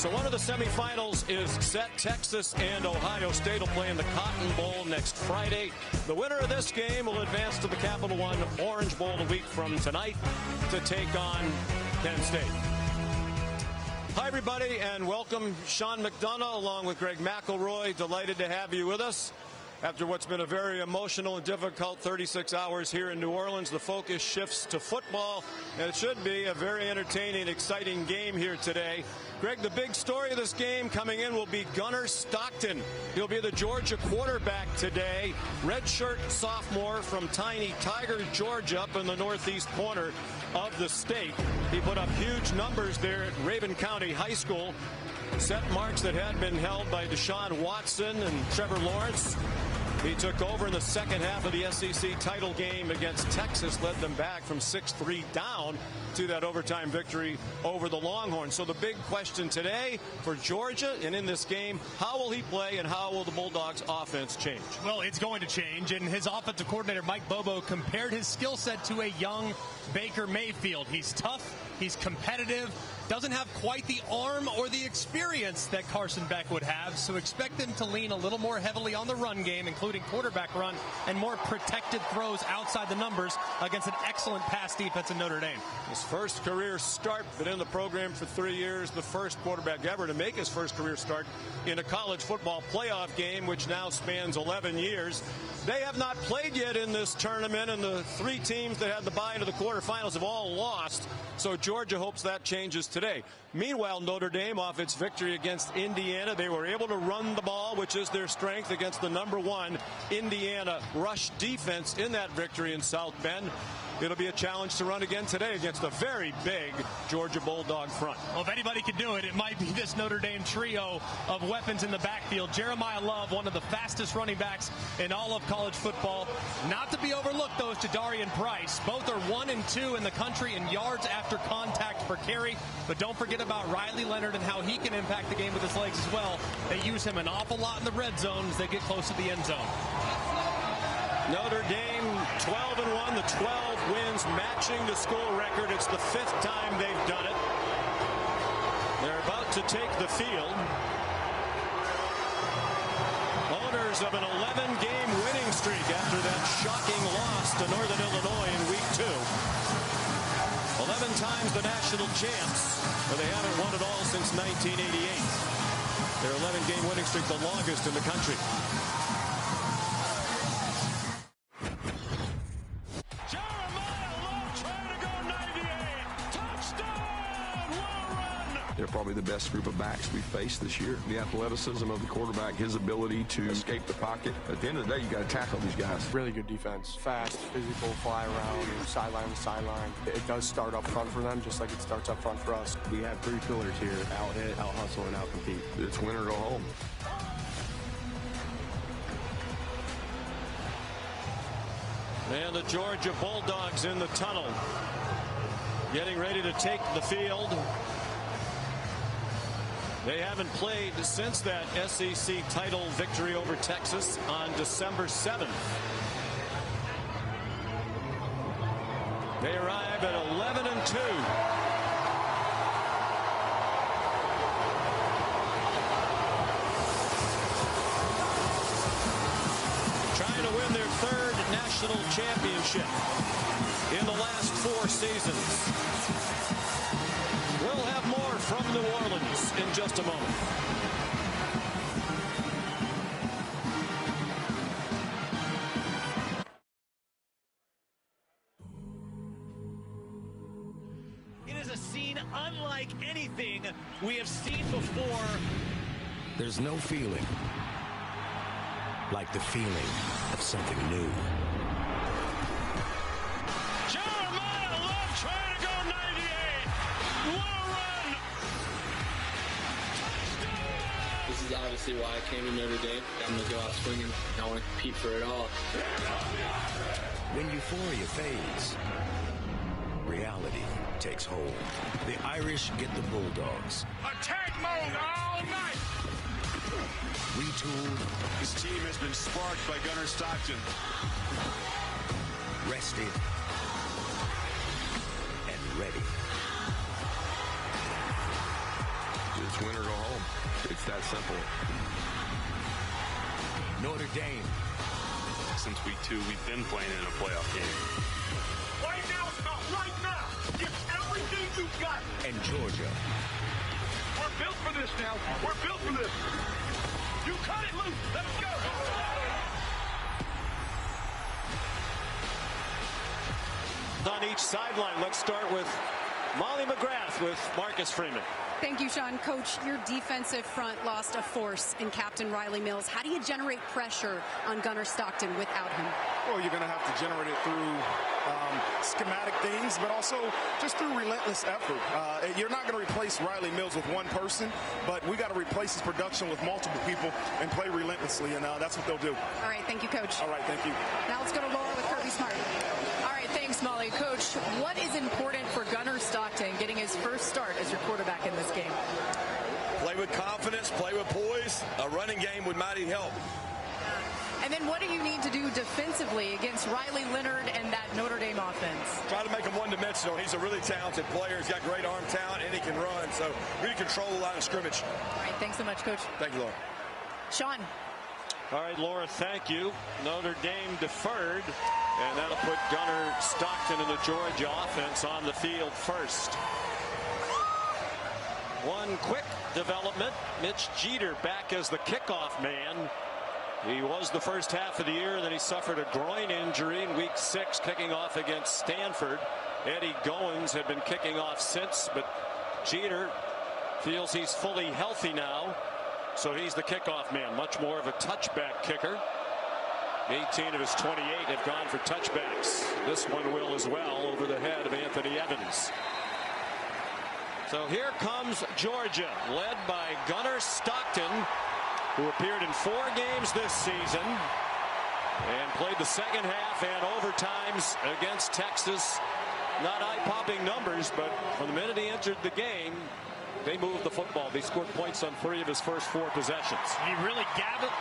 So one of the semifinals is set. Texas and Ohio State will play in the Cotton Bowl next Friday. The winner of this game will advance to the Capital One Orange Bowl a week from tonight to take on Penn State. Hi, everybody, and welcome. Sean McDonough along with Greg McElroy. Delighted to have you with us. After what's been a very emotional and difficult 36 hours here in New Orleans, the focus shifts to football, and it should be a very entertaining, exciting game here today. Greg, the big story of this game coming in will be Gunnar Stockton. He'll be the Georgia quarterback today. Redshirt sophomore from tiny Tiger, Georgia, up in the northeast corner of the state. He put up huge numbers there at Raven County High School. Set marks that had been held by Deshaun Watson and Trevor Lawrence. He took over in the second half of the SEC title game against Texas, led them back from 6-3 down to that overtime victory over the Longhorns. So the big question today for Georgia and in this game, how will he play and how will the Bulldogs offense change? Well, it's going to change, and his offensive coordinator, Mike Bobo, compared his skill set to a young Baker Mayfield. He's tough, he's competitive, doesn't have quite the arm or the experience that Carson Beck would have, so expect him to lean a little more heavily on the run game, including quarterback run, and more protected throws outside the numbers against an excellent pass defense in Notre Dame. His first career start, been in the program for 3 years, the first quarterback ever to make his first career start in a college football playoff game, which now spans 11 years. They have not played yet in this tournament, and the three teams that had the bye into the quarterfinals have all lost. So Georgia hopes that changes today. Meanwhile, Notre Dame, off its victory against Indiana, they were able to run the ball, which is their strength, against the #1 Indiana rush defense in that victory in South Bend. It'll be a challenge to run again today against a very big Georgia Bulldog front. Well, if anybody can do it, it might be this Notre Dame trio of weapons in the backfield. Jeremiah Love, one of the fastest running backs in all of college football. Not to be overlooked, though, is Jadarian Price. Both are 1 and 2 in the country in yards after contact per carry. But don't forget about Riley Leonard and how he can impact the game with his legs as well. They use him an awful lot in the red zone as they get close to the end zone. Notre Dame 12-1, the 12 wins matching the school record. It's the 5th time they've done it. They're about to take the field. Owners of an 11-game winning streak after that shocking loss to Northern Illinois in week 2. 11 times the national champs, but they haven't won it all since 1988. Their 11-game winning streak, the longest in the country. They're probably the best group of backs we've faced this year. The athleticism of the quarterback, his ability to escape the pocket. At the end of the day, you got to tackle these guys. Really good defense. Fast, physical, fly around, sideline to sideline. It does start up front for them, just like it starts up front for us. We have 3 pillars here: out hit, out hustle, and out compete. It's win or go home. And the Georgia Bulldogs in the tunnel, getting ready to take the field. They haven't played since that SEC title victory over Texas on December 7th. They arrive at 11-2. Trying to win their 3rd national championship in the last 4 seasons. We'll have more from New Orleans in just a moment. It is a scene unlike anything we have seen before. There's no feeling like the feeling of something new. Jeremiah Love trying to go 98. What a run! This is obviously why I came to Notre Dame. I'm going to go out swinging. I want to compete for it all. When euphoria fades, reality takes hold. The Irish get the Bulldogs. Attack mode all night! Retooled. This team has been sparked by Gunnar Stockton. Rested. And ready. It's win win or go home. It's that simple. Notre Dame. Since week 2, we've been playing in a playoff game. Right now, stop. Right now. Give everything you've got. And Georgia. We're built for this now. We're built for this. You cut it loose. Let's go. On each sideline, let's start with Molly McGrath with Marcus Freeman. Thank you, Sean. Coach, your defensive front lost a force in Captain Riley Mills. How do you generate pressure on Gunnar Stockton without him? Well, you're going to have to generate it through schematic things, but also just through relentless effort. You're not going to replace Riley Mills with one person, but we got to replace his production with multiple people and play relentlessly, and that's what they'll do. All right, thank you, Coach. All right, thank you. Now let's go to Laura with Kirby Smart. All right, thanks, Molly. Coach, what is important for Gunnar Stockton getting his first start as your quarterback in this game? Play with confidence, play with poise. A running game would mighty help. And then what do you need to do defensively against Riley Leonard and that Notre Dame offense? Try to make him one-dimensional. He's a really talented player. He's got great arm talent, and he can run. So we control the line of scrimmage. All right, thanks so much, Coach. Thank you, Laura. Sean. All right, Laura, thank you. Notre Dame deferred, and that'll put Gunnar Stockton and the Georgia offense on the field first. One quick development. Mitch Jeter back as the kickoff man. He was the first half of the year, and then he suffered a groin injury in week 6, kicking off against Stanford. Eddie Goins had been kicking off since, but Jeter feels he's fully healthy now, so he's the kickoff man. Much more of a touchback kicker. 18 of his 28 have gone for touchbacks. This one will as well, over the head of Anthony Evans. So here comes Georgia, led by Gunnar Stockton, who appeared in 4 games this season and played the second half and overtimes against Texas. Not eye-popping numbers, but from the minute he entered the game, they moved the football. They scored points on 3 of his first 4 possessions. He really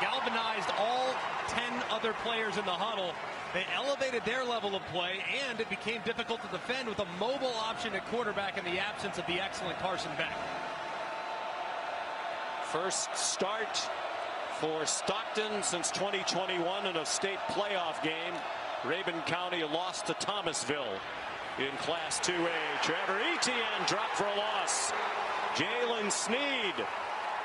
galvanized all 10 other players in the huddle. They elevated their level of play, and it became difficult to defend with a mobile option at quarterback in the absence of the excellent Carson Beck. First start for Stockton since 2021 in a state playoff game. Rabun County lost to Thomasville in Class 2A. Trevor Etienne dropped for a loss. Jalen Sneed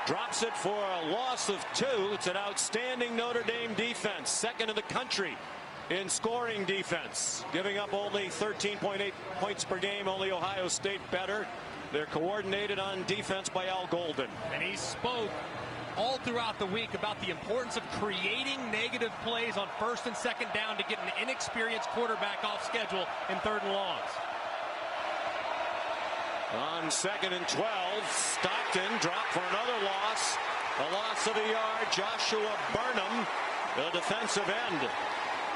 drops it for a loss of 2. It's an outstanding Notre Dame defense, second in the country in scoring defense, giving up only 13.8 points per game. Only Ohio State better. They're coordinated on defense by Al Golden. And he spoke all throughout the week about the importance of creating negative plays on first and second down to get an inexperienced quarterback off schedule in 3rd and longs. On 2nd and 12, Stockton dropped for another loss. A loss of a yard. Joshua Burnham, the defensive end,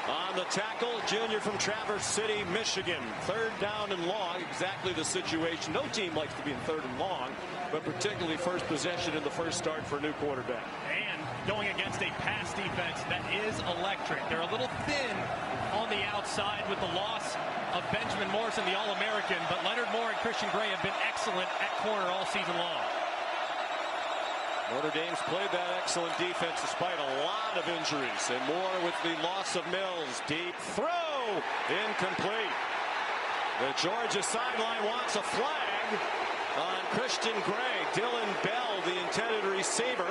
on the tackle, junior from Traverse City, Michigan. 3rd down and long, exactly the situation. No team likes to be in 3rd and long, but particularly first possession in the first start for a new quarterback. And going against a pass defense that is electric. They're a little thin on the outside with the loss of Benjamin Morrison, the All-American, but Leonard Moore and Christian Gray have been excellent at corner all season long. Notre Dame's played that excellent defense despite a lot of injuries, and more with the loss of Mills. Deep throw, incomplete. The Georgia sideline wants a flag on Christian Gray. Dylan Bell, the intended receiver,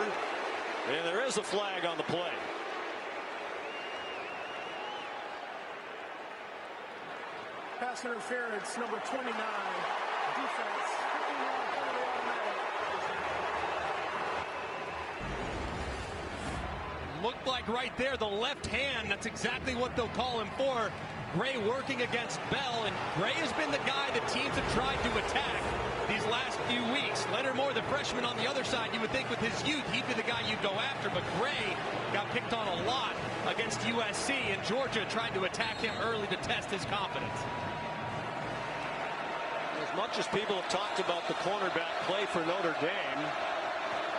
and there is a flag on the play. Pass interference, number 29. Defense. Looked like right there, the left hand, that's exactly what they'll call him for. Gray working against Bell, and Gray has been the guy that teams have tried to attack these last few weeks. Leonard Moore, the freshman on the other side, you would think with his youth, he'd be the guy you'd go after, but Gray got picked on a lot against USC, and Georgia tried to attack him early to test his confidence. As much as people have talked about the cornerback play for Notre Dame,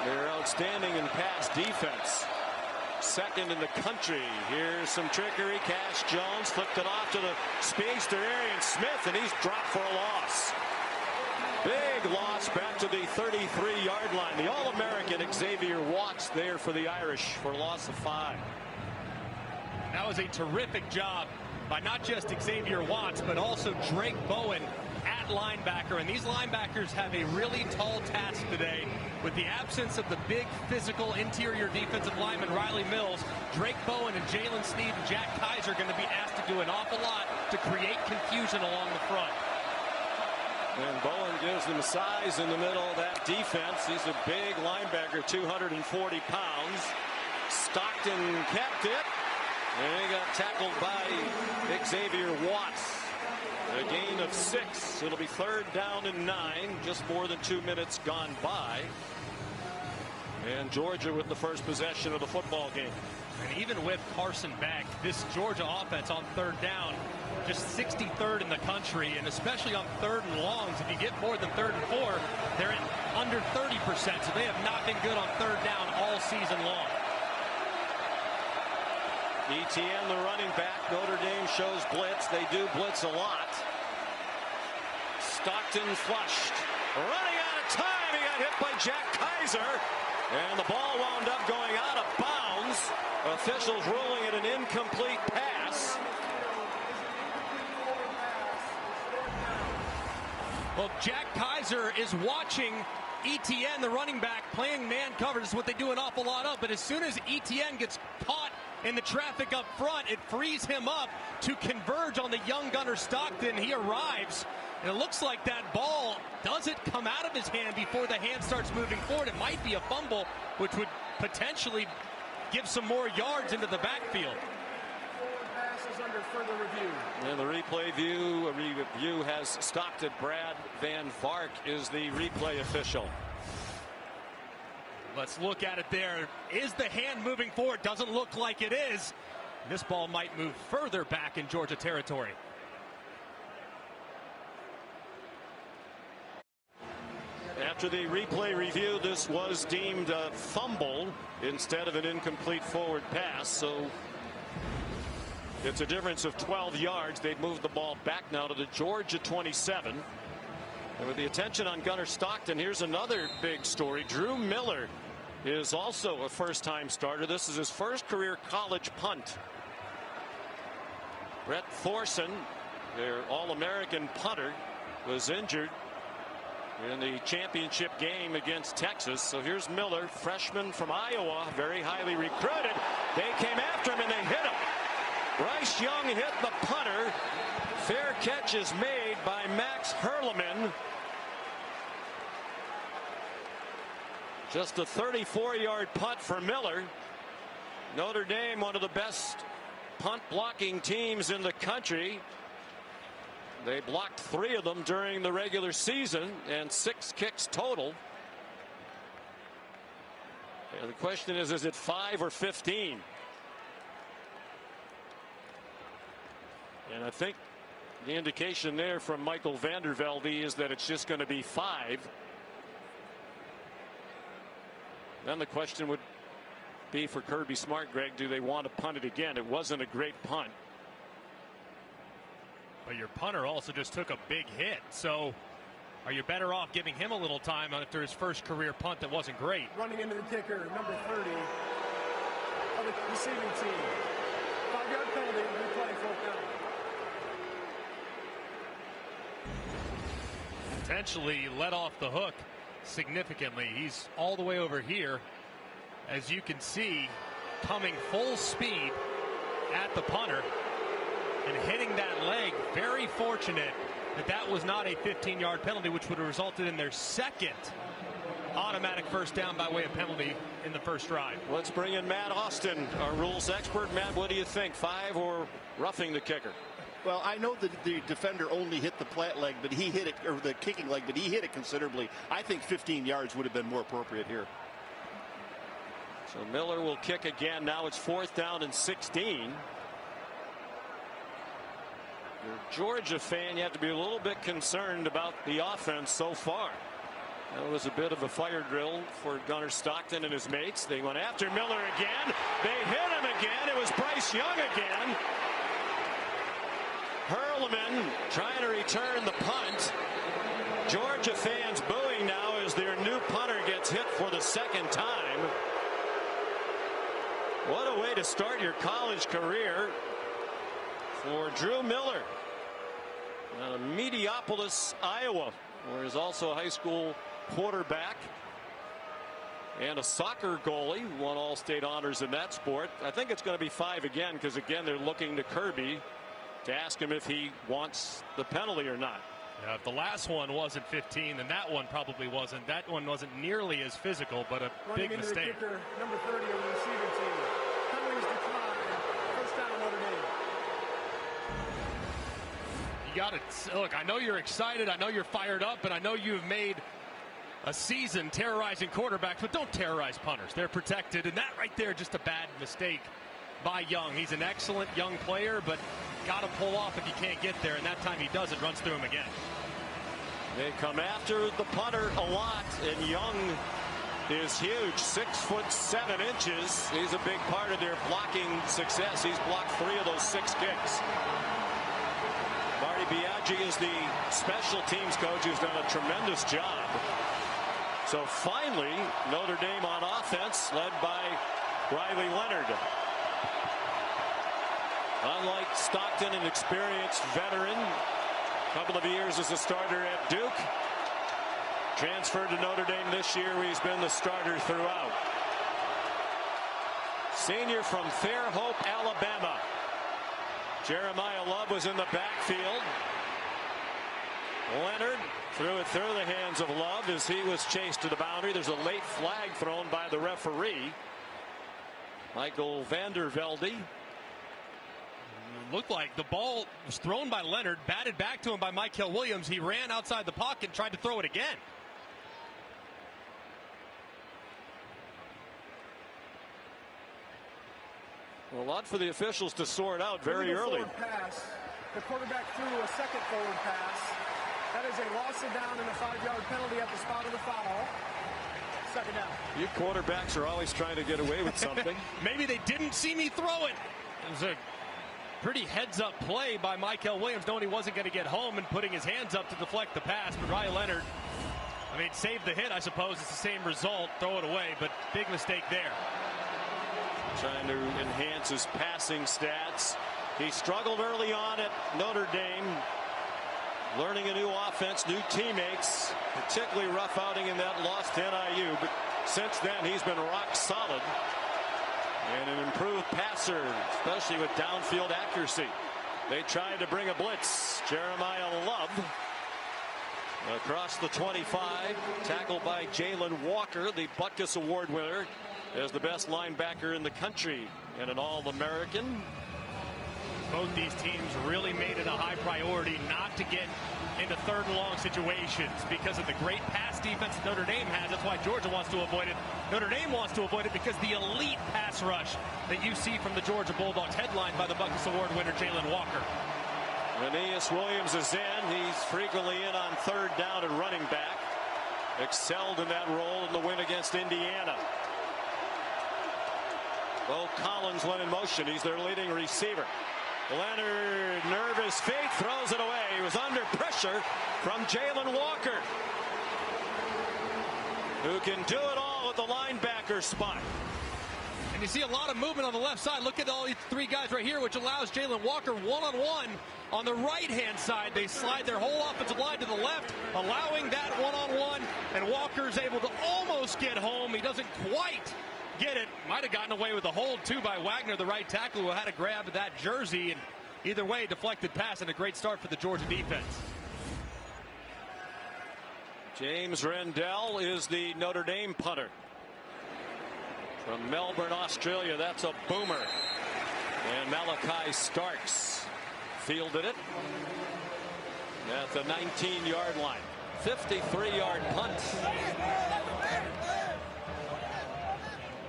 they're outstanding in pass defense. Second in the country. Here's some trickery. Cash Jones flipped it off to the speedster Arian Smith, and he's dropped for a loss. Big loss back to the 33-yard line. The All-American Xavier Watts there for the Irish for a loss of 5. That was a terrific job by not just Xavier Watts, but also Drake Bowen at linebacker. And these linebackers have a really tall task today. With the absence of the big physical interior defensive lineman Riley Mills, Drake Bowen and Jalen Sneed and Jack Kaiser are going to be asked to do an awful lot to create confusion along the front. And Bowen gives them size in the middle of that defense. He's a big linebacker, 240 pounds. Stockton kept it. And he got tackled by Xavier Watts. A gain of 6. It'll be 3rd down and 9. Just more than 2 minutes gone by. And Georgia with the first possession of the football game. And even with Carson back, this Georgia offense on 3rd down, just 63rd in the country, and especially on 3rd and longs. If you get more than 3rd and 4, they're at under 30%. So they have not been good on 3rd down all season long. Etienne, the running back. Notre Dame shows blitz. They do blitz a lot. Stockton flushed. Running out of time. He got hit by Jack Kaiser. And the ball wound up going out of bounds. Officials ruling it an incomplete pass. Well, Jack Kaiser is watching Etienne, the running back, playing man coverage. Is what they do an awful lot of. But as soon as Etienne gets caught in the traffic up front, it frees him up to converge on the young Gunner Stockton. He arrives, and it looks like that ball doesn't come out of his hand before the hand starts moving forward. It might be a fumble, which would potentially give some more yards into the backfield. Passes under further review. And the replay review has stopped it. Brad Van Vark is the replay official. Let's look at it there. Is the hand moving forward? Doesn't look like it is. This ball might move further back in Georgia territory. After the replay review, this was deemed a fumble instead of an incomplete forward pass. So it's a difference of 12 yards. They've moved the ball back now to the Georgia 27. And with the attention on Gunner Stockton, here's another big story. Drew Miller is also a first-time starter. This is his first career college punt. Brett Thorson, their All-American punter, was injured in the championship game against Texas. So here's Miller, freshman from Iowa, very highly recruited. They came after him and they hit him. Bryce Young hit the punter. Fair catch is made by Max Hurleman. Just a 34-yard punt for Miller. Notre Dame, one of the best punt blocking teams in the country. They blocked 3 of them during the regular season and 6 kicks total. And the question is it 5 or 15? And I think the indication there from Michael Vandervelde is that it's just going to be 5. Then the question would be for Kirby Smart, Greg, do they want to punt it again? It wasn't a great punt. But your punter also just took a big hit. So are you better off giving him a little time after his first career punt that wasn't great? Running into the kicker, number 30 of the receiving team. 5-yard penalty, replay, 4th down. Potentially let off the hook significantly. He's all the way over here, as you can see, coming full speed at the punter and hitting that leg. Very fortunate that that was not a 15-yard penalty, which would have resulted in their second automatic first down by way of penalty in the first drive. Let's bring in Matt Austin, our rules expert. Matt, what do you think, 5 or roughing the kicker? Well, I know that the defender only hit the plant leg, but he hit it, or the kicking leg, but he hit it considerably. I think 15 yards would have been more appropriate here. So Miller will kick again. Now it's 4th down and 16. You're a Georgia fan, you have to be a little bit concerned about the offense so far. That was a bit of a fire drill for Gunner Stockton and his mates. They went after Miller again. They hit him again. It was Bryce Young again. Hurleman trying to return the punt. Georgia fans booing now as their new punter gets hit for the second time. What a way to start your college career for Drew Miller. Out of Mediopolis, Iowa, where he's also a high school quarterback and a soccer goalie, who won all state honors in that sport. I think it's going to be 5 again, because again they're looking to Kirby to ask him if he wants the penalty or not. Yeah, if the last one wasn't 15, then that one probably wasn't. That one wasn't nearly as physical, but a big mistake. The kicker, number 30 on the receiving team. Penalties decline. First down, Notre Dame. You got to look. I know you're excited. I know you're fired up, and I know you've made a season terrorizing quarterbacks, but don't terrorize punters. They're protected, and that right there, just a bad mistake by Young. He's an excellent young player, but got to pull off if he can't get there, and that time he does it, runs through him again. They come after the punter a lot, and Young is huge, 6'7". He's a big part of their blocking success. He's blocked 3 of those 6 kicks. Marty Biaggi is the special teams coach who's done a tremendous job. So finally, Notre Dame on offense, led by Riley Leonard. Unlike Stockton, an experienced veteran, couple of years as a starter at Duke, transferred to Notre Dame this year, where he's been the starter throughout. Senior from Fairhope, Alabama. Jeremiah Love was in the backfield. Leonard threw it through the hands of Love as he was chased to the boundary. There's a late flag thrown by the referee, Michael Vandervelde. Looked like the ball was thrown by Leonard, batted back to him by Michael Williams. He ran outside the pocket and tried to throw it again. Well, a lot for the officials to sort out very early. Pass. The quarterback threw a second forward pass. That is a loss of down and a 5-yard penalty at the spot of the foul. Second down. You quarterbacks are always trying to get away with something. Maybe they didn't see me throw it. It was a pretty heads-up play by Michael Williams, knowing he wasn't going to get home and putting his hands up to deflect the pass. But Riley Leonard, I mean, saved the hit, I suppose. It's the same result. Throw it away, but big mistake there. Trying to enhance his passing stats. He struggled early on at Notre Dame, learning a new offense, new teammates, particularly rough outing in that loss to NIU. But since then, he's been rock solid and an improved passer, especially with downfield accuracy. They tried to bring a blitz. Jeremiah Love across the 25, tackled by Jalen Walker, the Butkus Award winner as the best linebacker in the country and an All-American. Both these teams really made it a high priority not to get into 3rd and long situations because of the great pass defense that Notre Dame has. That's why Georgia wants to avoid it. Notre Dame wants to avoid it because the elite pass rush that you see from the Georgia Bulldogs, headlined by the Butkus Award winner Jalen Walker. Aeneas Williams is in. He's frequently in on 3rd down and running back. Excelled in that role in the win against Indiana. Bo Collins went in motion. He's their leading receiver. Leonard, nervous feet, throws it away. He was under pressure from Jalen Walker, who can do it all at the linebacker spot. And you see a lot of movement on the left side. Look at all these 3 guys right here, which allows Jalen Walker one-on-one. On the right-hand side, they slide their whole offensive line to the left, allowing that one-on-one. And Walker's able to almost get home. He doesn't quite get it. Might have gotten away with a hold, too, by Wagner, the right tackle, who had to grab that jersey. And either way, deflected pass and a great start for the Georgia defense. James Rendell is the Notre Dame punter. From Melbourne, Australia, that's a boomer. And Malachi Starks fielded it at the 19-yard line. 53-yard punt.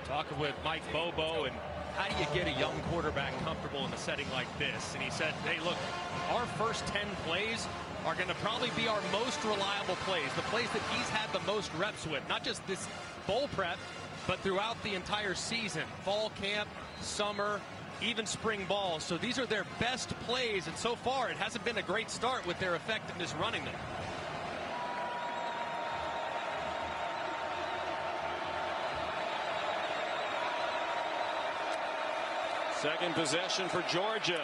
Talking with Mike Bobo, and how do you get a young quarterback comfortable in a setting like this? And he said, hey, look, our first 10 plays are going to probably be our most reliable plays, the plays that he's had the most reps with, not just this bowl prep, but throughout the entire season, fall camp, summer, even spring ball. So these are their best plays, and so far it hasn't been a great start with their effectiveness running them. Second possession for Georgia.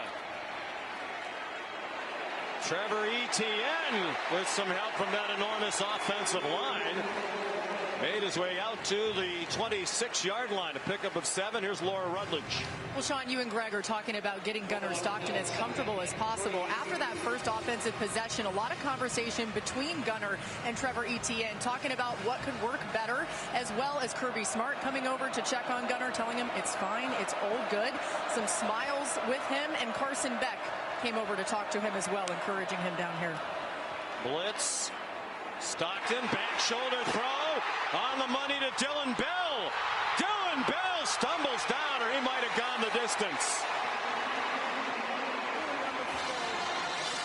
Trevor Etienne with some help from that enormous offensive line. Made his way out to the 26-yard line. A pickup of 7. Here's Laura Rutledge. Well, Sean, you and Greg are talking about getting Gunnar Stockton as comfortable as possible. After that first offensive possession, a lot of conversation between Gunnar and Trevor Etienne, talking about what could work better, as well as Kirby Smart coming over to check on Gunnar, telling him it's fine, it's all good. Some smiles with him, and Carson Beck came over to talk to him as well, encouraging him down here. Blitz. Stockton, back shoulder throw on the money to Dylan Bell. Dylan Bell stumbles down, or he might have gone the distance.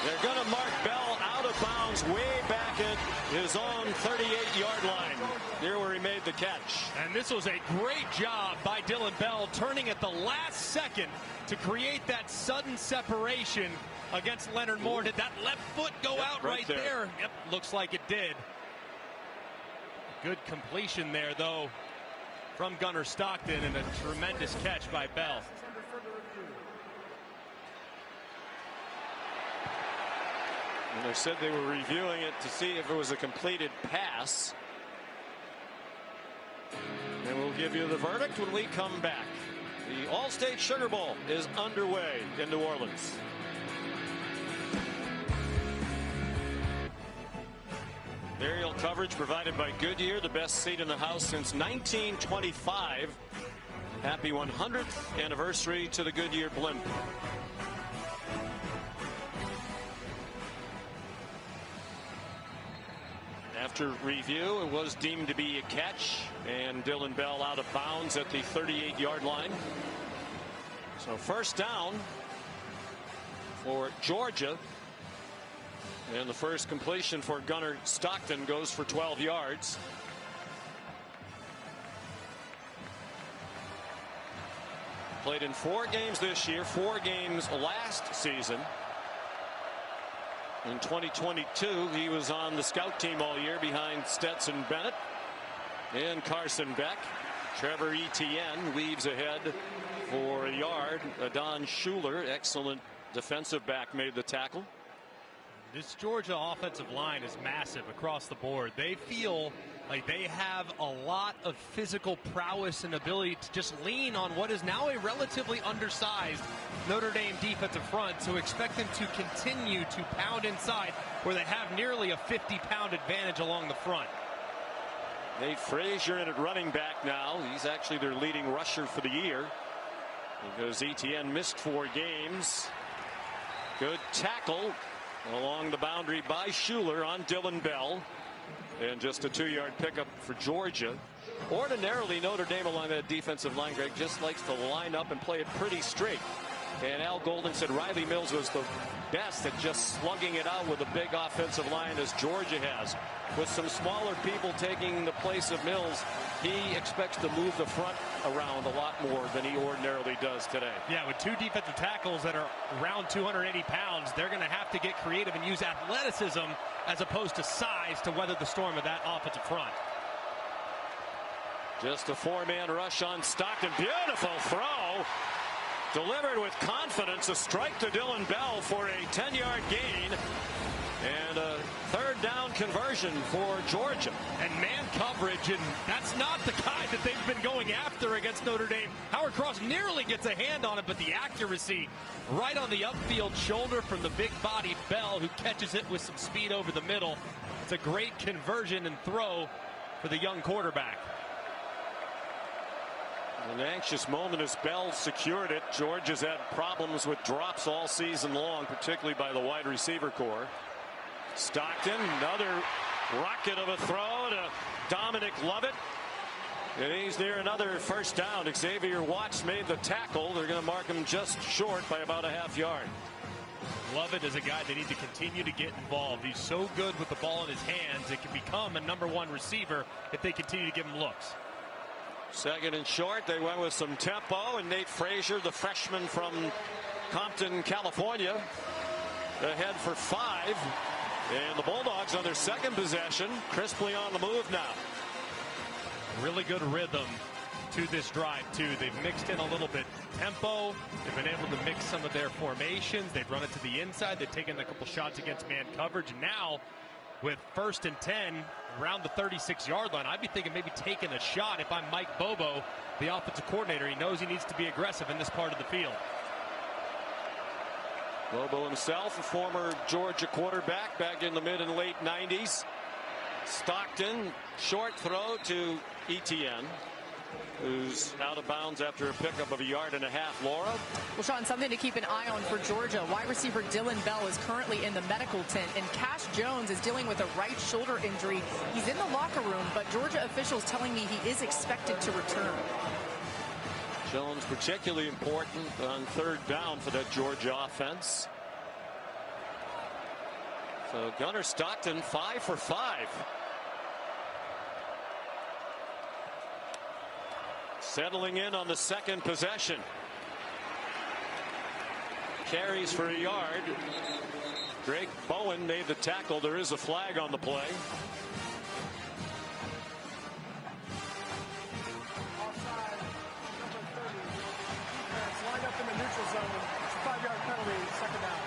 They're going to mark Bell out of bounds way back at his own 38-yard line, near where he made the catch. And this was a great job by Dylan Bell, turning at the last second to create that sudden separation against Leonard Moore. Did that left foot go out right there? Yep, looks like it did. Good completion there, though, from Gunnar Stockton, and a tremendous catch by Bell. And they said they were reviewing it to see if it was a completed pass. And we'll give you the verdict when we come back. The All-State Sugar Bowl is underway in New Orleans. Aerial coverage provided by Goodyear, the best seat in the house since 1925. Happy 100th anniversary to the Goodyear blimp. After review, it was deemed to be a catch, and Dylan Bell out of bounds at the 38-yard line. So first down for Georgia. And the first completion for Gunnar Stockton goes for 12 yards. Played in 4 games this year, 4 games last season. In 2022, he was on the scout team all year behind Stetson Bennett and Carson Beck. Trevor Etienne weaves ahead for a yard. Adon Schuler, excellent defensive back, made the tackle. This Georgia offensive line is massive across the board. They feel like they have a lot of physical prowess and ability to just lean on what is now a relatively undersized Notre Dame defensive front. So expect them to continue to pound inside, where they have nearly a 50-pound advantage along the front. Nate Frazier in at running back now. He's actually their leading rusher for the year, because Etienne missed 4 games. Good tackle along the boundary by Schuler on Dylan Bell. And just a 2-yard pickup for Georgia. Ordinarily, Notre Dame along that defensive line, Greg, just likes to line up and play it pretty straight. And Al Golden said Riley Mills was the best at just slugging it out with a big offensive line, as Georgia has. With some smaller people taking the place of Mills, he expects to move the front around a lot more than he ordinarily does today. Yeah, with 2 defensive tackles that are around 280 pounds, they're going to have to get creative and use athleticism as opposed to size to weather the storm of that offensive front. Just a 4-man rush on Stockton. Beautiful throw. Delivered with confidence. A strike to Dylan Bell for a 10-yard gain. And a 3rd down conversion for Georgia. And man coverage, and that's not the guy that they've been going after against Notre Dame. Howard Cross nearly gets a hand on it, but the accuracy right on the upfield shoulder from the big-bodied Bell, who catches it with some speed over the middle. It's a great conversion and throw for the young quarterback. An anxious moment as Bell secured it. Georgia's had problems with drops all season long, particularly by the wide receiver core. Stockton, another rocket of a throw to Dominic Lovett. And he's near another first down. Xavier Watts made the tackle. They're going to mark him just short by about a half yard. Lovett is a guy they need to continue to get involved. He's so good with the ball in his hands. It can become a #1 receiver if they continue to give him looks. 2nd and short. They went with some tempo, and Nate Frazier, the freshman from Compton, California, ahead for 5. And the Bulldogs on their 2nd possession, crisply on the move now. Really good rhythm to this drive, too. They've mixed in a little bit tempo. They've been able to mix some of their formations. They've run it to the inside. They've taken a couple shots against man coverage. And now, with 1st and 10 around the 36-yard line, I'd be thinking maybe taking a shot if I'm Mike Bobo, the offensive coordinator. He knows he needs to be aggressive in this part of the field. Bobo himself, a former Georgia quarterback back in the mid and late 90s. Stockton, short throw to Etienne, who's out of bounds after a pickup of 1.5 yards. Laura? Well, Sean, something to keep an eye on for Georgia. Wide receiver Dylan Bell is currently in the medical tent, and Cash Jones is dealing with a right shoulder injury. He's in the locker room, but Georgia officials telling me he is expected to return. Jones particularly important on 3rd down for that Georgia offense. So Gunnar Stockton 5 for 5. Settling in on the 2nd possession. Carries for 1 yard. Drake Bowen made the tackle. There is a flag on the play. Offside, number 30. Defense lined up in the neutral zone. It's a 5-yard penalty, 2nd down.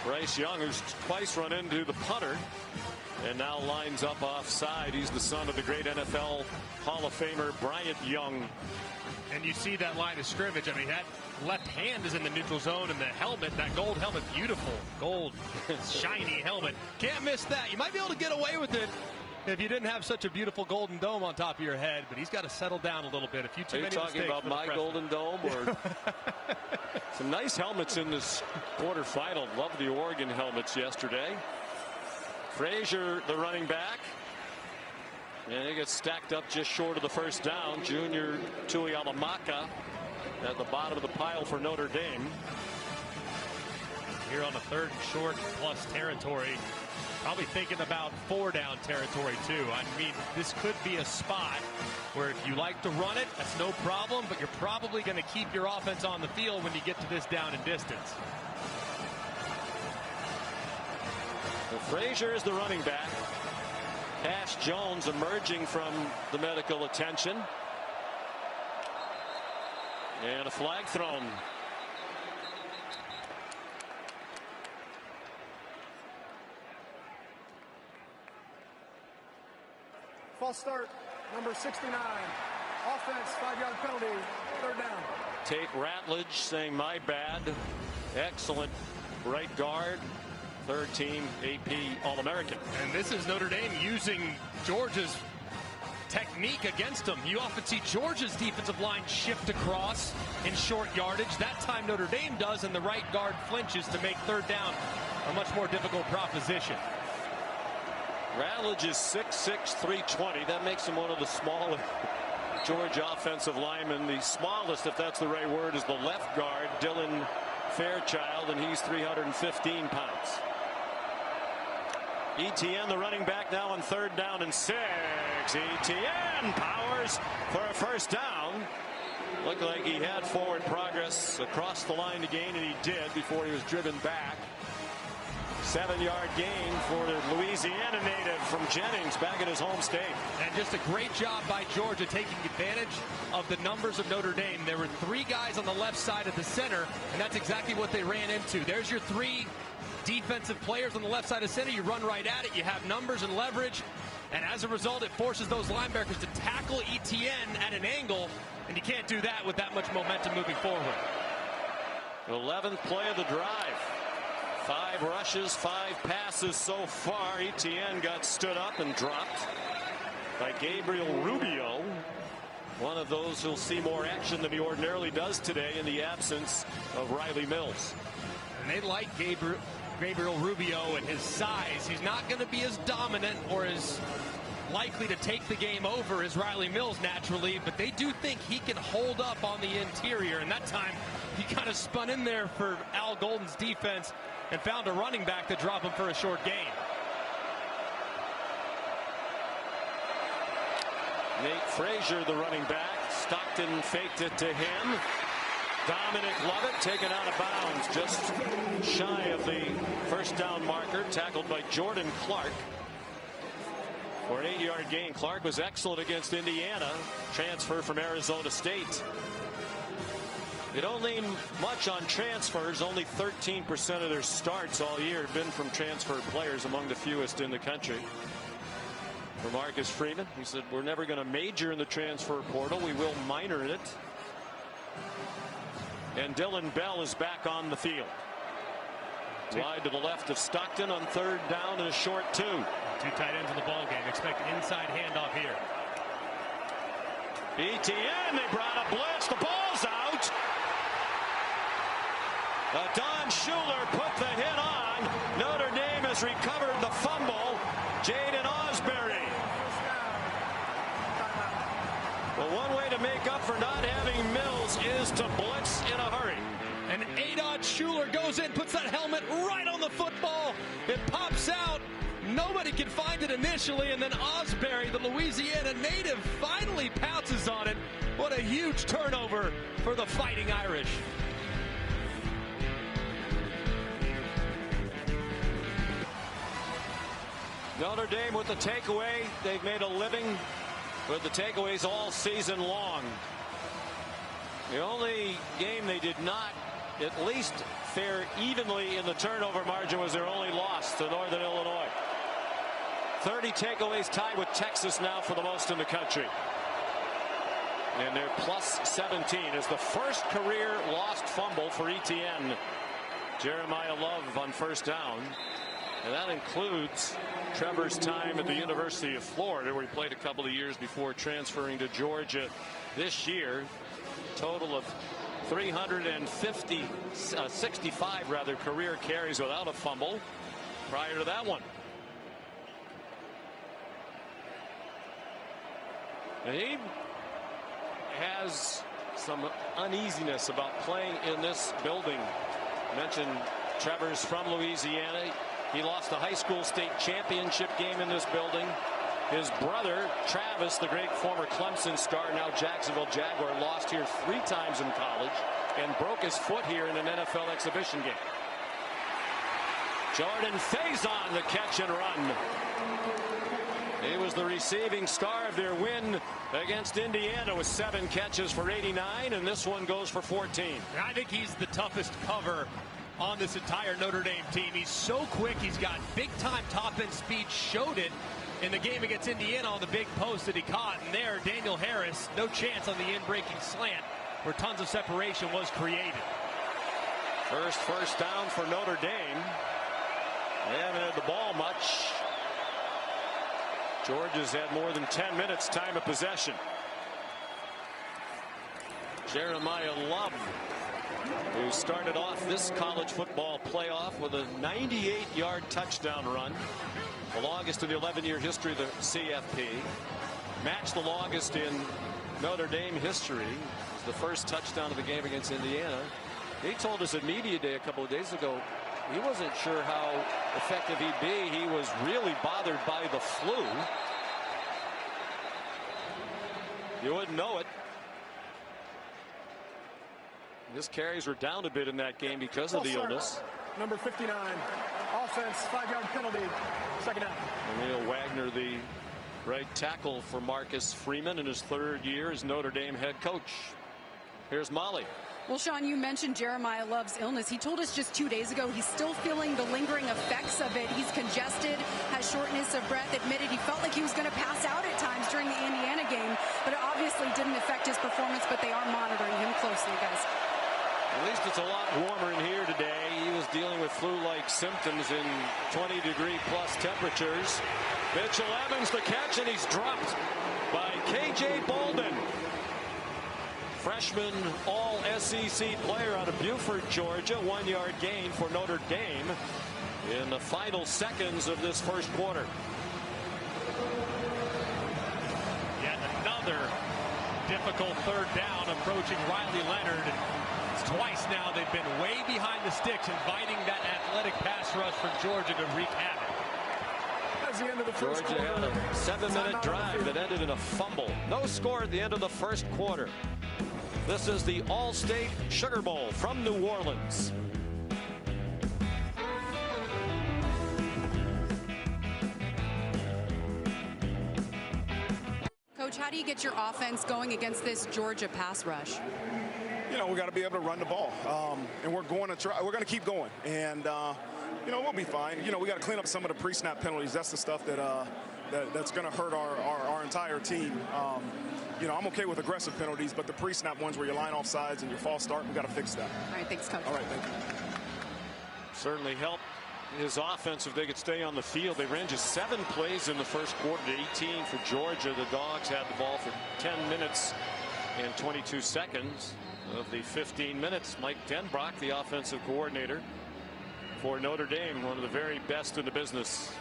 Bryce Young, who's twice run into the punter and now lines up offside. He's the son of the great NFL Hall of Famer Bryant Young. And you see that line of scrimmage. I mean, that left hand is in the neutral zone, and the helmet, that gold helmet, beautiful gold shiny helmet. Can't miss that. You might be able to get away with it if you didn't have such a beautiful golden dome on top of your head, but he's got to settle down a little bit. A few too many mistakes. Are you talking about my golden dome or some nice helmets in this quarterfinal? Love the Oregon helmets yesterday. Frazier, the running back, and he gets stacked up just short of the 1st down. Junior Tui Alamaka at the bottom of the pile for Notre Dame. Here on a 3rd and short plus territory. Probably thinking about 4-down territory, too. I mean, this could be a spot where if you like to run it, that's no problem, but you're probably going to keep your offense on the field when you get to this down and distance. Well, Frazier is the running back. Cash Jones emerging from the medical attention. And a flag thrown. False start, number 69. Offense, 5-yard penalty, 3rd down. Tate Ratledge saying my bad. Excellent right guard. 3rd team AP All-American. And this is Notre Dame using Georgia's technique against them. You often see Georgia's defensive line shift across in short yardage. That time Notre Dame does, and the right guard flinches to make 3rd down a much more difficult proposition. Ratledge is 6'6", 320. That makes him one of the smaller Georgia offensive linemen. The smallest, if that's the right word, is the left guard, Dylan Fairchild, and he's 315 pounds. Etienne, the running back, now on 3rd down and 6. Etienne powers for a 1st down. Looked like he had forward progress across the line to gain, and he did before he was driven back. 7-yard gain for the Louisiana native from Jennings back at his home state. And just a great job by Georgia taking advantage of the numbers of Notre Dame. There were 3 guys on the left side of the center, and that's exactly what they ran into. There's your 3 defensive players on the left side of center. You run right at it. You have numbers and leverage. And as a result, it forces those linebackers to tackle Etienne at an angle. And you can't do that with that much momentum moving forward. 11th play of the drive. 5 rushes, 5 passes so far. Etienne got stood up and dropped by Gabriel Rubio. One of those who'll see more action than he ordinarily does today in the absence of Riley Mills. And they like Gabriel Rubio and his size. He's not going to be as dominant or as likely to take the game over as Riley Mills naturally, but they do think he can hold up on the interior. And that time he kind of spun in there for Al Golden's defense and found a running back to drop him for a short gain. Nate Frazier, the running back. Stockton faked it to him. Dominic Lovett taken out of bounds just shy of the 1st down marker, tackled by Jordan Clark. for an 8-yard gain. Clark was excellent against Indiana. Transfer from Arizona State. They don't lean much on transfers. Only 13% of their starts all year have been from transfer players, among the fewest in the country. For Marcus Freeman, he said, we're never going to major in the transfer portal. We will minor in it. And Dylan Bell is back on the field. Wide to the left of Stockton on 3rd down and a short 2. 2 tight ends in the ball game. Expect inside handoff here. ETN, they brought a blitz. The ball's out. Don Schuler put the hit on. Notre Dame has recovered the fumble. Jaden Osbury. Well, one way to make up for not having Mills is to blitz in a hurry. And Adon Schuler goes in, puts that helmet right on the football. It pops out. Nobody can find it initially, and then Osbury, the Louisiana native, finally pounces on it. What a huge turnover for the Fighting Irish. Notre Dame with the takeaway. They've made a living with the takeaways all season long. The only game they did not at least fare evenly in the turnover margin was their only loss to Northern Illinois. 30 takeaways, tied with Texas now for the most in the country. And they're plus 17 is the first career lost fumble for ETN. Jeremiah Love on 1st down. And that includes Trevor's time at the University of Florida, where he played a couple of years before transferring to Georgia this year. Total of 65 career carries without a fumble prior to that one. And he has some uneasiness about playing in this building. I mentioned Trevor's from Louisiana. He lost a high school state championship game in this building. His brother, Travis, the great former Clemson star, now Jacksonville Jaguar, lost here 3 times in college and broke his foot here in an NFL exhibition game. Jordan Faison, the catch and run. He was the receiving star of their win against Indiana with 7 catches for 89, and this one goes for 14. I think he's the toughest cover on this entire Notre Dame team. He's so quick. He's got big-time top-end speed. Showed it in the game against Indiana on the big post that he caught. And there, Daniel Harris, no chance on the in-breaking slant where tons of separation was created. First down for Notre Dame. They haven't had the ball much. Georgia's had more than 10 minutes time of possession. Jeremiah Love, who started off this college football playoff with a 98-yard touchdown run, the longest in the 11-year history of the CFP, matched the longest in Notre Dame history. It's the first touchdown of the game against Indiana. He told us at Media Day a couple of days ago he wasn't sure how effective he'd be. He was really bothered by the flu. You wouldn't know it. His carries were down a bit in that game because of the illness. Number 59, offense, 5-yard penalty, 2nd down. Emil Wagner, the right tackle for Marcus Freeman in his 3rd year as Notre Dame head coach. Here's Molly. Well, Sean, you mentioned Jeremiah Love's illness. He told us just 2 days ago he's still feeling the lingering effects of it. He's congested, has shortness of breath, admitted he felt like he was going to pass out at times during the Indiana game, but it obviously didn't affect his performance, but they are monitoring him closely, guys. At least it's a lot warmer in here today. He was dealing with flu-like symptoms in 20-degree-plus temperatures. Mitchell Evans the catch, and he's dropped by K.J. Bolden. Freshman all-SEC player out of Beaufort, Georgia. 1-yard gain for Notre Dame in the final seconds of this first quarter. Yet another difficult 3rd down approaching Riley Leonard. It's twice now they've been way behind the sticks, inviting that athletic pass rush from Georgia to wreak havoc. That's the end of the first Georgia quarter. had a 7-minute drive that ended in a fumble. No score at the end of the first quarter. This is the All-State Sugar Bowl from New Orleans. you get your offense going against this Georgia pass rush? You know, we got to be able to run the ball, and we're going to try. We're going to keep going, and you know, we'll be fine. You know, we got to clean up some of the pre-snap penalties. That's the stuff that's going to hurt our entire team. You know, I'm okay with aggressive penalties, but the pre-snap ones where you line off sides and your false start, we got to fix that. All right, thanks, Coach. All right, thank you. Certainly help his offense if they could stay on the field. They ran just 7 plays in the first quarter to 18 for Georgia. The Dogs had the ball for 10 minutes and 22 seconds of the 15 minutes. Mike Denbrock, the offensive coordinator for Notre Dame, one of the very best in the business.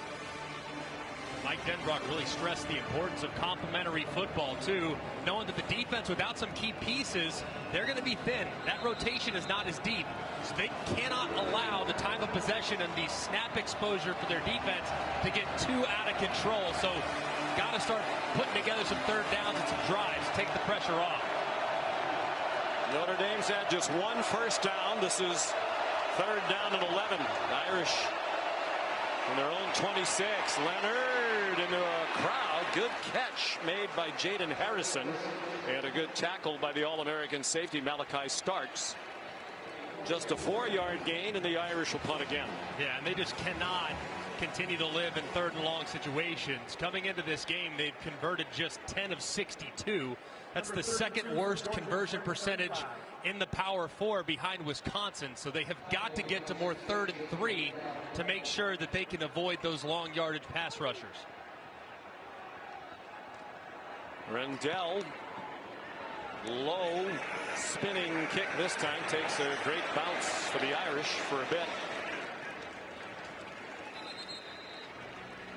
Mike Denbrock really stressed the importance of complementary football, too, knowing that the defense, without some key pieces, they're going to be thin. That rotation is not as deep, so they cannot allow the time of possession and the snap exposure for their defense to get too out of control. So got to start putting together some third downs and some drives, take the pressure off. Notre Dame's had just 1 first down. This is 3rd down and 11. The Irish in their own 26. Leonard into a crowd. Good catch made by Jaden Harrison. And a good tackle by the All-American safety Malachi Starks. Just a 4-yard gain, and the Irish will punt again. Yeah, and they just cannot continue to live in 3rd and long situations. Coming into this game, they've converted just 10 of 62. That's the 2nd worst conversion percentage in the Power 4 behind Wisconsin. So they have got to get to more 3rd and 3 to make sure that they can avoid those long yardage pass rushers. Rendell, low spinning kick this time, takes a great bounce for the Irish for a bit.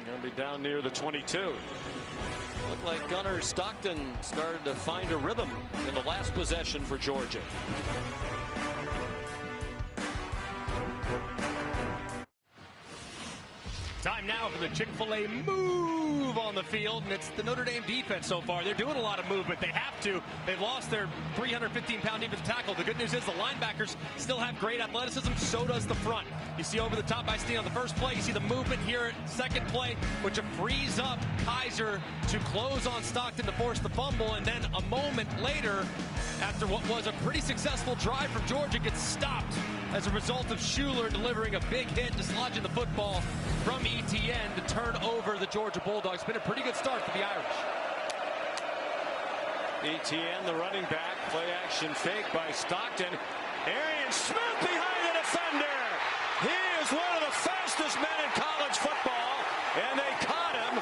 Going to be down near the 22. Looked like Gunnar Stockton started to find a rhythm in the last possession for Georgia. Time now for the Chick-fil-A move on the field, and it's the Notre Dame defense so far. They're doing a lot of movement. They have to. They've lost their 315-pound defensive tackle. The good news is the linebackers still have great athleticism. So does the front. You see over the top by Steen on the first play. You see the movement here at second play, which frees up Kaiser to close on Stockton to force the fumble. And then a moment later, after what was a pretty successful drive from Georgia, gets stopped as a result of Schuler delivering a big hit, dislodging the football from Etienne to turn over the Georgia Bulldogs. Been a pretty good start for the Irish. Etienne, the running back, play action fake by Stockton. Arian Smith behind the defender. He is one of the fastest men in college football, and they caught him.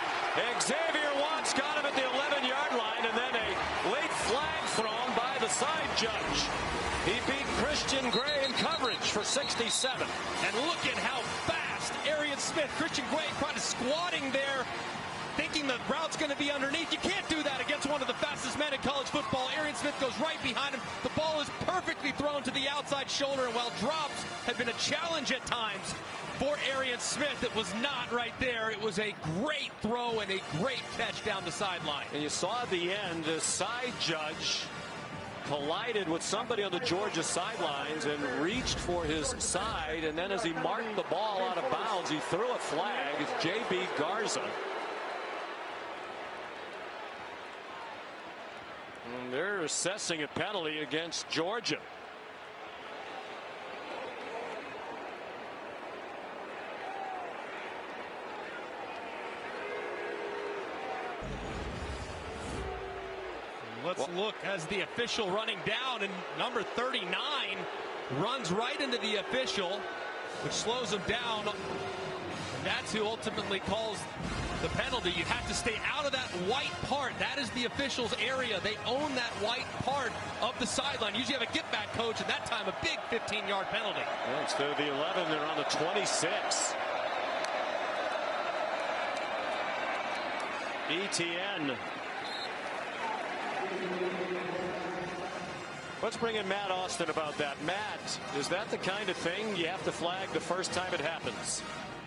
Xavier Watts got him at the 11-yard line, and then a late flag thrown by the side judge. He beat Christian Gray in coverage for 67. And look at how fast Arian Smith, Christian Gray, kind of squatting there, thinking the route's going to be underneath. You can't do that against one of the fastest men in college football. Arian Smith goes right behind him. The ball is perfectly thrown to the outside shoulder, and while drops have been a challenge at times for Arian Smith, it was not right there. It was a great throw and a great catch down the sideline. And you saw at the end, the side judge collided with somebody on the Georgia sidelines and reached for his side, and then as he marked the ball out of bounds, he threw a flag. It's J.B. Garza. And they're assessing a penalty against Georgia. Let's look as the official running down, and number 39 runs right into the official, which slows him down. And that's who ultimately calls the penalty. You have to stay out of that white part. That is the official's area. They own that white part of the sideline. Usually have a get back coach, and that time a big 15-yard penalty. Well, instead of the 11, they're on the 26. Etienne. Let's bring in Matt Austin about that. Matt, is that the kind of thing you have to flag the first time it happens?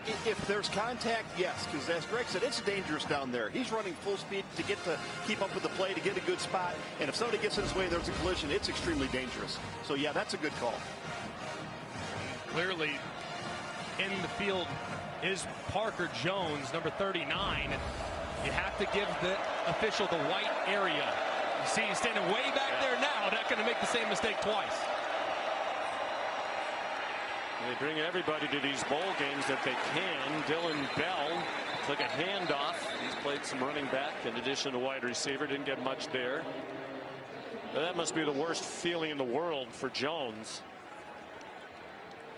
If there's contact, yes, because as Greg said, it's dangerous down there. He's running full speed to keep up with the play, to get a good spot. And if somebody gets in his way, there's a collision. It's extremely dangerous. So, yeah, that's a good call. Clearly, in the field is Parker Jones, number 39. You have to give the official the white area. You see he's standing way back there now. Not going to make the same mistake twice. They bring everybody to these bowl games that they can. Dylan Bell took a handoff. He's played some running back in addition to wide receiver. Didn't get much there. But that must be the worst feeling in the world for Jones.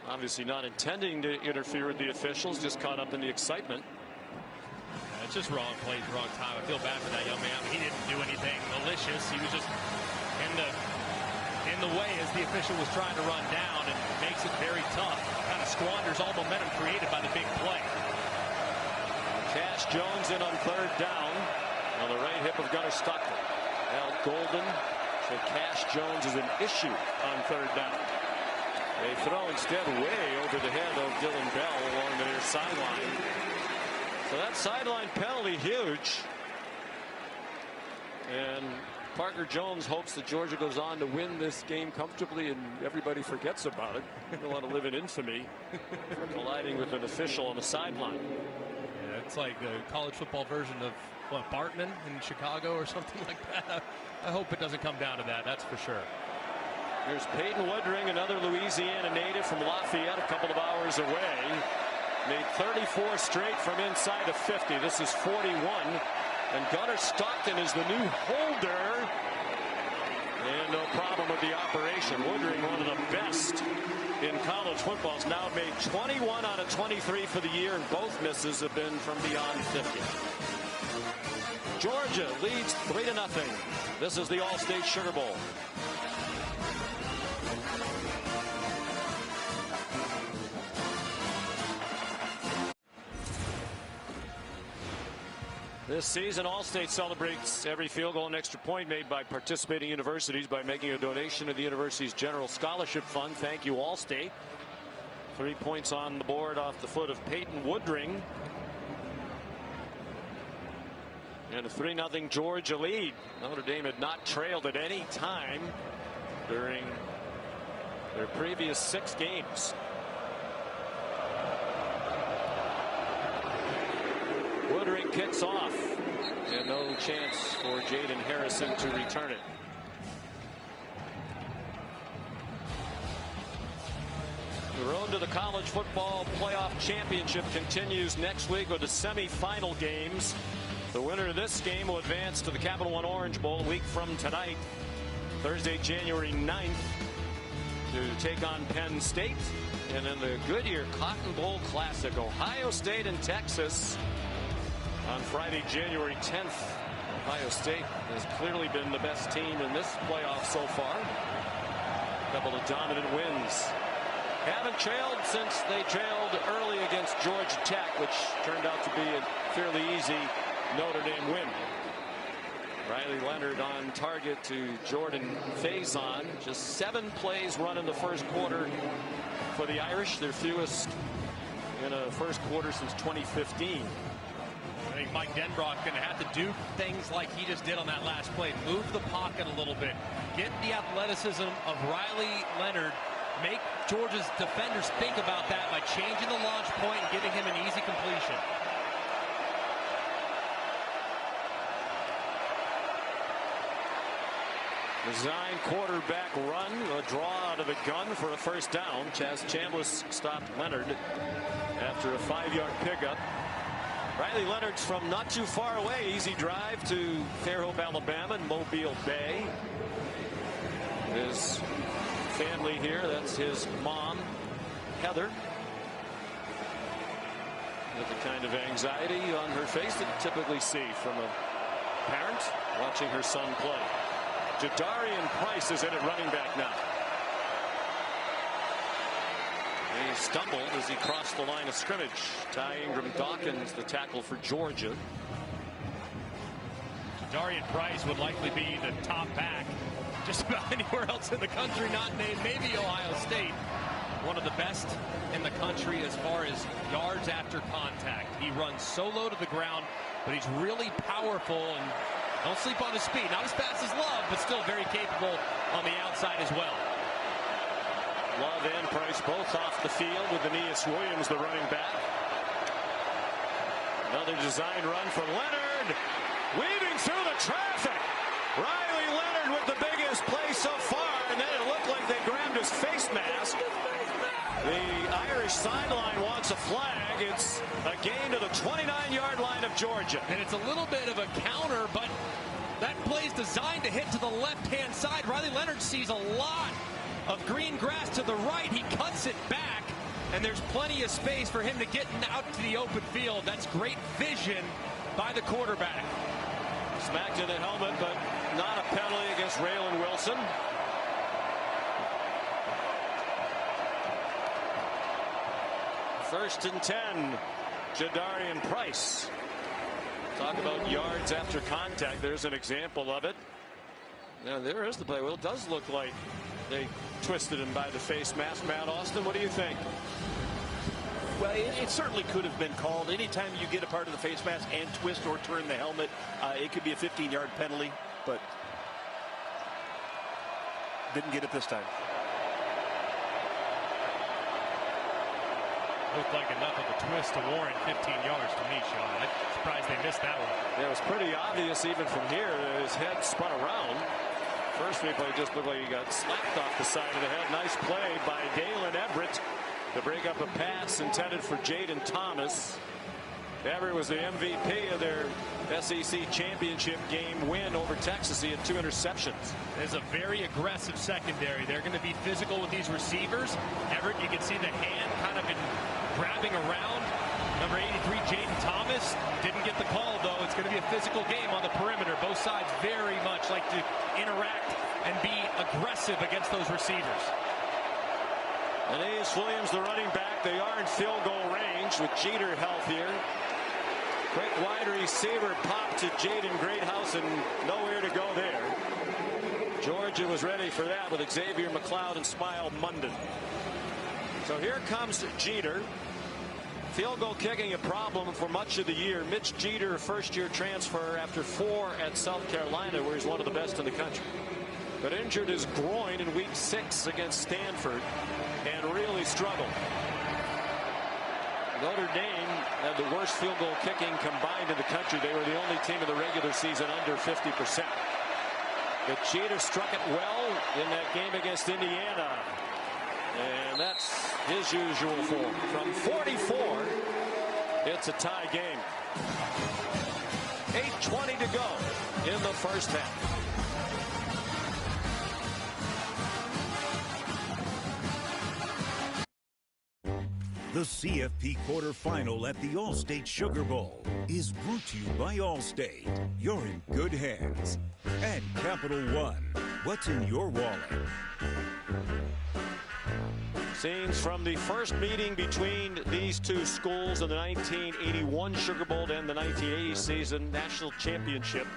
Obviously not intending to interfere with the officials, just caught up in the excitement. It's just wrong place, wrong time. I feel bad for that young man. I mean, he didn't do anything malicious. He was just in the way as the official was trying to run down, and makes it very tough. Kind of squanders all momentum created by the big play. Cash Jones in on third down on the right hip of Gunnar Stockton. Al Golden said Cash Jones is an issue on third down. They throw instead way over the head of Dylan Bell along the near sideline. So that sideline penalty huge. And Parker Jones hopes that Georgia goes on to win this game comfortably and everybody forgets about it. They don't want to live in infamy for colliding with an official on the sideline. Yeah, it's like the college football version of what, Bartman in Chicago or something like that. I hope it doesn't come down to that, that's for sure. Here's Peyton Woodring, another Louisiana native from Lafayette, a couple of hours away. Made 34 straight from inside of 50. This is 41. And Gunnar Stockton is the new holder. And no problem with the operation. Woodring, one of the best in college football, has now made 21 out of 23 for the year, and both misses have been from beyond 50. Georgia leads 3-0. This is the All-State Sugar Bowl. This season, All-State celebrates every field goal and extra point made by participating universities by making a donation to the university's general scholarship fund. Thank you, All-State. 3 points on the board off the foot of Peyton Woodring. And a 3-0 Georgia lead. Notre Dame had not trailed at any time during their previous 6 games. Woodring kicks off, and no chance for Jaden Harrison to return it. The road to the college football playoff championship continues next week with the semifinal games. The winner of this game will advance to the Capital One Orange Bowl a week from tonight, Thursday, January 9th, to take on Penn State. And in the Goodyear Cotton Bowl Classic, Ohio State and Texas. On Friday, January 10th, Ohio State has clearly been the best team in this playoff so far. A couple of dominant wins. Haven't trailed since they trailed early against Georgia Tech, which turned out to be a fairly easy Notre Dame win. Riley Leonard on target to Jordan Faison. Just 7 plays run in the first quarter for the Irish, their fewest in a first quarter since 2015. I think Mike Denbrock going to have to do things like he just did on that last play. Move the pocket a little bit. Get the athleticism of Riley Leonard. Make Georgia's defenders think about that by changing the launch point and giving him an easy completion. Design quarterback run, a draw out of the gun for a first down. Chaz Chambliss stopped Leonard after a 5-yard pickup. Riley Leonard's from not too far away. Easy drive to Fairhope, Alabama, and Mobile Bay. His family here, that's his mom, Heather. With the kind of anxiety on her face that you typically see from a parent watching her son play. Jadarian Price is in at running back now. He stumbled as he crossed the line of scrimmage. Ty Ingram Dawkins, the tackle for Georgia. Darian Price would likely be the top back just about anywhere else in the country, not named maybe Ohio State. One of the best in the country as far as yards after contact. He runs so low to the ground, but he's really powerful and don't sleep on his speed. Not as fast as Love, but still very capable on the outside as well. Love and Price both off the field with Aeneas Williams, the running back. Another design run for Leonard. weaving through the traffic. Riley Leonard with the biggest play so far, and then it looked like they grabbed his face mask. The Irish sideline wants a flag. It's a gain to the 29-yard line of Georgia. And it's a little bit of a counter, but that play's designed to hit to the left-hand side. Riley Leonard sees a lot of green grass to the right. He cuts it back, and there's plenty of space for him to get out to the open field. That's great vision by the quarterback. Smacked in the helmet, but not a penalty against Raylan Wilson. First and 10, Jadarian Price. Talk about yards after contact. There's an example of it. Now there is the play. Well, it does look like they twisted him by the face mask. Matt Austin, what do you think? Well, it certainly could have been called. Anytime you get a part of the face mask and twist or turn the helmet, it could be a 15-yard penalty, but didn't get it this time. Looked like enough of a twist to warrant 15 yards to me, Sean. I'm surprised they missed that one. Yeah, it was pretty obvious even from here. His head spun around. First replay just looked like he got slapped off the side of the head. Nice play by Dalen Everett to break up a pass intended for Jaden Thomas. Everett was the MVP of their SEC championship game win over Texas. He had 2 interceptions. There's a very aggressive secondary. They're going to be physical with these receivers. Everett, you can see the hand kind of been grabbing around. Number 83, Jaden Thomas, didn't get the call, though. It's going to be a physical game on the perimeter. Both sides very much like to interact and be aggressive against those receivers. And Ace Williams, the running back, they are in field goal range with Jeter healthier. Quick wide receiver pop to Jaden Greathouse, and nowhere to go there. Georgia was ready for that with Xavier McLeod and Smile Munden. So here comes Jeter. Field goal kicking a problem for much of the year. Mitch Jeter, first-year transfer after 4 at South Carolina, where he's one of the best in the country. But injured his groin in week 6 against Stanford and really struggled. Notre Dame had the worst field goal kicking combined in the country. They were the only team in the regular season under 50%. But Jeter struck it well in that game against Indiana. And that's his usual form. From 44, it's a tie game. 8:20 to go in the first half. The CFP quarterfinal at the Allstate Sugar Bowl is brought to you by Allstate. You're in good hands. And Capital One. What's in your wallet? Scenes from the first meeting between these two schools in the 1981 Sugar Bowl and the 1980 season national championship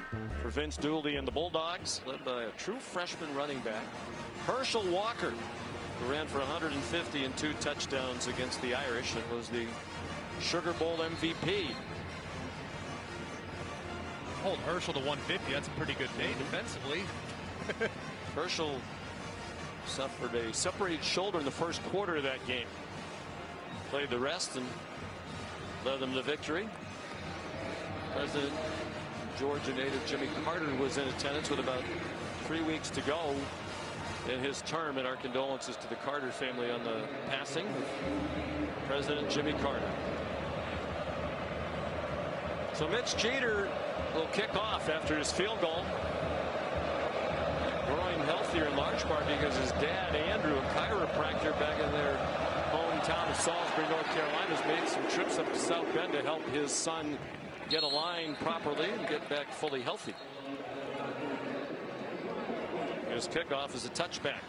for Vince Dooley and the Bulldogs, led by a true freshman running back, Herschel Walker, who ran for 150 and 2 touchdowns against the Irish and was the Sugar Bowl MVP. Hold Herschel to 150. That's a pretty good day defensively. Herschel suffered a separated shoulder in the first quarter of that game. Played the rest and led them to victory. President Georgia native Jimmy Carter was in attendance with about 3 weeks to go in his term, and our condolences to the Carter family on the passing of President Jimmy Carter. So Mitch Jeter will kick off after his field goal. Growing healthier in large part because his dad, Andrew, a chiropractor back in their hometown of Salisbury, North Carolina, has made some trips up to South Bend to help his son get aligned properly and get back fully healthy. His kickoff is a touchback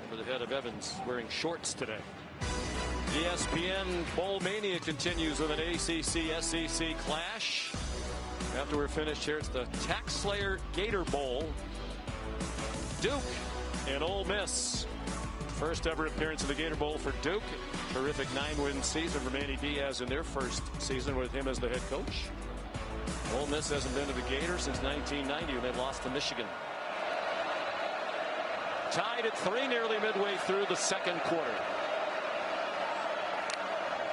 over the head of Evans, wearing shorts today. ESPN Bowl Mania continues with an ACC-SEC clash. After we're finished here, it's the Tax Slayer Gator Bowl. Duke and Ole Miss. First ever appearance of the Gator Bowl for Duke. Terrific 9-win season for Manny Diaz in their first season with him as the head coach. Ole Miss hasn't been to the Gators since 1990 when they lost to Michigan. Tied at 3 nearly midway through the second quarter.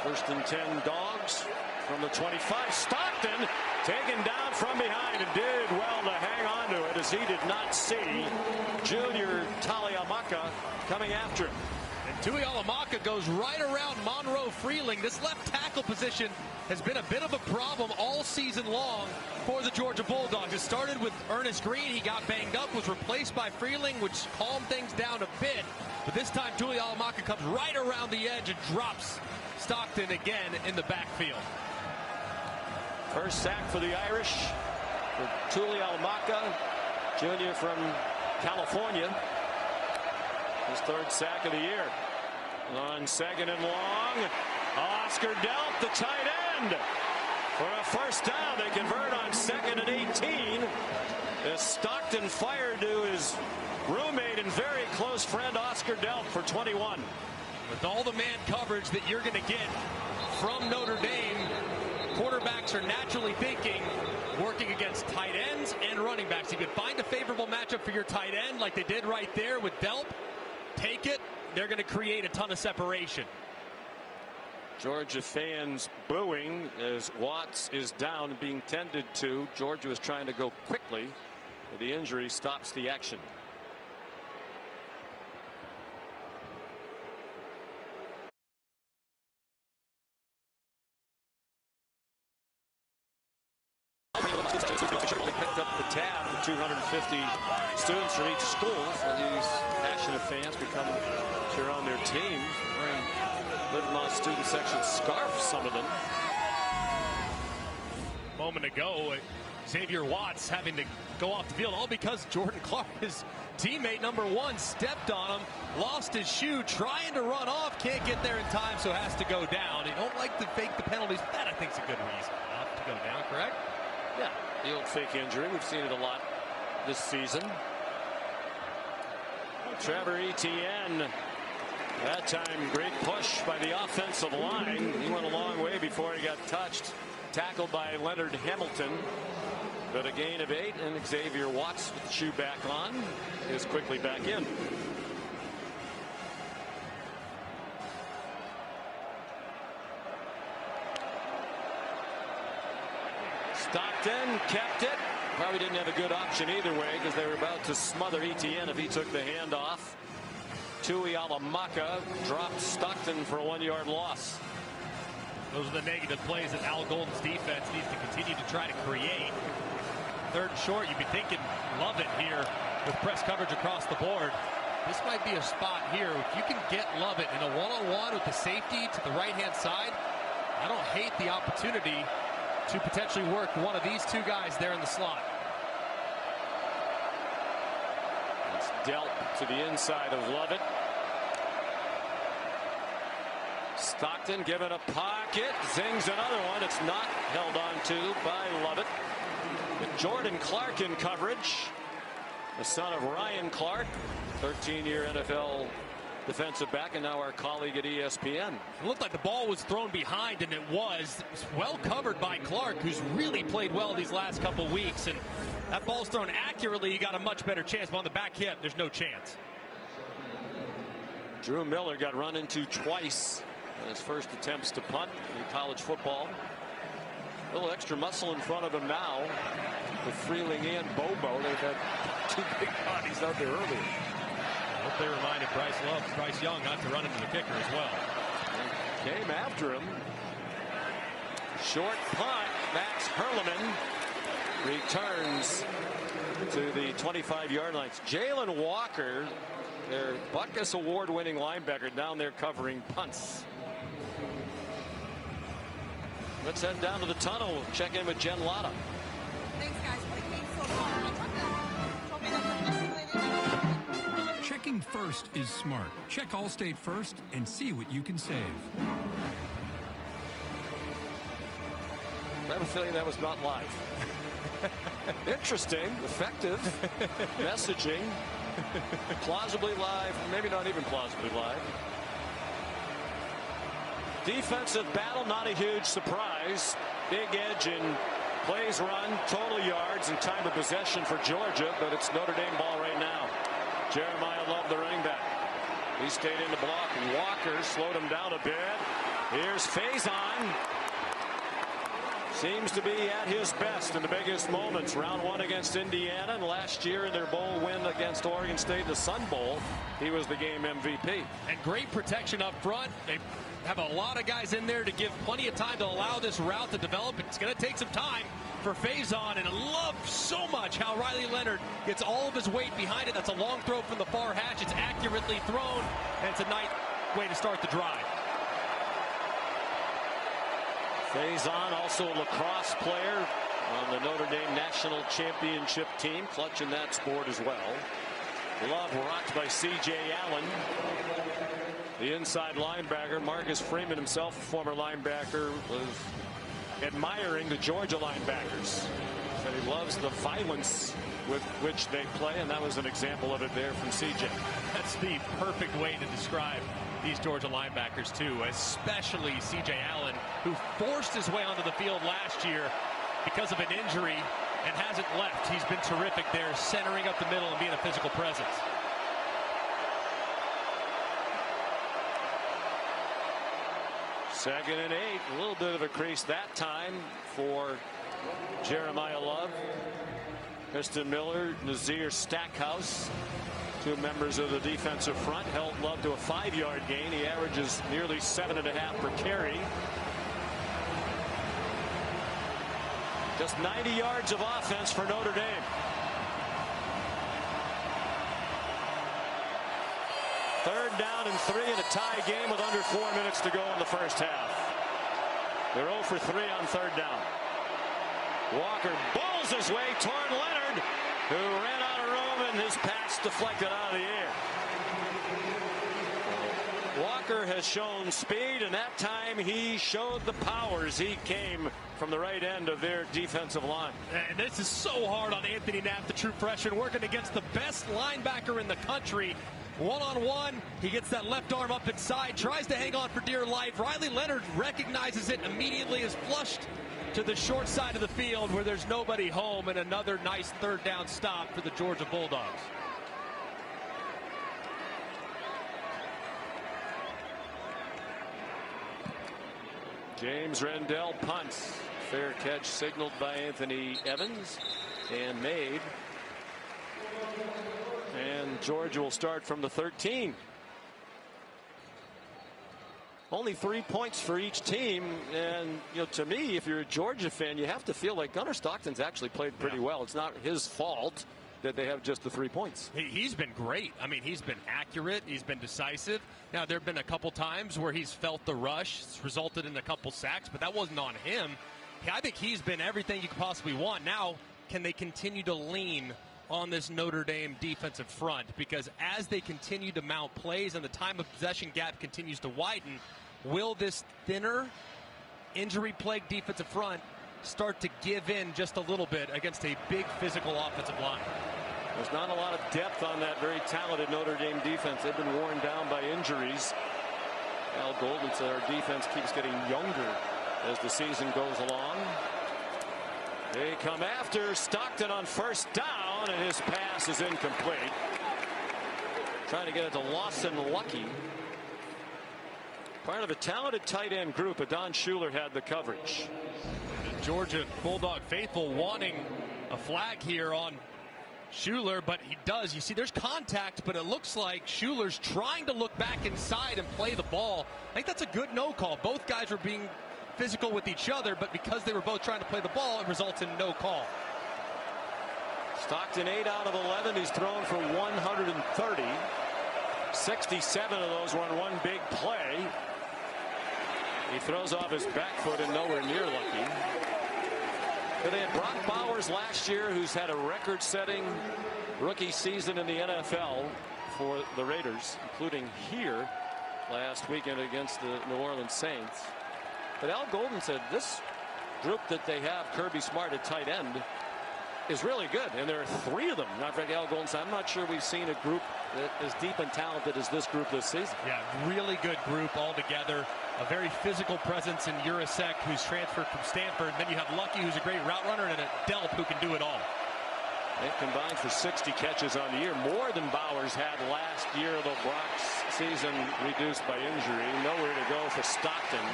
First and 10 Dogs from the 25. Stockton taken down from behind and did well to hang on to it as he did not see Junior Taliamaka coming after him. And Tui Alamaka goes right around Monroe Freeling. This left tackle position has been a bit of a problem all season long for the Georgia Bulldogs. It started with Ernest Green. He got banged up, was replaced by Freeling, which calmed things down a bit. But this time, Tui Alamaka comes right around the edge and drops Stockton again in the backfield. First sack for the Irish for Tuli Alamaka, junior from California. His third sack of the year. On second and long, Oscar Delp, the tight end, for a first down. They convert on 2nd and 18 as Stockton fired to his roommate and very close friend Oscar Delp for 21. With all the man coverage that you're going to get from Notre Dame, quarterbacks are naturally thinking working against tight ends and running backs. You could find a favorable matchup for your tight end like they did right there with Delp. Take it. They're going to create a ton of separation. Georgia fans booing as Watts is down and being tended to. Georgia was trying to go quickly, but the injury stops the action. They picked up the tab for 250 students from each school, so these passionate fans become cheer on their teams, wearing Livermore student section scarves, some of them. A moment ago, Xavier Watts having to go off the field, all because Jordan Clark, his teammate number 1, stepped on him, lost his shoe, trying to run off, can't get there in time, so has to go down. They don't like to fake the penalties, but that I think is a good reason not to go down, correct? Yeah, the old fake injury. We've seen it a lot this season. Trevor Etienne, that time great push by the offensive line. He went a long way before he got touched. Tackled by Leonard Hamilton. But a gain of 8, and Xavier Watts with the shoe back on is quickly back in. Stockton kept it. Probably didn't have a good option either way because they were about to smother Etienne if he took the handoff. Tui Alamaka dropped Stockton for a 1-yard loss. Those are the negative plays that Al Golden's defense needs to continue to try to create. Third and short, you'd be thinking Lovett here with press coverage across the board. This might be a spot here. If you can get Lovett in a one-on-one with the safety to the right-hand side, I don't hate the opportunity to potentially work one of these two guys there in the slot. It's dealt to the inside of Lovett. Stockton given a pocket, zings another one. It's not held on to by Lovett. With Jordan Clark in coverage, the son of Ryan Clark, 13-year NFL defensive back, and now our colleague at ESPN. It looked like the ball was thrown behind, and it was well covered by Clark, who's really played well these last couple weeks. And that ball's thrown accurately, you got a much better chance. But on the back hip, there's no chance. Drew Miller got run into twice in his first attempts to punt in college football. A little extra muscle in front of him now with Freeling and Bobo. They've had 2 big bodies out there earlier. I hope they reminded Bryce Young not to run into the kicker as well. Came after him. Short punt. Max Hurleman returns to the 25-yard line. Jalen Walker, their Butkus Award-winning linebacker, down there covering punts. Let's head down to the tunnel. Check in with Jen Latta. Thanks, guys. Checking first is smart. Check Allstate first and see what you can save. I have a feeling that was not live. Interesting, effective messaging. Plausibly live, maybe not even plausibly live. Defensive battle, not a huge surprise. Big edge in plays run, total yards, and time of possession for Georgia, but it's Notre Dame ball right now. Jeremiah Love, the running back. He stayed in the block, and Walker slowed him down a bit. Here's Faison. Seems to be at his best in the biggest moments. Round one against Indiana, and last year in their bowl win against Oregon State in the Sun Bowl, he was the game MVP. And great protection up front. They have a lot of guys in there to give plenty of time to allow this route to develop. It's going to take some time for Faison, and I love so much how Riley Leonard gets all of his weight behind it. That's a long throw from the far hash. It's accurately thrown, and it's a nice way to start the drive. Faison, also a lacrosse player on the Notre Dame National Championship team, clutch in that sport as well. Love rocked by C.J. Allen. The inside linebacker, Marcus Freeman himself, a former linebacker, was admiring the Georgia linebackers. Said he loves the violence with which they play, and that was an example of it there from C.J. That's the perfect way to describe these Georgia linebackers too, especially C.J. Allen, who forced his way onto the field last year because of an injury and hasn't left. He's been terrific there, centering up the middle and being a physical presence. Second and 8, a little bit of a crease that time for Jeremiah Love. Kristen Miller, Nazir Stackhouse, two members of the defensive front, held Love to a 5-yard gain. He averages nearly 7.5 per carry. Just 90 yards of offense for Notre Dame. Third down and 3 in a tie game with under 4 minutes to go in the first half. They're 0 for 3 on third down. Walker bowls his way toward Leonard, who ran out of room, and his pass deflected out of the air. Walker has shown speed, and that time he showed the powers. He came from the right end of their defensive line. And this is so hard on Anthony Knapp, the true freshman, working against the best linebacker in the country. One-on-one, he gets that left arm up inside, tries to hang on for dear life. Riley Leonard recognizes it immediately, is flushed to the short side of the field where there's nobody home, and another nice third down stop for the Georgia Bulldogs. James Rendell punts. Fair catch signaled by Anthony Evans and made. And Georgia will start from the 13. Only 3 points for each team, and to me, if you're a Georgia fan, you have to feel like Gunnar Stockton's actually played pretty well. It's not his fault that they have just the 3 points. He's been great. I mean, he's been accurate. He's been decisive. Now, there have been a couple times where he's felt the rush. It's resulted in a couple sacks, but that wasn't on him. I think he's been everything you could possibly want. Now, can they continue to lean on this Notre Dame defensive front? Because as they continue to mount plays and the time of possession gap continues to widen, will this thinner, injury-plagued defensive front start to give in just a little bit against a big physical offensive line? There's not a lot of depth on that very talented Notre Dame defense. They've been worn down by injuries. Al Golden said our defense keeps getting younger as the season goes along. They come after Stockton on first down, and his pass is incomplete. Trying to get it to Lawson Lucky. Part of a talented tight end group, but Don Schuler had the coverage. The Georgia Bulldog faithful wanting a flag here on Schuler, but he does. You see, there's contact, but it looks like Schuler's trying to look back inside and play the ball. I think that's a good no call. Both guys were being physical with each other, but because they were both trying to play the ball, it results in no call. Stockton 8 out of 11. He's thrown for 130. 67 of those were on one big play. He throws off his back foot and nowhere near lucky. But they had Brock Bowers last year, who's had a record-setting rookie season in the NFL for the Raiders, including here last weekend against the New Orleans Saints. But Al Golden said this group that they have, Kirby Smart at tight end, is really good. And there are 3 of them. Not like Al Golden said, I'm not sure we've seen a group that is deep and talented as this group this season. Yeah, really good group all together. A very physical presence in Urasek, who's transferred from Stanford. Then you have Lucky, who's a great route runner, and a Delp who can do it all. They combined for 60 catches on the year, more than Bowers had last year, though Brock's season reduced by injury. Nowhere to go for Stockton.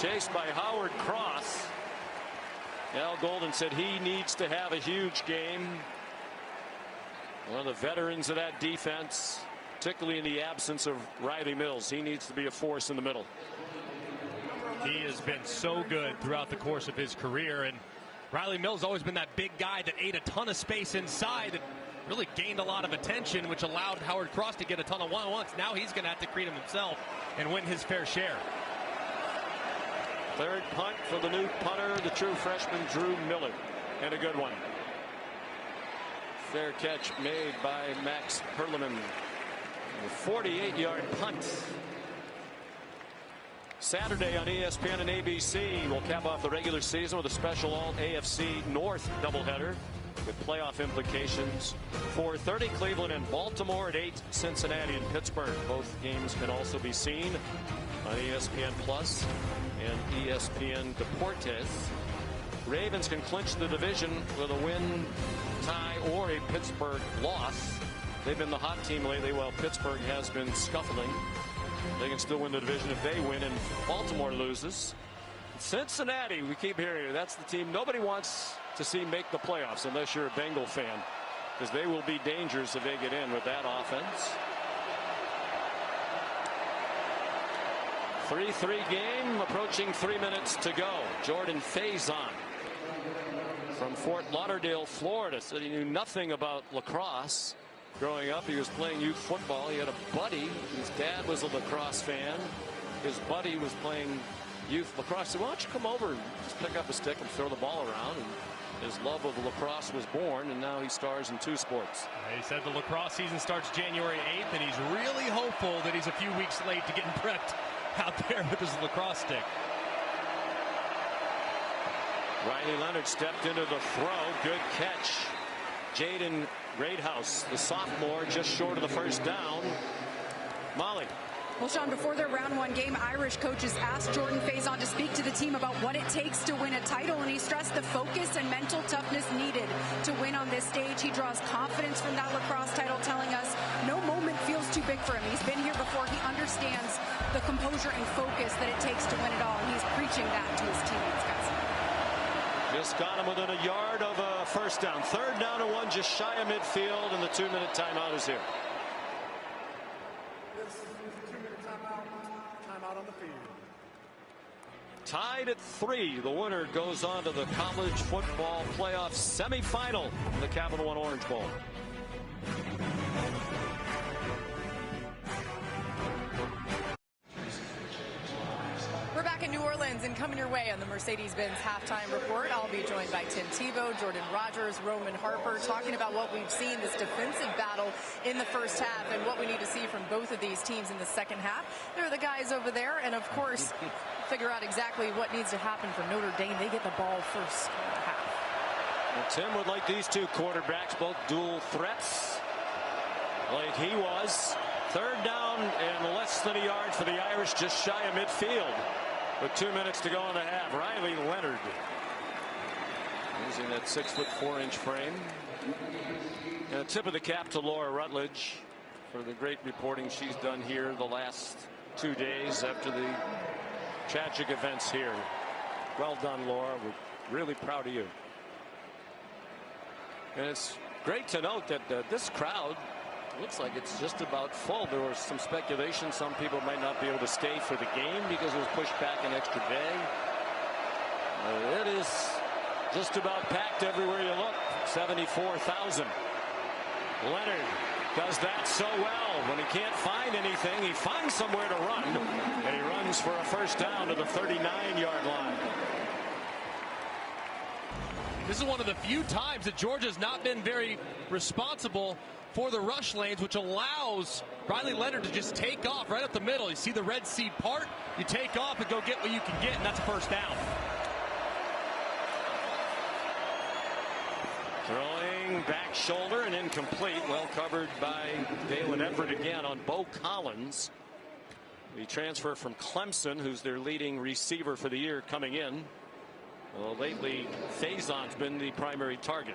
Chased by Howard Cross. Al Golden said he needs to have a huge game. One of the veterans of that defense, particularly in the absence of Riley Mills. He needs to be a force in the middle. He has been so good throughout the course of his career, and Riley Mills has always been that big guy that ate a ton of space inside and really gained a lot of attention, which allowed Howard Cross to get a ton of one-on-ones. Now he's going to have to create them himself and win his fair share. Third punt for the new punter, the true freshman Drew Miller, and a good one. Fair catch made by Max Perleman. A 48-yard punt. Saturday on ESPN and ABC, we'll cap off the regular season with a special all-AFC North doubleheader with playoff implications. 4:30 Cleveland and Baltimore, at 8 Cincinnati and Pittsburgh. Both games can also be seen on ESPN Plus and ESPN Deportes. Ravens can clinch the division with a win, tie, or a Pittsburgh loss. They've been the hot team lately while Pittsburgh has been scuffling. They can still win the division if they win and Baltimore loses. Cincinnati, we keep hearing, that's the team nobody wants to see make the playoffs unless you're a Bengal fan, because they will be dangerous if they get in with that offense. 3-3 game, approaching 3 minutes to go. Jordan Faison from Fort Lauderdale, Florida, said he knew nothing about lacrosse. Growing up, he was playing youth football. He had a buddy. His dad was a lacrosse fan. His buddy was playing youth lacrosse. He said, why don't you come over and just pick up a stick and throw the ball around? And his love of lacrosse was born, and now he stars in 2 sports. He said the lacrosse season starts January 8th, and he's really hopeful that he's a few weeks late to getting prepped out there with his lacrosse stick. Riley Leonard stepped into the throw. Good catch. Jaden Greathouse, the sophomore, just short of the first down. Molly. Well, Sean, before their round 1 game, Irish coaches asked Jordan Faison to speak to the team about what it takes to win a title, and he stressed the focus and mental toughness needed to win on this stage. He draws confidence from that lacrosse title, telling us no moment feels too big for him. He's been here before. He understands the composure and focus that it takes to win it all, and he's preaching that to his teammates, guys. Just got him within a yard of a first down. 3rd down and 1, just shy of midfield, and the 2-minute timeout is here. This is a 2-minute timeout. Timeout on the field. Tied at 3. The winner goes on to the college football playoff semifinal in the Capital One Orange Bowl. We're back in New Orleans and coming your way on the Mercedes-Benz halftime report. I'll be joined by Tim Tebow, Jordan Rogers, Roman Harper, talking about what we've seen, this defensive battle in the first half and what we need to see from both of these teams in the second half. There are the guys over there, and of course, figure out exactly what needs to happen for Notre Dame. They get the ball first half. Well, Tim would like these 2 quarterbacks, both dual threats, like he was. 3rd down and less than a yard for the Irish, just shy of midfield. With 2 minutes to go in the half. Riley Leonard using that 6'4" frame. And a tip of the cap to Laura Rutledge for the great reporting she's done here the last 2 days after the tragic events here. Well done, Laura. We're really proud of you. And it's great to note that this crowd looks like it's just about full. There was some speculation some people might not be able to stay for the game because it was pushed back an extra day. It is just about packed everywhere you look. 74,000. Leonard does that so well. When he can't find anything, he finds somewhere to run, and he runs for a first down to the 39-yard line. This is one of the few times that Georgia's not been very responsible for the rush lanes, which allows Riley Leonard to just take off right up the middle. You see the Red Sea part, you take off and go get what you can get, and that's a first down. Throwing back shoulder and incomplete. Well covered by Dalen Everett again on Bo Collins. The transfer from Clemson, who's their leading receiver for the year coming in. Well, lately, Faison's been the primary target.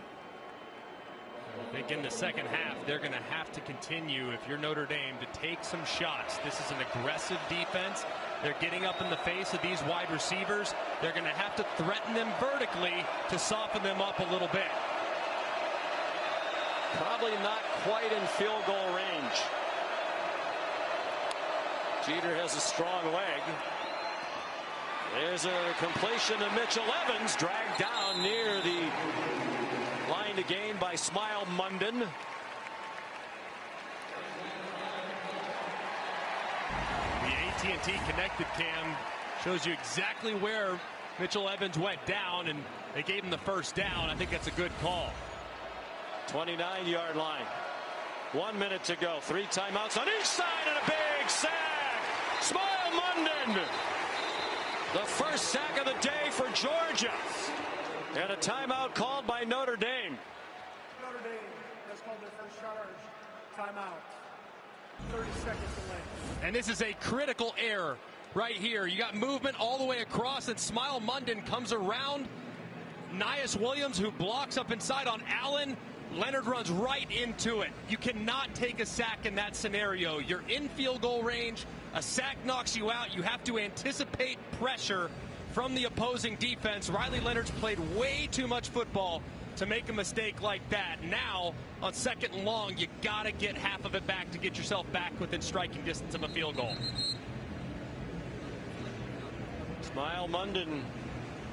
I think in the second half, they're going to have to continue, if you're Notre Dame, to take some shots. This is an aggressive defense. They're getting up in the face of these wide receivers. They're going to have to threaten them vertically to soften them up a little bit. Probably not quite in field goal range. Jeter has a strong leg. There's a completion to Mitchell Evans, dragged down near the line to gain by Smile Munden. The AT&T connected cam shows you exactly where Mitchell Evans went down, and they gave him the first down. I think that's a good call. 29-yard line. 1 minute to go. 3 timeouts on each side and a big sack. Smile Munden. The first sack of the day for Georgia. And a timeout called by Notre Dame. Notre Dame has called their first charge. Timeout. 30 seconds away. And this is a critical error right here. You got movement all the way across, and Smile Munden comes around Nias Williams, who blocks up inside on Allen. Leonard runs right into it. You cannot take a sack in that scenario. You're in field goal range. A sack knocks you out. You have to anticipate pressure from the opposing defense. Riley Leonard's played way too much football to make a mistake like that. Now, on second and long, you got to get half of it back to get yourself back within striking distance of a field goal. Smile Munden,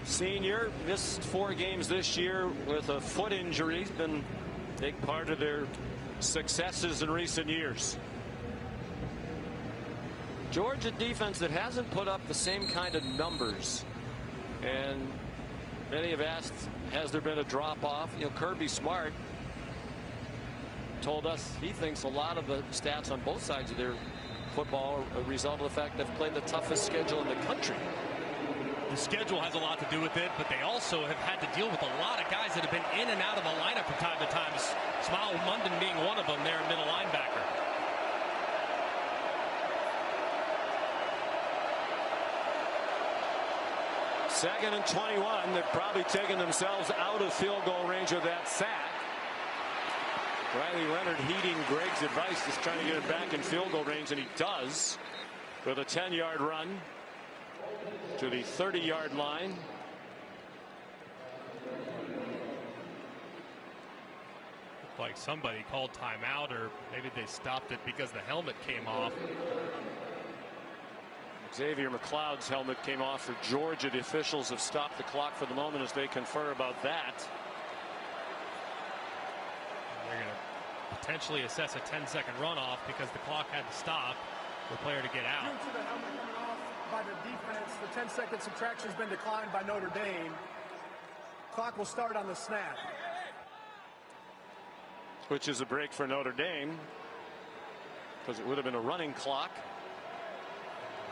senior, missed 4 games this year with a foot injury. He's been a big part of their successes in recent years. Georgia defense that hasn't put up the same kind of numbers, and many have asked, has there been a drop off? You know, Kirby Smart told us he thinks a lot of the stats on both sides of their football are a result of the fact they've played the toughest schedule in the country. The schedule has a lot to do with it, but they also have had to deal with a lot of guys that have been in and out of the lineup from time to time. Smile Munden being one of them there, middle linebacker. Second and 21. They've probably taken themselves out of field goal range of that sack. Riley Leonard heeding Greg's advice, just trying to get it back in field goal range, and he does with a 10-yard run to the 30-yard line. Looked like somebody called timeout, or maybe they stopped it because the helmet came off. Xavier McLeod's helmet came off for Georgia. The officials have stopped the clock for the moment as they confer about that. They're going to potentially assess a 10-second runoff because the clock had to stop for the player to get out. Due to the helmet coming off by the defense, the 10-second subtraction has been declined by Notre Dame. Clock will start on the snap. Which is a break for Notre Dame, because it would have been a running clock.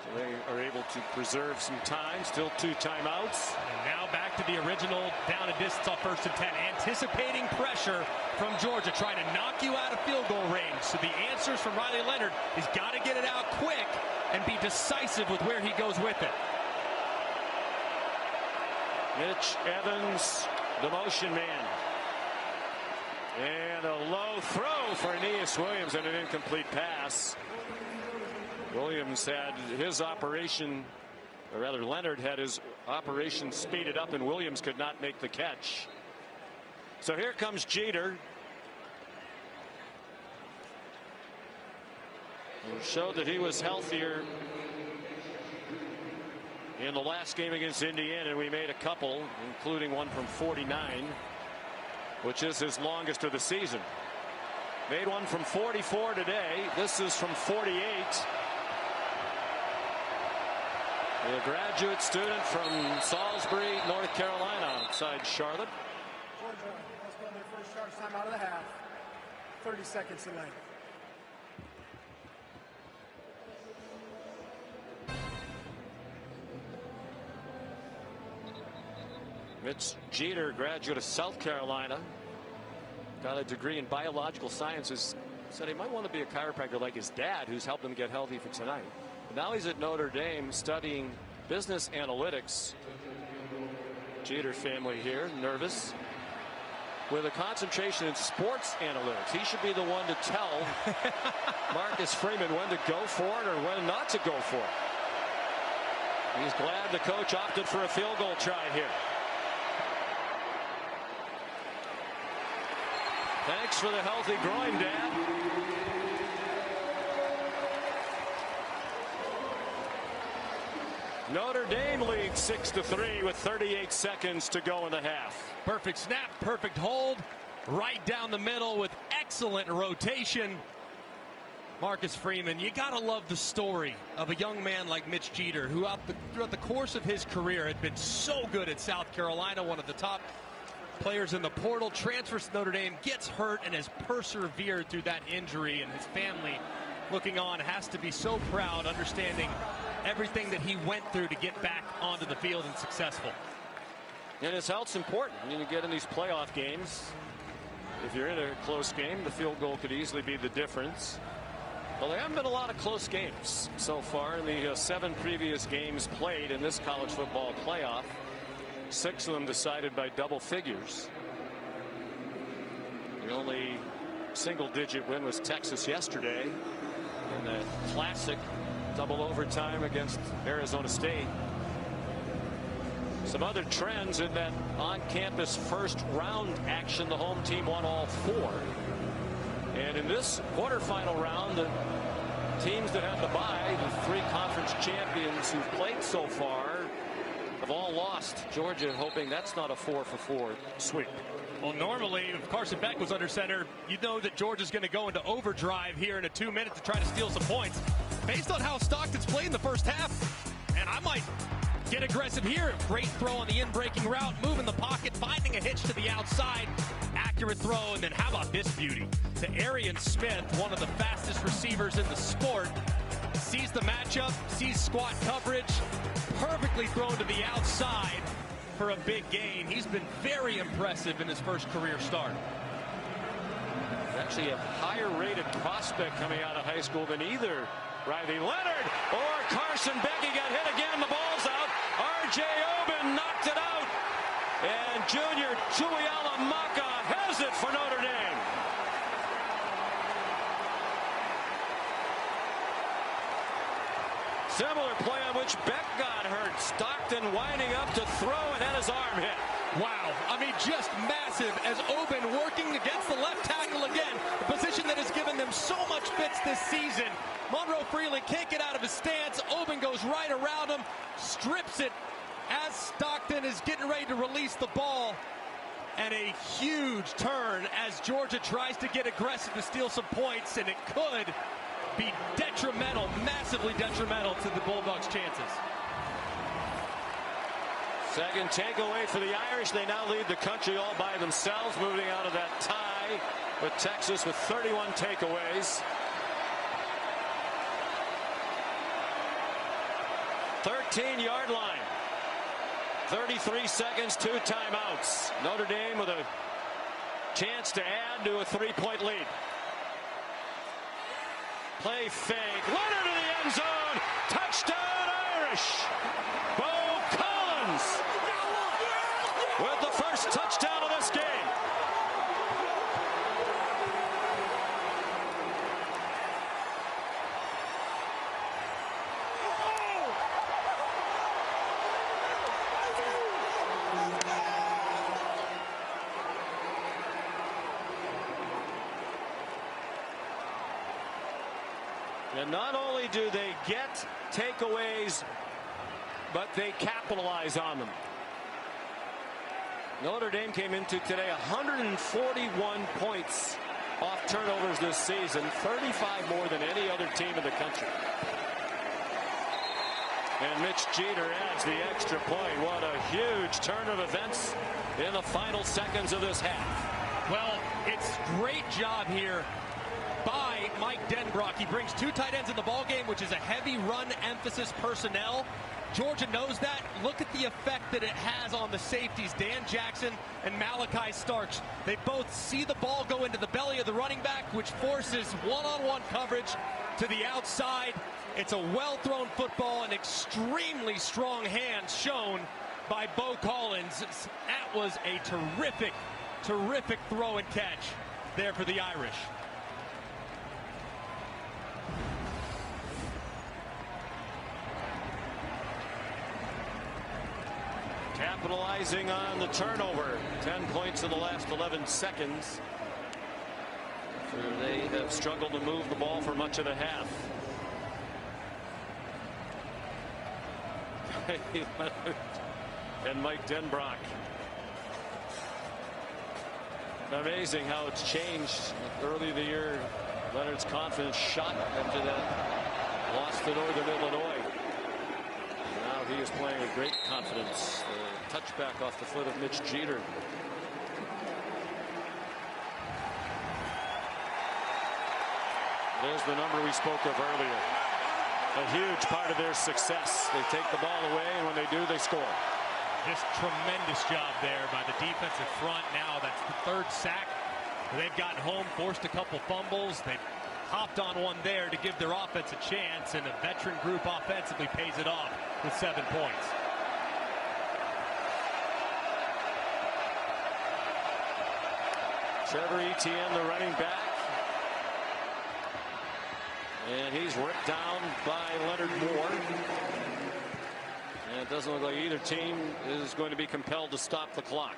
So they are able to preserve some time. Still 2 timeouts. And now back to the original down and distance off 1st and 10. Anticipating pressure from Georgia, trying to knock you out of field goal range. So the answers from Riley Leonard is got to get it out quick and be decisive with where he goes with it. Mitch Evans, the motion man. And a low throw for Nias Williams and an incomplete pass. Williams had his operation, or rather Leonard had his operation speeded up, and Williams could not make the catch. So here comes Jeter. He showed that he was healthier in the last game against Indiana, and we made a couple, including one from 49, which is his longest of the season. Made one from 44 today. This is from 48. A graduate student from Salisbury, North Carolina, outside Charlotte. Georgia has called their first charge time out of the half. 30 seconds in length. Mitch Jeter, graduate of South Carolina, got a degree in biological sciences. Said he might want to be a chiropractor like his dad, who's helped him get healthy for tonight. But now he's at Notre Dame studying business analytics. Jeter family here, nervous. with a concentration in sports analytics. He should be the one to tell Marcus Freeman when to go for it or when not to go for it. He's glad the coach opted for a field goal try here. Thanks for the healthy groin, Dad. Notre Dame leads 6-3 with 38 seconds to go in the half. Perfect snap, perfect hold, right down the middle with excellent rotation. Marcus Freeman, you gotta love the story of a young man like Mitch Jeter, who throughout the course of his career had been so good at South Carolina, one of the top players in the portal, transfers to Notre Dame, gets hurt, and has persevered through that injury. And his family, looking on, has to be so proud, understanding everything that he went through to get back onto the field and successful. And his health's important. You need to get in these playoff games. If you're in a close game, the field goal could easily be the difference. Well, there haven't been a lot of close games so far in the 7 previous games played in this college football playoff. 6 of them decided by double figures. The only single-digit win was Texas yesterday in the classic double overtime against Arizona State. Some other trends in that on-campus first-round action. The home team won all 4. And in this quarterfinal round, the teams that had the bye, the 3 conference champions who've played so far, have all lost. Georgia hoping that's not a 4-for-4 sweep. Well, normally, if Carson Beck was under center, you know that Georgia's going to go into overdrive here in a 2 minutes to try to steal some points. Based on how Stockton's played in the first half, and I might get aggressive here. Great throw on the in-breaking route, moving the pocket, finding a hitch to the outside. Accurate throw, and then how about this beauty? To Arian Smith, one of the fastest receivers in the sport. Sees the matchup, sees squat coverage, perfectly thrown to the outside for a big gain. He's been very impressive in his first career start. Actually a higher rated prospect coming out of high school than either Riley Leonard or Carson Beck. He got hit again. The ball's out. R.J. Oben knocked it out. And junior Tuialamaka has it for Notre Dame. Similar play on which Beck got hurt. Stockton winding up to throw and had his arm hit. Wow. I mean, just massive as Oben working against the left tackle again. A position that has given them so much fits this season. Monroe Freeland can't get out of his stance. Oben goes right around him, strips it as Stockton is getting ready to release the ball. And a huge turn as Georgia tries to get aggressive to steal some points, and it could be detrimental, massively detrimental to the Bulldogs' chances. Second takeaway for the Irish. They now lead the country all by themselves, moving out of that tie with Texas with 31 takeaways. 13-yard line. 33 seconds, 2 timeouts. Notre Dame with a chance to add to a 3-point lead. Play fake. Leonard to the end zone. Touchdown Irish. Bo Collins with the first touchdown of this game. And not only do they get takeaways, but they capitalize on them. Notre Dame came into today 141 points off turnovers this season, 35 more than any other team in the country. And Mitch Jeter adds the extra point. What a huge turn of events in the final seconds of this half. Well, it's great job here by Mike Denbrock. He brings 2 tight ends in the ballgame, which is a heavy run emphasis personnel. Georgia knows that. Look at the effect that it has on the safeties, Dan Jackson and Malachi Starks. They both see the ball go into the belly of the running back, which forces one-on-one coverage to the outside. It's a well-thrown football and extremely strong hands shown by Bo Collins. That was a terrific Terrific throw and catch there for the Irish. Capitalizing on the turnover. 10 points in the last 11 seconds. So they have struggled to move the ball for much of the half. And Mike Denbrock. Amazing how it's changed. Early in the year, Leonard's confidence shot after that loss to Northern Illinois. Now he is playing with great confidence. Touchback off the foot of Mitch Jeter. There's the number we spoke of earlier. A huge part of their success. They take the ball away, and when they do, they score. Just tremendous job there by the defensive front. Now that's the third sack. They've gotten home, forced a couple fumbles. They've hopped on one there to give their offense a chance, and the veteran group offensively pays it off with 7 points. Trevor Etienne, the running back. And he's worked down by Leonard Moore. And it doesn't look like either team is going to be compelled to stop the clock.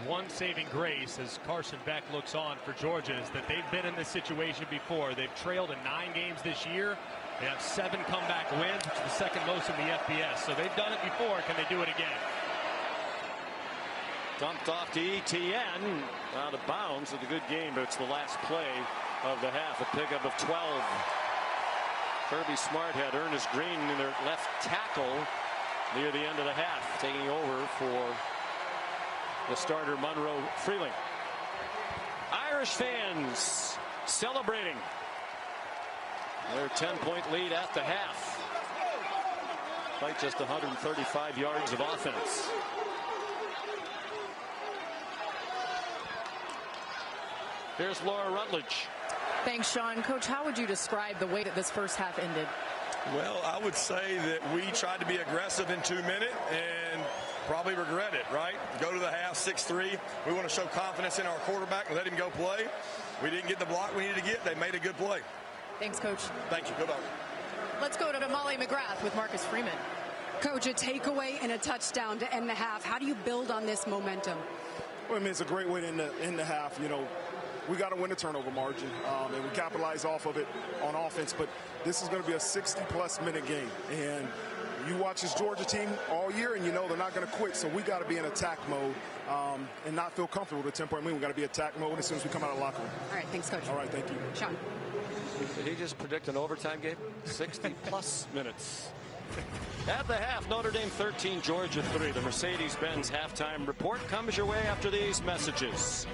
One saving grace as Carson Beck looks on for Georgia is that they've been in this situation before. They've trailed in 9 games this year. They have 7 comeback wins, which is the second most in the FBS. So they've done it before. Can they do it again? Dumped off to Etienne. Out of bounds with a good game, but it's the last play of the half. A pickup of 12. Kirby Smart had Ernest Green in their left tackle near the end of the half, taking over for the starter Monroe Freeling. Irish fans celebrating their 10-point lead at the half. Despite just 135 yards of offense. Here's Laura Rutledge. Thanks, Sean. Coach, how would you describe the way that this first half ended? Well, I would say that we tried to be aggressive in 2 minutes and probably regret it, right? Go to the half 6-3. We want to show confidence in our quarterback and let him go play. We didn't get the block we needed to get. They made a good play. Thanks, Coach. Thank you. Good luck. Let's go to Molly McGrath with Marcus Freeman. Coach, a takeaway and a touchdown to end the half. How do you build on this momentum? Well, I mean, it's a great way to end the half. You know, we got to win the turnover margin, and we capitalize off of it on offense. But this is going to be a 60-plus minute game, and you watch this Georgia team all year, and you know they're not going to quit. So we got to be in attack mode and not feel comfortable with a 10-point lead. We got to be attack mode as soon as we come out of the locker room. All right, thanks, Coach. All right, thank you, Sean. Did he just predict an overtime game? 60-plus minutes. At the half, Notre Dame 13, Georgia 3. The Mercedes-Benz halftime report comes your way after these messages.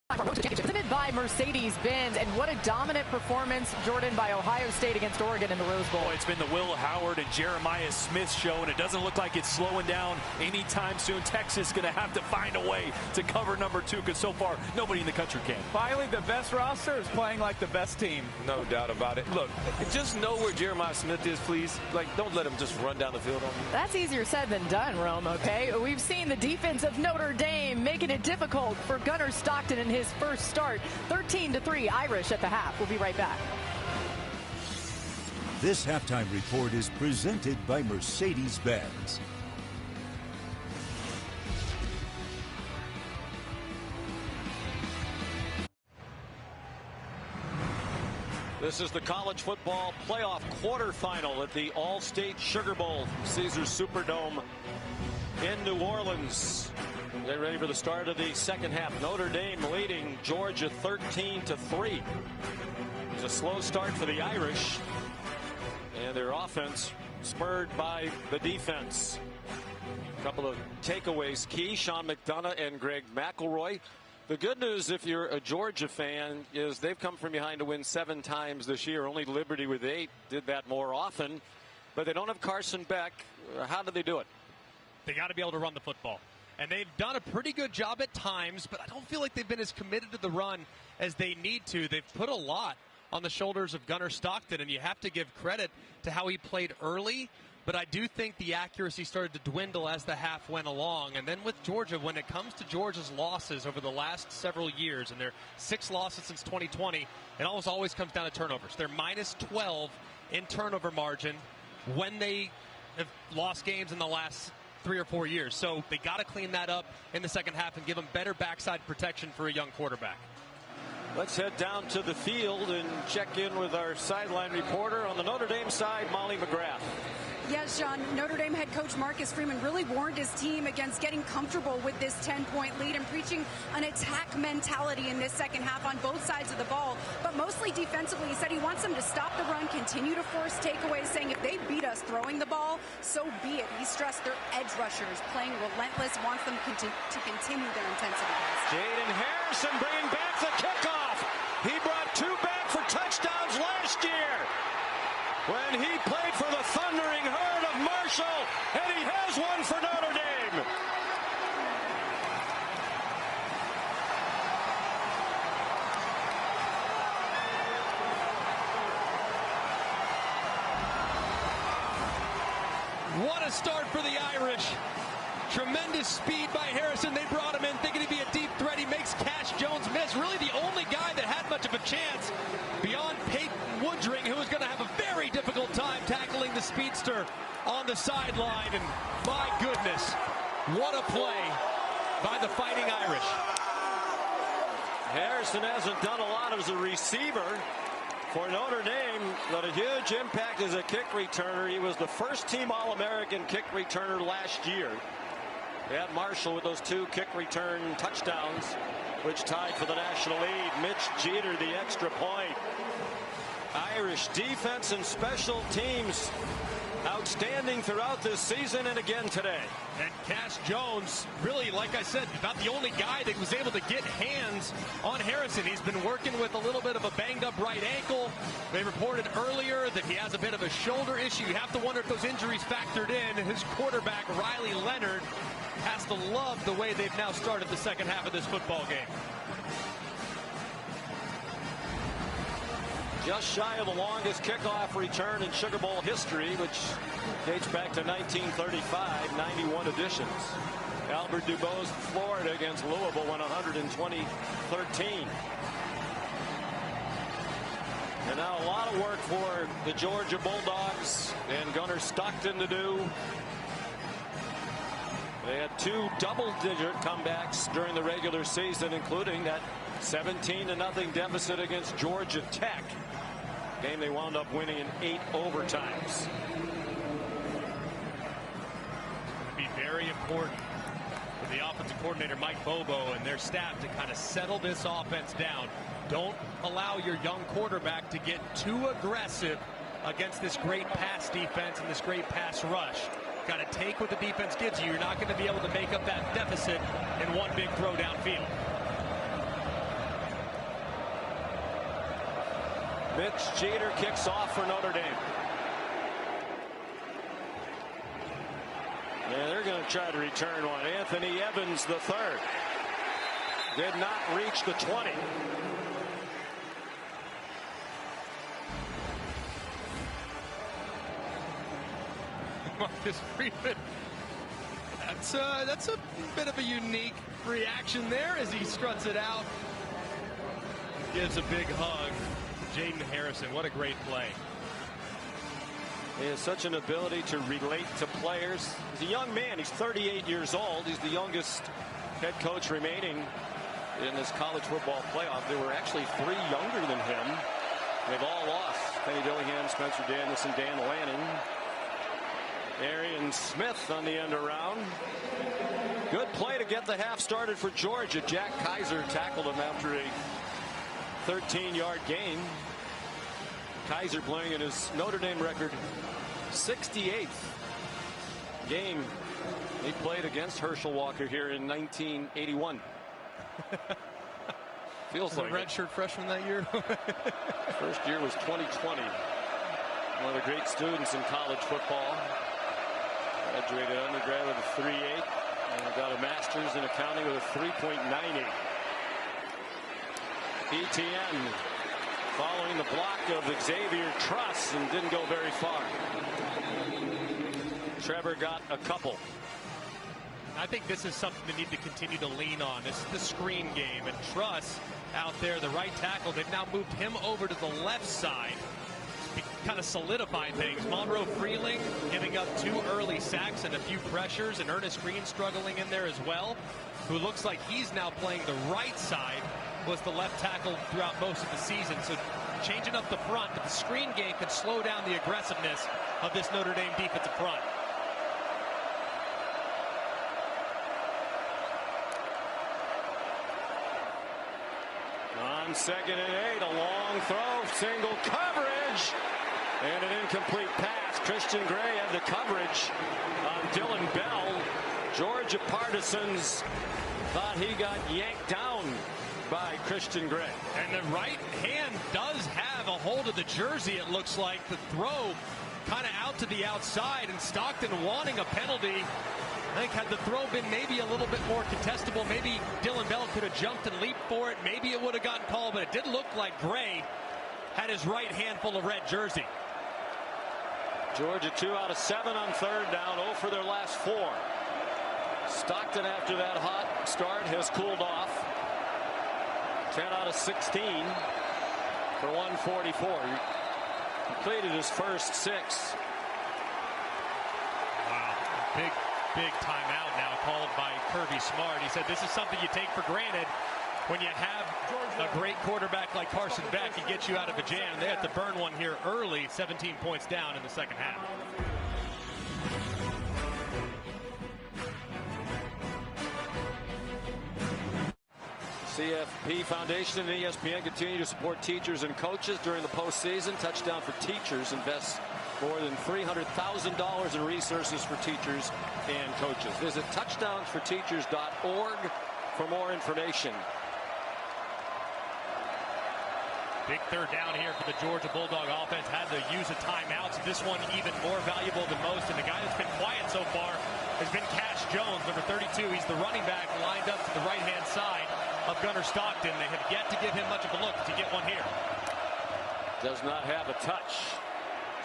Presented by Mercedes-Benz, and what a dominant performance, Jordan, by Ohio State against Oregon in the Rose Bowl. Boy, it's been the Will Howard and Jeremiah Smith show, and it doesn't look like it's slowing down anytime soon. Texas is going to have to find a way to cover number 2, because so far, nobody in the country can. Finally, the best roster is playing like the best team. No doubt about it. Look, just know where Jeremiah Smith is, please. Like, don't let him just run down the field on you. That's easier said than done, Rome, okay? We've seen the defense of Notre Dame making it difficult for Gunnar Stockton in his first start. 13-3 Irish at the half. We'll be right back. This halftime report is presented by Mercedes-Benz. This is the college football playoff quarterfinal at the All-State Sugar Bowl, Caesars Superdome in New Orleans. They're ready for the start of the second half. Notre Dame leading Georgia 13-3. It was a slow start for the Irish, and their offense spurred by the defense. A couple of takeaways key: Sean McDonough and Greg McElroy. The good news, if you're a Georgia fan, is they've come from behind to win 7 times this year. Only Liberty with 8 did that more often, but they don't have Carson Beck. How do they do it? They got to be able to run the football. And they've done a pretty good job at times, but I don't feel like they've been as committed to the run as they need to. They've put a lot on the shoulders of Gunnar Stockton, and you have to give credit to how he played early. But I do think the accuracy started to dwindle as the half went along. And then with Georgia, when it comes to Georgia's losses over the last several years, and their 6 losses since 2020, it almost always comes down to turnovers. They're minus 12 in turnover margin when they have lost games in the last 3 or 4 years. So they got to clean that up in the second half and give them better backside protection for a young quarterback. Let's head down to the field and check in with our sideline reporter on the Notre Dame side, Molly McGrath. Yes, John, Notre Dame head coach Marcus Freeman really warned his team against getting comfortable with this 10-point lead and preaching an attack mentality in this second half on both sides of the ball, but mostly defensively. He said he wants them to stop the run, continue to force takeaways, saying if they beat us throwing the ball, so be it. He stressed their edge rushers playing relentless, wants them to continue their intensity. Jaden Harrison bringing back the kickoff. He brought 2 back for touchdowns last year when he played for the Thundering Herd of Marshall, and he has one for Notre Dame. What a start for the Irish. Tremendous speed by Harrison. They brought him in thinking he'd be a deep threat. He makes Cash Jones miss. Really the only guy that had much of a chance beyond Peyton Woodring, who was going to have a very difficult time tackling the speedster on the sideline. And my goodness, what a play by the Fighting Irish. Harrison hasn't done a lot as a receiver for Notre Dame, but a huge impact as a kick returner. He was the first-team All-American kick returner last year. They had Marshall with those 2 kick return touchdowns, which tied for the national lead. Mitch Jeter, the extra point. Irish defense and special teams outstanding throughout this season and again today. And Cash Jones, really, like I said, about the only guy that was able to get hands on Harrison. He's been working with a little bit of a banged-up right ankle. They reported earlier that he has a bit of a shoulder issue. You have to wonder if those injuries factored in. His quarterback, Riley Leonard, has to love the way they've now started the second half of this football game. Just shy of the longest kickoff return in Sugar Bowl history, which dates back to 1935, 91 editions. Albert DuBose, Florida against Louisville won 120-13. And now a lot of work for the Georgia Bulldogs and Gunnar Stockton to do. They had 2 double-digit comebacks during the regular season, including that 17-0 deficit against Georgia Tech. Game they wound up winning in 8 overtimes. It'd be very important for the offensive coordinator Mike Bobo and their staff to kind of settle this offense down. Don't allow your young quarterback to get too aggressive against this great pass defense and this great pass rush. Got to take what the defense gives you. You're not going to be able to make up that deficit in one big throw downfield. Mitch Jeter kicks off for Notre Dame. Yeah, they're going to try to return one. Anthony Evans, the third. Did not reach the 20. Marcus Freeman. That's a bit of a unique reaction there as he struts it out. Gives a big hug. Jaden Harrison, what a great play. He has such an ability to relate to players. He's a young man. He's 38 years old. He's the youngest head coach remaining in this college football playoff. There were actually 3 younger than him. They've all lost. Kenny Dillingham, Spencer Danielson, Dan Lanning. Arian Smith on the end around. Good play to get the half started for Georgia. Jack Kaiser tackled him after a 13-yard gain. Kaiser playing in his Notre Dame record 68th game he played against Herschel Walker here in 1981. Feels like a redshirt freshman that year. First year was 2020. One of the great students in college football. Graduated undergrad with a 3.8 and got a master's in accounting with a 3.98. ETN following the block of Xavier Truss and didn't go very far. Trevor got a couple. I think this is something they need to continue to lean on. This is the screen game, and Truss out there, the right tackle. They've now moved him over to the left side. Kind of solidify things. Monroe Freeling giving up 2 early sacks and a few pressures, and Ernest Green struggling in there as well, who looks like he's now playing the right side, was the left tackle throughout most of the season. So changing up the front, but the screen game can slow down the aggressiveness of this Notre Dame defensive front. On 2nd and 8, a long throw, single coverage, and an incomplete pass. Christian Gray had the coverage on Dylan Bell. Georgia partisans thought he got yanked down by Christian Gray. And the right hand does have a hold of the jersey, it looks like. The throw kind of out to the outside, and Stockton wanting a penalty. I think had the throw been maybe a little bit more contestable, maybe Dylan Bell could have jumped and leaped for it. Maybe it would have gotten called, but it did look like Gray had his right hand full of red jersey. Georgia 2 out of 7 on 3rd down, 0 for their last 4. Stockton, after that hot start, has cooled off. 10 out of 16 for 144. He completed his first 6. Wow, big timeout now called by Kirby Smart. He said this is something you take for granted when you have a great quarterback like Carson Beck. He gets you out of a jam. They had to burn one here early, 17 points down in the second half. CFP Foundation and ESPN continue to support teachers and coaches during the postseason. Touchdown for Teachers invests more than $300,000 in resources for teachers and coaches. Visit touchdownsforteachers.org for more information. Big 3rd down here for the Georgia Bulldog offense. Had to use a timeout, so this one even more valuable than most. And the guy that's been quiet so far has been Cash Jones, number 32. He's the running back lined up to the right-hand side of Gunnar Stockton. They have yet to give him much of a look to get one here. Does not have a touch.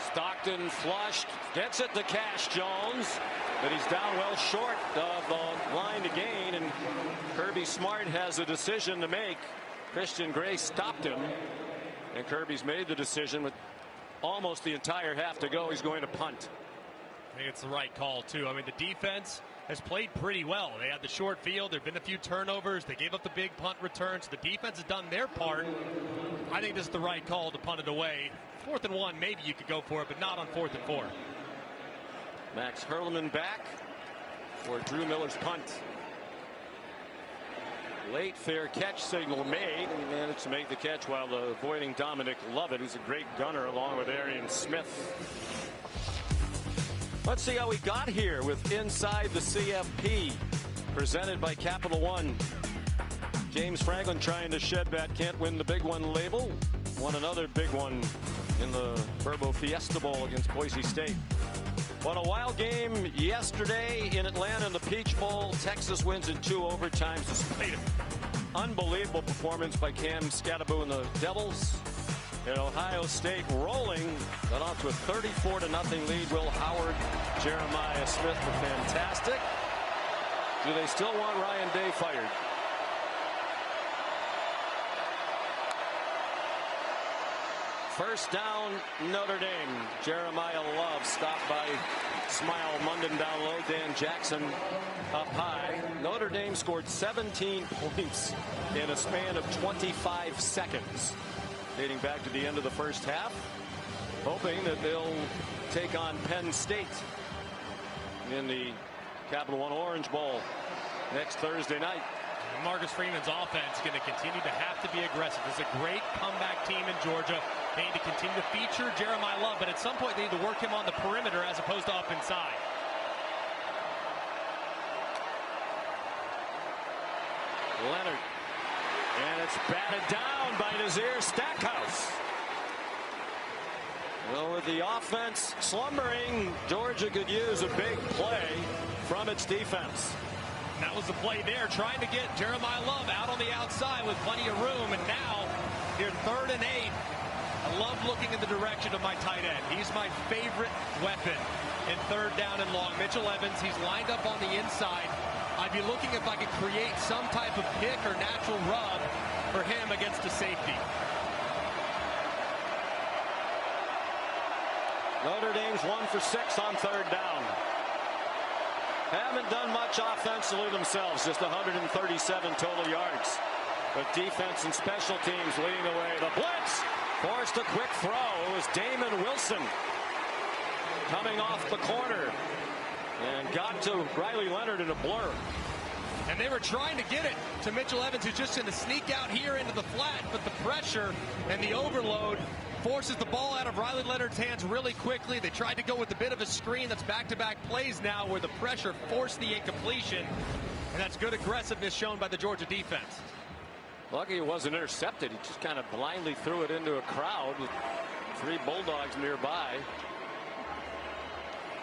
Stockton flushed, gets it to Cash Jones, but he's down well short of the line to gain, and Kirby Smart has a decision to make. Christian Gray stopped him, and Kirby's made the decision with almost the entire half to go. He's going to punt. I think it's the right call, too. I mean, the defense has played pretty well. They had the short field. There have been a few turnovers. They gave up the big punt returns. The defense has done their part. I think this is the right call to punt it away. 4th and 1, maybe you could go for it, but not on 4th and 4. Max Hurlman back for Drew Miller's punt. Late fair catch signal made. He managed to make the catch while avoiding Dominic Lovett, who's a great gunner, along with Arian Smith. Let's see how we got here with Inside the CFP, presented by Capital One. James Franklin trying to shed that can't win the big one label. won another big one in the Verbo Fiesta Bowl against Boise State. What a wild game yesterday in Atlanta in the Peach Bowl. Texas wins in 2 overtimes despite an unbelievable performance by Cam Skattebo and the Devils. And Ohio State rolling, got off to a 34-0 lead. Will Howard, Jeremiah Smith were fantastic. Do they still want Ryan Day fired? First down, Notre Dame. Jeremiah Love stopped by Smile Munden down low. Dan Jackson up high. Notre Dame scored 17 points in a span of 25 seconds, dating back to the end of the first half, hoping that they'll take on Penn State in the Capital One Orange Bowl next Thursday night. Marcus Freeman's offense going to continue to have to be aggressive. There's a great comeback team in Georgia. They need to continue to feature Jeremiah Love, but at some point they need to work him on the perimeter as opposed to up inside. Leonard. And it's batted down by Nazir Stackhouse. Well, with the offense slumbering, Georgia could use a big play from its defense. That was the play there, trying to get Jeremiah Love out on the outside with plenty of room. And now, here 3rd and 8. I love looking in the direction of my tight end. He's my favorite weapon in 3rd down and long. Mitchell Evans, he's lined up on the inside. I'd be looking if I could create some type of pick or natural rub for him against a safety. Notre Dame's 1 for 6 on 3rd down. Haven't done much offensively themselves, just 137 total yards. But defense and special teams leading the way. The blitz forced a quick throw. It was Damon Wilson coming off the corner and got to Riley Leonard in a blur. And they were trying to get it to Mitchell Evans, who's just going to sneak out here into the flat, but the pressure and the overload forces the ball out of Riley Leonard's hands really quickly. They tried to go with a bit of a screen. That's back-to-back plays now where the pressure forced the incompletion. And that's good aggressiveness shown by the Georgia defense. Lucky it wasn't intercepted. He just kind of blindly threw it into a crowd with 3 Bulldogs nearby.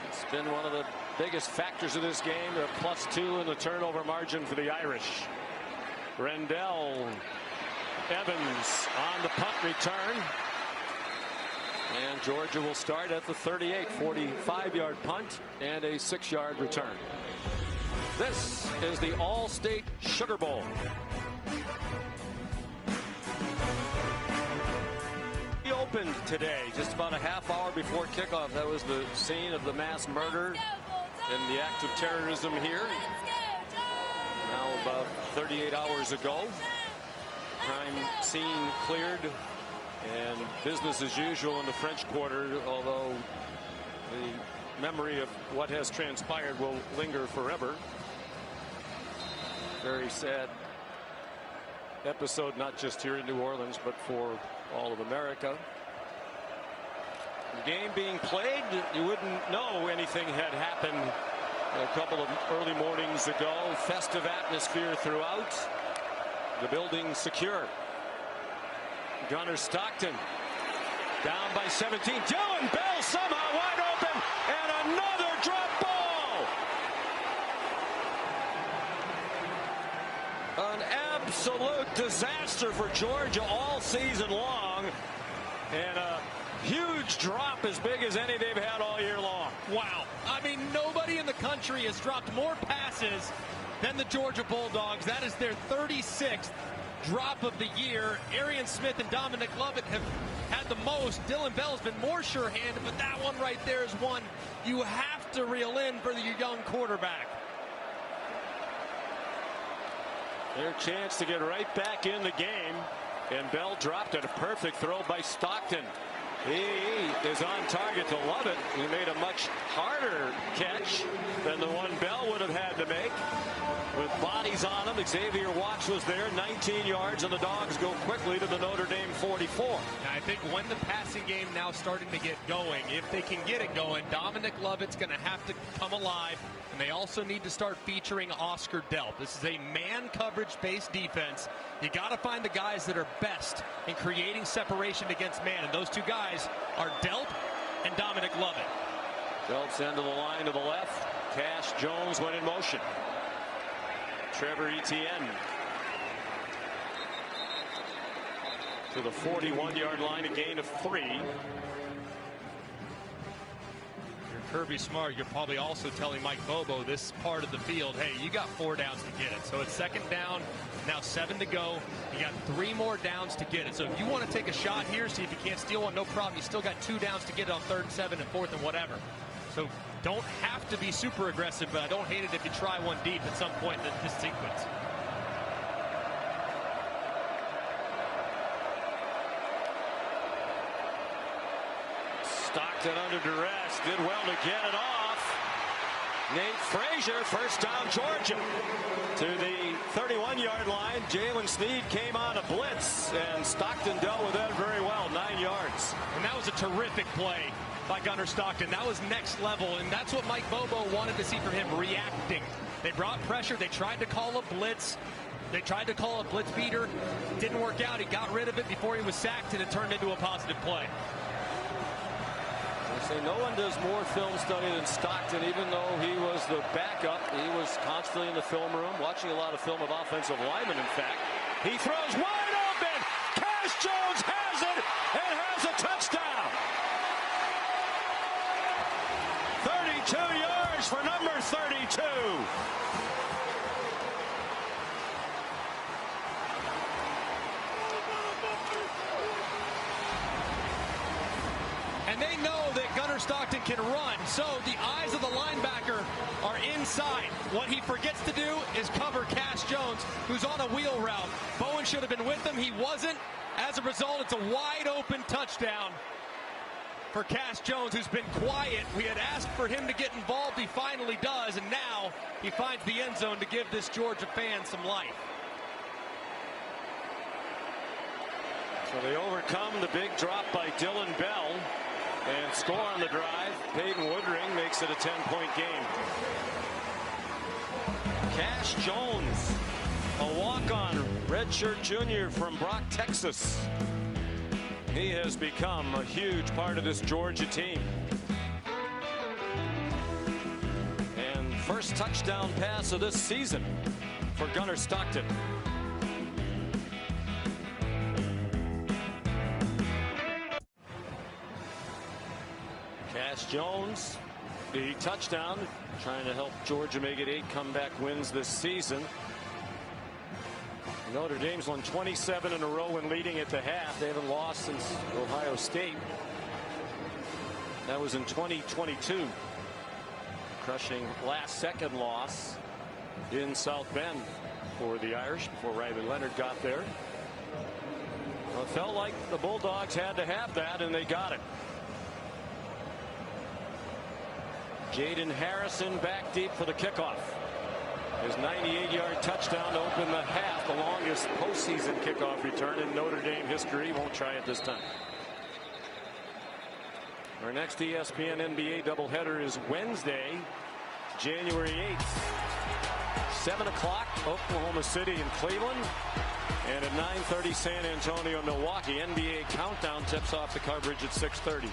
It's been one of the biggest factors of this game. A +2 in the turnover margin for the Irish. Rendell Evans on the punt return. And Georgia will start at the 38, 45-yard punt and a 6-yard return. This is the All-State Sugar Bowl. We opened today, just about a half hour before kickoff. That was the scene of the mass murder and the act of terrorism here. Now about 38 hours ago. Crime scene cleared. And business as usual in the French Quarter, although the memory of what has transpired will linger forever. Very sad episode, not just here in New Orleans, but for all of America. The game being played, you wouldn't know anything had happened a couple of early mornings ago. Festive atmosphere throughout. The building secure. Gunnar Stockton down by 17. Dylan Bell somehow wide open, and another drop ball. An absolute disaster for Georgia all season long, and a huge drop as big as any they've had all year long. Wow. I mean, nobody in the country has dropped more passes than the Georgia Bulldogs. That is their 36th drop of the year. Arian Smith and Dominic Lovett have had the most. Dylan Bell has been more sure-handed, but that one right there is one you have to reel in for your young quarterback. Their chance to get right back in the game, and Bell dropped it. A perfect throw by Stockton. He is on target to Lovett. He made a much harder catch than the one Bell would have had to make. With bodies on him, Xavier Watts was there, 19 yards, and the Dogs go quickly to the Notre Dame 44. Now, I think when the passing game now starting to get going, if they can get it going, Dominic Lovett's going to have to come alive, and they also need to start featuring Oscar Delp. This is a man coverage-based defense. You got to find the guys that are best in creating separation against man, and those two guys are Delp and Dominic Lovett. Delp's end of the line to the left. Cash Jones went in motion. Trevor Etienne to the 41-yard line, a gain of 3. You're Kirby Smart. You're probably also telling Mike Bobo this part of the field, hey, you got 4 downs to get it. So it's second down, now 7 to go. You got 3 more downs to get it. So if you want to take a shot here, see if you can't steal one, no problem. You still got 2 downs to get it on 3rd and 7 and 4th and whatever. So don't have to be super aggressive, but I don't hate it if you try one deep at some point in this sequence. Stockton under duress, did well to get it off. Nate Frazier, first down Georgia. To the 31-yard line, Jalen Snead came on a blitz, and Stockton dealt with that very well, 9 yards. And that was a terrific play by Gunnar Stockton. That was next level, and that's what Mike Bobo wanted to see from him, reacting. They brought pressure. They tried to call a blitz. They tried to call a blitz beater. Didn't work out. He got rid of it before he was sacked, and it turned into a positive play. They say no one does more film study than Stockton, even though he was the backup. He was constantly in the film room, watching a lot of film of offensive linemen, in fact. He throws wide open. Cash Jones has it and has a touchdown. 32 yards for number 32. And they know that Gunnar Stockton can run, so the eyes of the linebacker are inside. What he forgets to do is cover Cash Jones, who's on a wheel route. Bowen should have been with him. He wasn't. As a result, it's a wide open touchdown for Cash Jones, who's been quiet. We had asked for him to get involved. He finally does, and now he finds the end zone to give this Georgia fan some life. So they overcome the big drop by Dylan Bell and score on the drive. Peyton Woodring makes it a 10-point game. Cash Jones, a walk-on redshirt junior from Brock, Texas. He has become a huge part of this Georgia team. And first touchdown pass of this season for Gunnar Stockton. Cash Jones, the touchdown, trying to help Georgia make it 8 comeback wins this season. Notre Dame's won 27 in a row when leading at the half. They haven't lost since Ohio State. That was in 2022. Crushing last-second loss in South Bend for the Irish before Riley Leonard got there. Well, it felt like the Bulldogs had to have that, and they got it. Jaden Harrison back deep for the kickoff. His 98-yard touchdown to open the half, the longest postseason kickoff return in Notre Dame history. Won't try it this time. Our next ESPN NBA doubleheader is Wednesday, January 8th. 7 o'clock, Oklahoma City and Cleveland. And at 9:30, San Antonio, Milwaukee. NBA Countdown tips off the coverage at 6:30.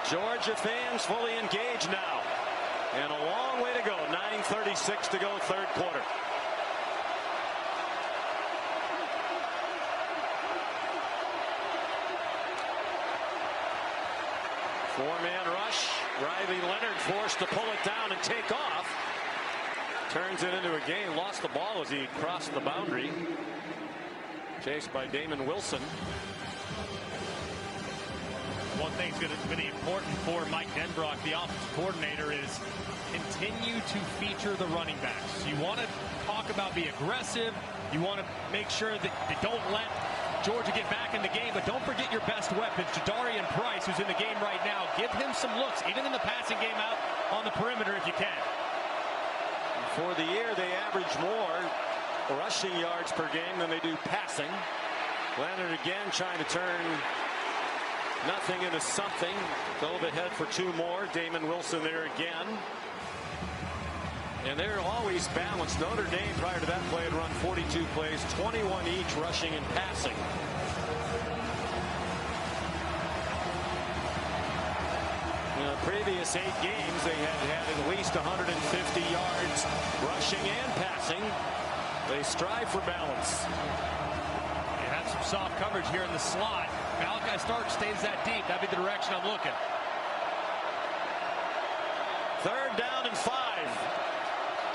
Georgia fans fully engaged now. And a long way to go. 9:36 to go, third quarter. Four-man rush. Riley Leonard forced to pull it down and take off. Turns it into a gain. Lost the ball as he crossed the boundary. Chased by Damon Wilson. one thing's going to be important for Mike Denbrock, the offensive coordinator, is continue to feature the running backs. You want to talk about be aggressive. You want to make sure that they don't let Georgia get back in the game, but don't forget your best weapons. Jadarian Price, who's in the game right now, give him some looks, even in the passing game out on the perimeter if you can. For the year, they average more rushing yards per game than they do passing. Leonard again trying to turn nothing into something. Dove ahead for 2 more. Damon Wilson there again. And they're always balanced. Notre Dame prior to that play had run 42 plays, 21 each rushing and passing. In the previous 8 games, they had at least 150 yards rushing and passing. They strive for balance. You have some soft coverage here in the slot. Malachi Stark stays that deep. That'd be the direction I'm looking. 3rd down and 5.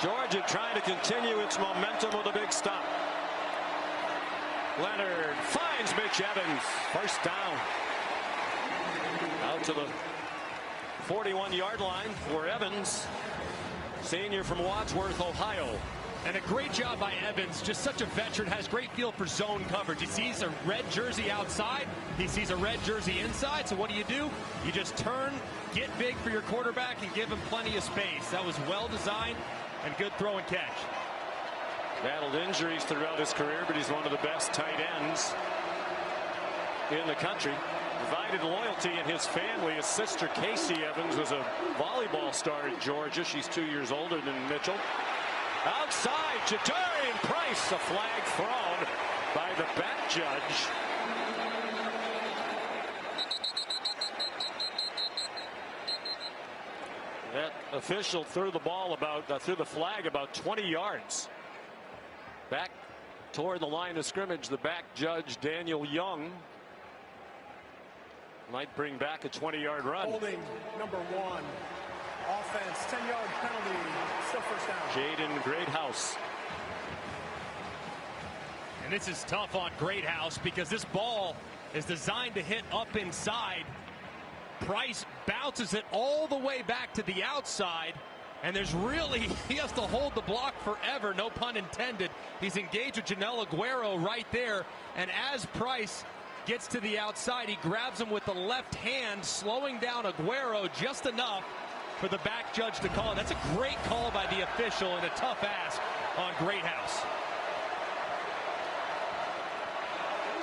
Georgia trying to continue its momentum with a big stop. Leonard finds Mitch Evans. 1st down. Out to the 41-yard line for Evans, senior from Wadsworth, Ohio. And a great job by Evans, just such a veteran, has great feel for zone coverage. He sees a red jersey outside, he sees a red jersey inside, so what do? You just turn, get big for your quarterback, and give him plenty of space. That was well designed and good throw and catch. Battled injuries throughout his career, but he's one of the best tight ends in the country. Divided loyalty in his family. His sister Casey Evans was a volleyball star at Georgia. She's 2 years older than Mitchell. Outside, Jadarian Price, a flag thrown by the back judge. That official threw the flag about 20 yards. Back toward the line of scrimmage, the back judge, Daniel Young, might bring back a 20-yard run. Holding number 1. Offense, 10-yard penalty, still 1st down. Jaden Greathouse. And this is tough on Greathouse because this ball is designed to hit up inside. Price bounces it all the way back to the outside, and he has to hold the block forever, no pun intended. He's engaged with Janelle Aguero right there, and as Price gets to the outside, he grabs him with the left hand, slowing down Aguero just enough for the back judge to call it. That's a great call by the official and a tough ask on Greathouse.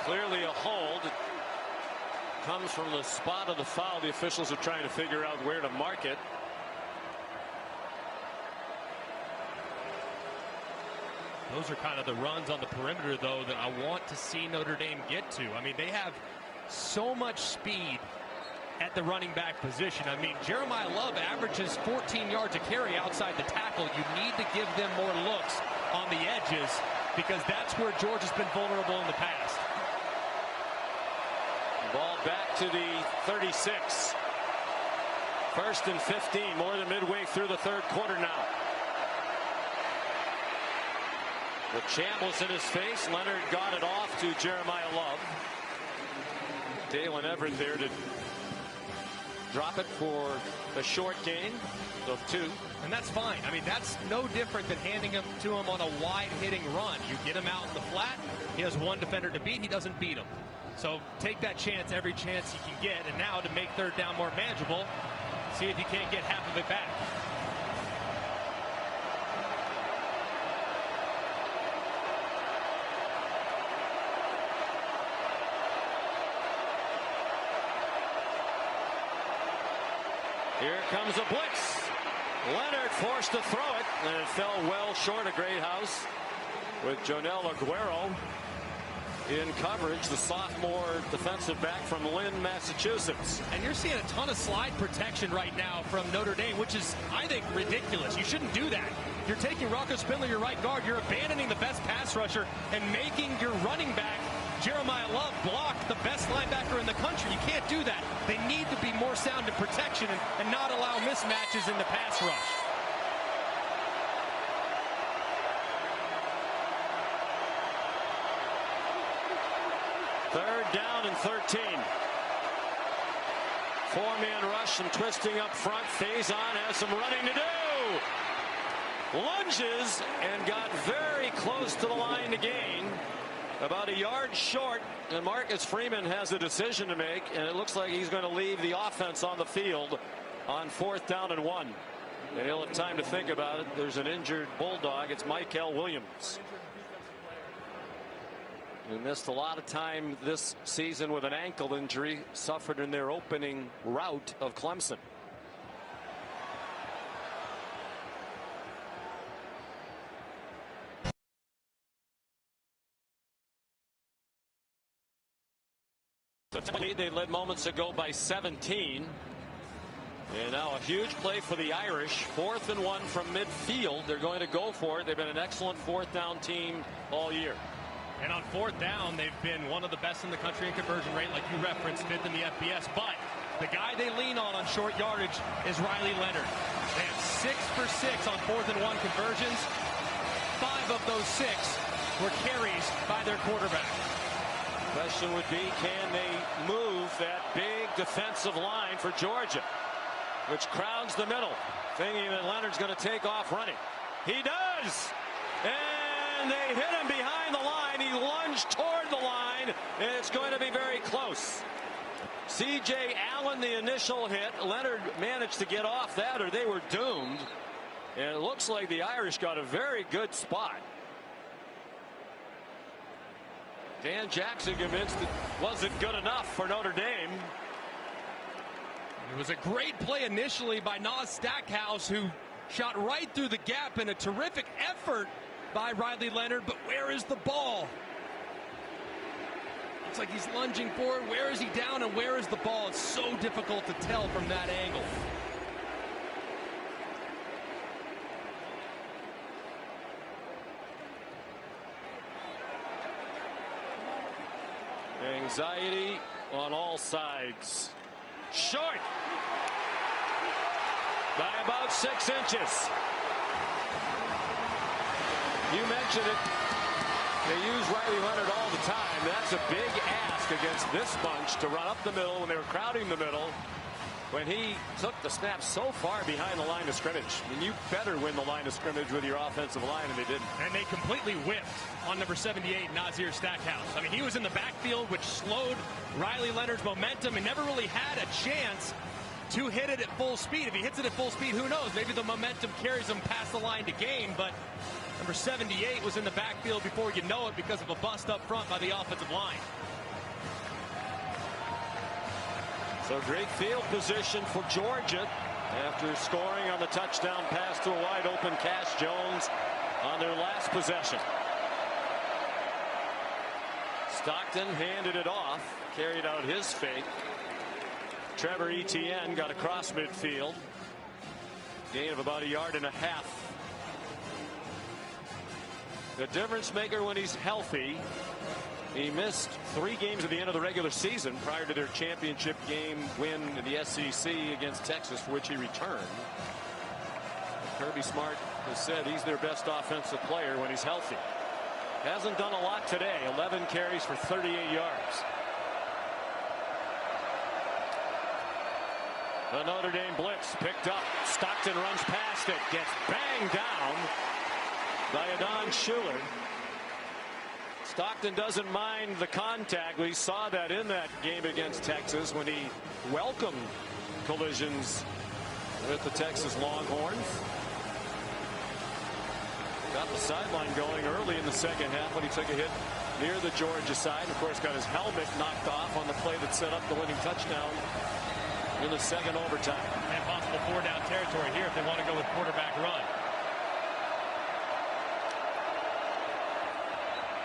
Clearly a hold. Comes from the spot of the foul. The officials are trying to figure out where to mark it. Those are kind of the runs on the perimeter, though, that I want to see Notre Dame get to. I mean, they have so much speed at the running back position. I mean, Jeremiah Love averages 14 yards a carry outside the tackle. You need to give them more looks on the edges because that's where Georgia's been vulnerable in the past. Ball back to the 36. 1st and 15, more than midway through the 3rd quarter now. The champ was in his face. Leonard got it off to Jeremiah Love. Dalen Everett there to drop it for a short gain of 2. And that's fine. I mean, that's no different than handing him to him on a wide hitting run. You get him out in the flat. He has 1 defender to beat. He doesn't beat him. So take that chance, every chance you can get. And now to make 3rd down more manageable, see if you can't get half of it back. Here comes a blitz. Leonard forced to throw it, and it fell well short of Greathouse with Jonelle Aguero in coverage, the sophomore defensive back from Lynn, Massachusetts. And you're seeing a ton of slide protection right now from Notre Dame, which is, I think, ridiculous. You shouldn't do that. You're taking Rocco Spindler, your right guard. You're abandoning the best pass rusher and making your running back, Jeremiah Love, block the best linebacker in the country. You can't do that. They need to be more sound in protection and not allow mismatches in the pass rush. Third down and 13. Four-man rush and twisting up front. Faison has some running to do. Lunges and got very close to the line to gain. About a yard short, and Marcus Freeman has a decision to make, and it looks like he's going to leave the offense on the field on 4th down and 1. And he'll have time to think about it. There's an injured Bulldog. It's Michael Williams, who missed a lot of time this season with an ankle injury suffered in their opening rout of Clemson. They led moments ago by 17. And now a huge play for the Irish. 4th and 1 from midfield. They're going to go for it. They've been an excellent 4th down team all year. And on 4th down, they've been one of the best in the country in conversion rate, like you referenced, 5th in the FBS. But the guy they lean on short yardage is Riley Leonard. They have 6 for 6 on 4th and 1 conversions. 5 of those 6 were carries by their quarterback. Question would be, can they move that big defensive line for Georgia, which crowds the middle, thinking that Leonard's going to take off running. He does, and they hit him behind the line. He lunged toward the line, and it's going to be very close. C.J. Allen, the initial hit. Leonard managed to get off that, or they were doomed. And it looks like the Irish got a very good spot. Dan Jackson convinced it wasn't good enough for Notre Dame. It was a great play initially by Nas Stackhouse, who shot right through the gap, in a terrific effort by Riley Leonard. But where is the ball? Looks like he's lunging forward. Where is he down and where is the ball? It's so difficult to tell from that angle. Anxiety on all sides. Short by about 6 inches. You mentioned it. They use Riley Leonard all the time. That's a big ask against this bunch to run up the middle when they were crowding the middle. When he took the snap so far behind the line of scrimmage. I mean, you better win the line of scrimmage with your offensive line, and they didn't. And they completely whipped on number 78, Nazir Stackhouse. I mean, he was in the backfield, which slowed Riley Leonard's momentum and never really had a chance to hit it at full speed. If he hits it at full speed, who knows? Maybe the momentum carries him past the line to gain, but number 78 was in the backfield before you know it because of a bust up front by the offensive line. So great field position for Georgia after scoring on the touchdown pass to a wide open Cash Jones on their last possession. Stockton handed it off, carried out his fake. Trevor Etienne got across midfield. Gain of about 1.5 yards. The difference maker when he's healthy. He missed 3 games at the end of the regular season prior to their championship game win in the SEC against Texas, for which he returned. Kirby Smart has said he's their best offensive player when he's healthy. Hasn't done a lot today. 11 carries for 38 yards. The Notre Dame blitz picked up. Stockton runs past it. Gets banged down by Adon Schuler. Stockton doesn't mind the contact. We saw that in that game against Texas when he welcomed collisions with the Texas Longhorns. Got the sideline going early in the second half when he took a hit near the Georgia side. Of course, got his helmet knocked off on the play that set up the winning touchdown in the second overtime. And possible 4-down territory here if they want to go with quarterback run.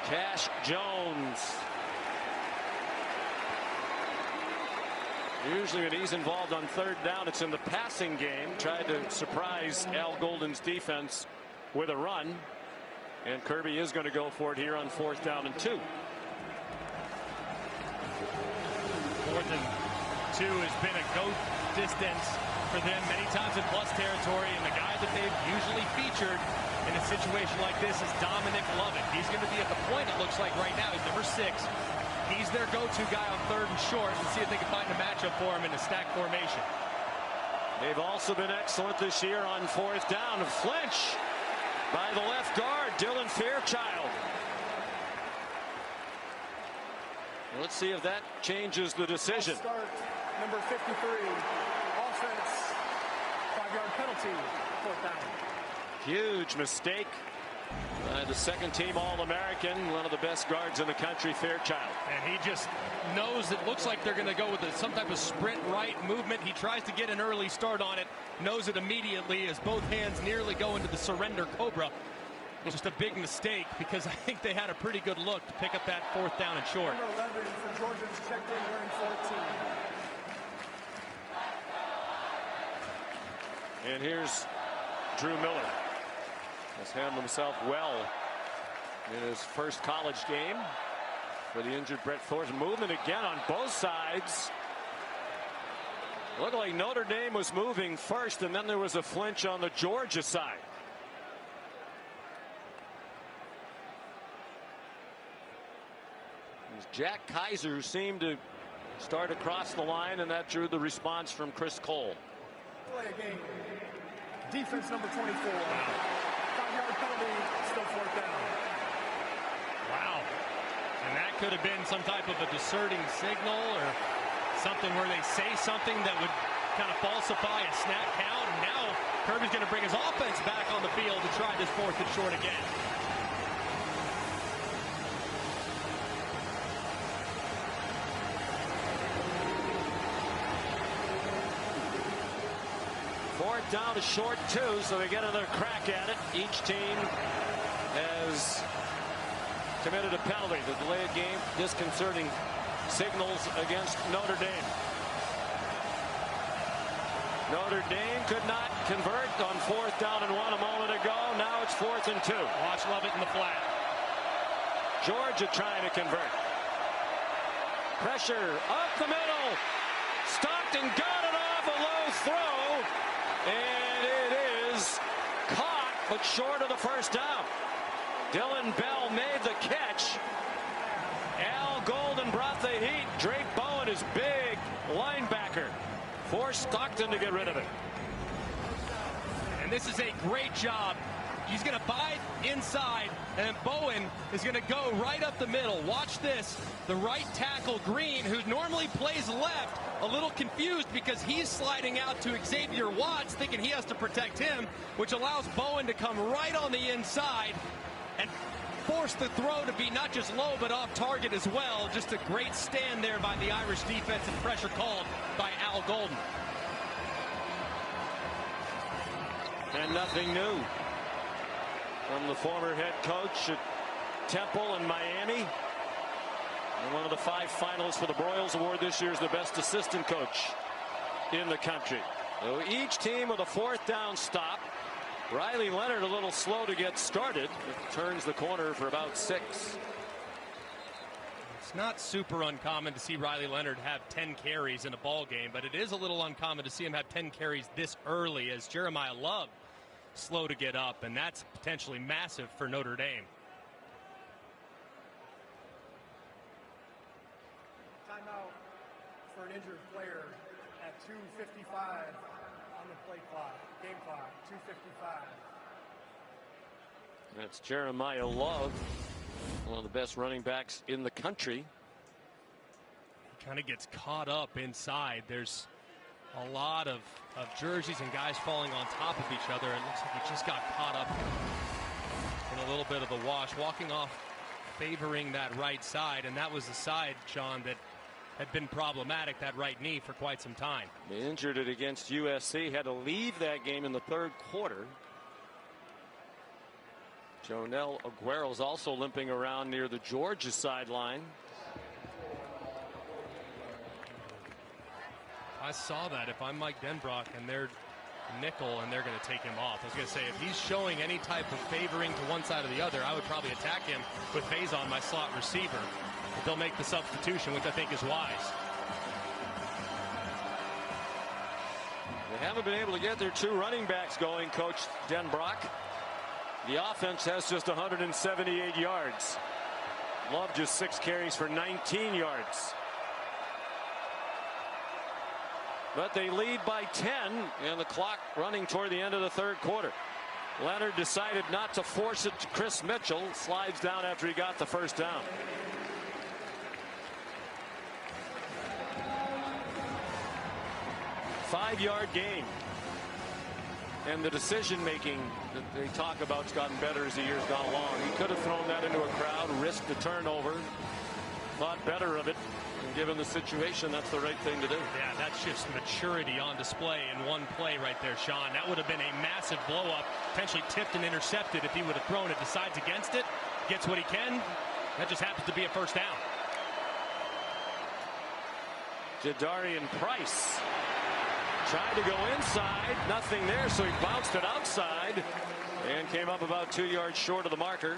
Cash Jones. Usually when he's involved on 3rd down, it's in the passing game. Tried to surprise Al Golden's defense with a run. And Kirby is going to go for it here on 4th down and 2. 4th and 2 has been a go distance for them many times in plus territory. And the guy that they've usually featured in a situation like this is Dominic Lovett. He's going to be at the point, it looks like right now. He's number 6. He's their go-to guy on 3rd and short, and see if they can find a matchup for him in a stack formation. They've also been excellent this year on 4th down. A flinch by the left guard, Dylan Fairchild. Let's see if that changes the decision. Start, number 53, offense, 5-yard penalty, 4th down. Huge mistake. The 2nd-team All-American, one of the best guards in the country, Fairchild. And he just knows it looks like they're going to go with some type of sprint right movement. He tries to get an early start on it, knows it immediately as both hands nearly go into the surrender cobra. Just a big mistake because I think they had a pretty good look to pick up that 4th down and short. Number 11 for Georgia's checked in wearing 14. And here's Drew Miller. Has handled himself well in his first college game for the injured Brett Thornton. Movement again on both sides. Looked like Notre Dame was moving first, and then there was a flinch on the Georgia side. Jack Kaiser seemed to start across the line, and that drew the response from Chris Cole. Play a game. Defense number 24. 5-yard penalty, still 4th down. Wow. And that could have been some type of a discerning signal or something where they say something that would kind of falsify a snap count. And now Kirby's going to bring his offense back on the field to try this 4th and short again. Down to short 2, so they get another crack at it. Each team has committed a penalty. The delay of game, disconcerting signals against Notre Dame. Notre Dame could not convert on 4th down and 1 a moment ago. Now it's 4th and 2. Watch Lovett in the flat. Georgia trying to convert. Pressure up the middle. Stockton got it off a low throw. And it is caught, but short of the 1st down. Dylan Bell made the catch. Al Golden brought the heat. Drake Bowen is big linebacker. Forced Stockton to get rid of it. And this is a great job. He's going to bide inside, and Bowen is going to go right up the middle. Watch this. The right tackle, Green, who normally plays left, a little confused because he's sliding out to Xavier Watts, thinking he has to protect him, which allows Bowen to come right on the inside and force the throw to be not just low, but off target as well. Just a great stand there by the Irish defense and pressure called by Al Golden. And nothing new from the former head coach at Temple and Miami. And one of the 5 finalists for the Broyles Award this year is the best assistant coach in the country. So each team with a 4th down stop. Riley Leonard a little slow to get started. It turns the corner for about 6. It's not super uncommon to see Riley Leonard have 10 carries in a ball game, but it is a little uncommon to see him have 10 carries this early as Jeremiah Love slow to get up, and that's potentially massive for Notre Dame. Timeout for an injured player at 2:55 on the play clock, game clock, 2:55. That's Jeremiah Love, one of the best running backs in the country. He kind of gets caught up inside. There's a lot of jerseys and guys falling on top of each other. It looks like he just got caught up in a little bit of the wash, walking off favoring that right side, and that was the side, Sean, that had been problematic, that right knee, for quite some time. They injured it against USC, had to leave that game in the 3rd quarter. Jonell Aguero's also limping around near the Georgia sideline. I saw that. If I'm Mike Denbrock and they're nickel and they're going to take him off, I was going to say, if he's showing any type of favoring to one side or the other, I would probably attack him with Faison, my slot receiver. But they'll make the substitution, which I think is wise. They haven't been able to get their 2 running backs going, Coach Denbrock. The offense has just 178 yards. Love just 6 carries for 19 yards. But they lead by 10, and the clock running toward the end of the third quarter. Leonard decided not to force it to Chris Mitchell. Slides down after he got the first down. Five-yard gain. And the decision making that they talk about has gotten better as the year's gone along. He could have thrown that into a crowd, risked a turnover, thought better of it. And given the situation, that's the right thing to do. Yeah, that's just maturity on display in one play right there, Sean. That would have been a massive blow-up, potentially tipped and intercepted if he would have thrown it. Decides against it, gets what he can. That just happens to be a first down. Jadarian Price tried to go inside, nothing there, so he bounced it outside and came up about 2 yards short of the marker.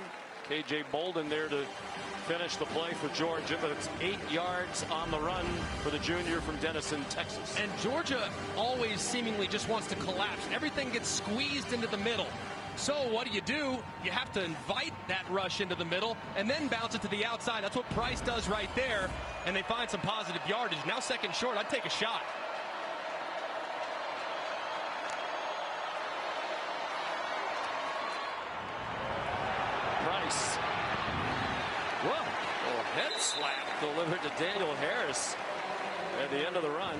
KJ Bolden there to finish the play for Georgia, but it's 8 yards on the run for the junior from Denison, Texas. And Georgia always seemingly just wants to collapse. Everything gets squeezed into the middle. So what do? You have to invite that rush into the middle and then bounce it to the outside. That's what Price does right there, and they find some positive yardage. Now second short, I'd take a shot. Price. Whoa. A head slap delivered to Daniel Harris at the end of the run.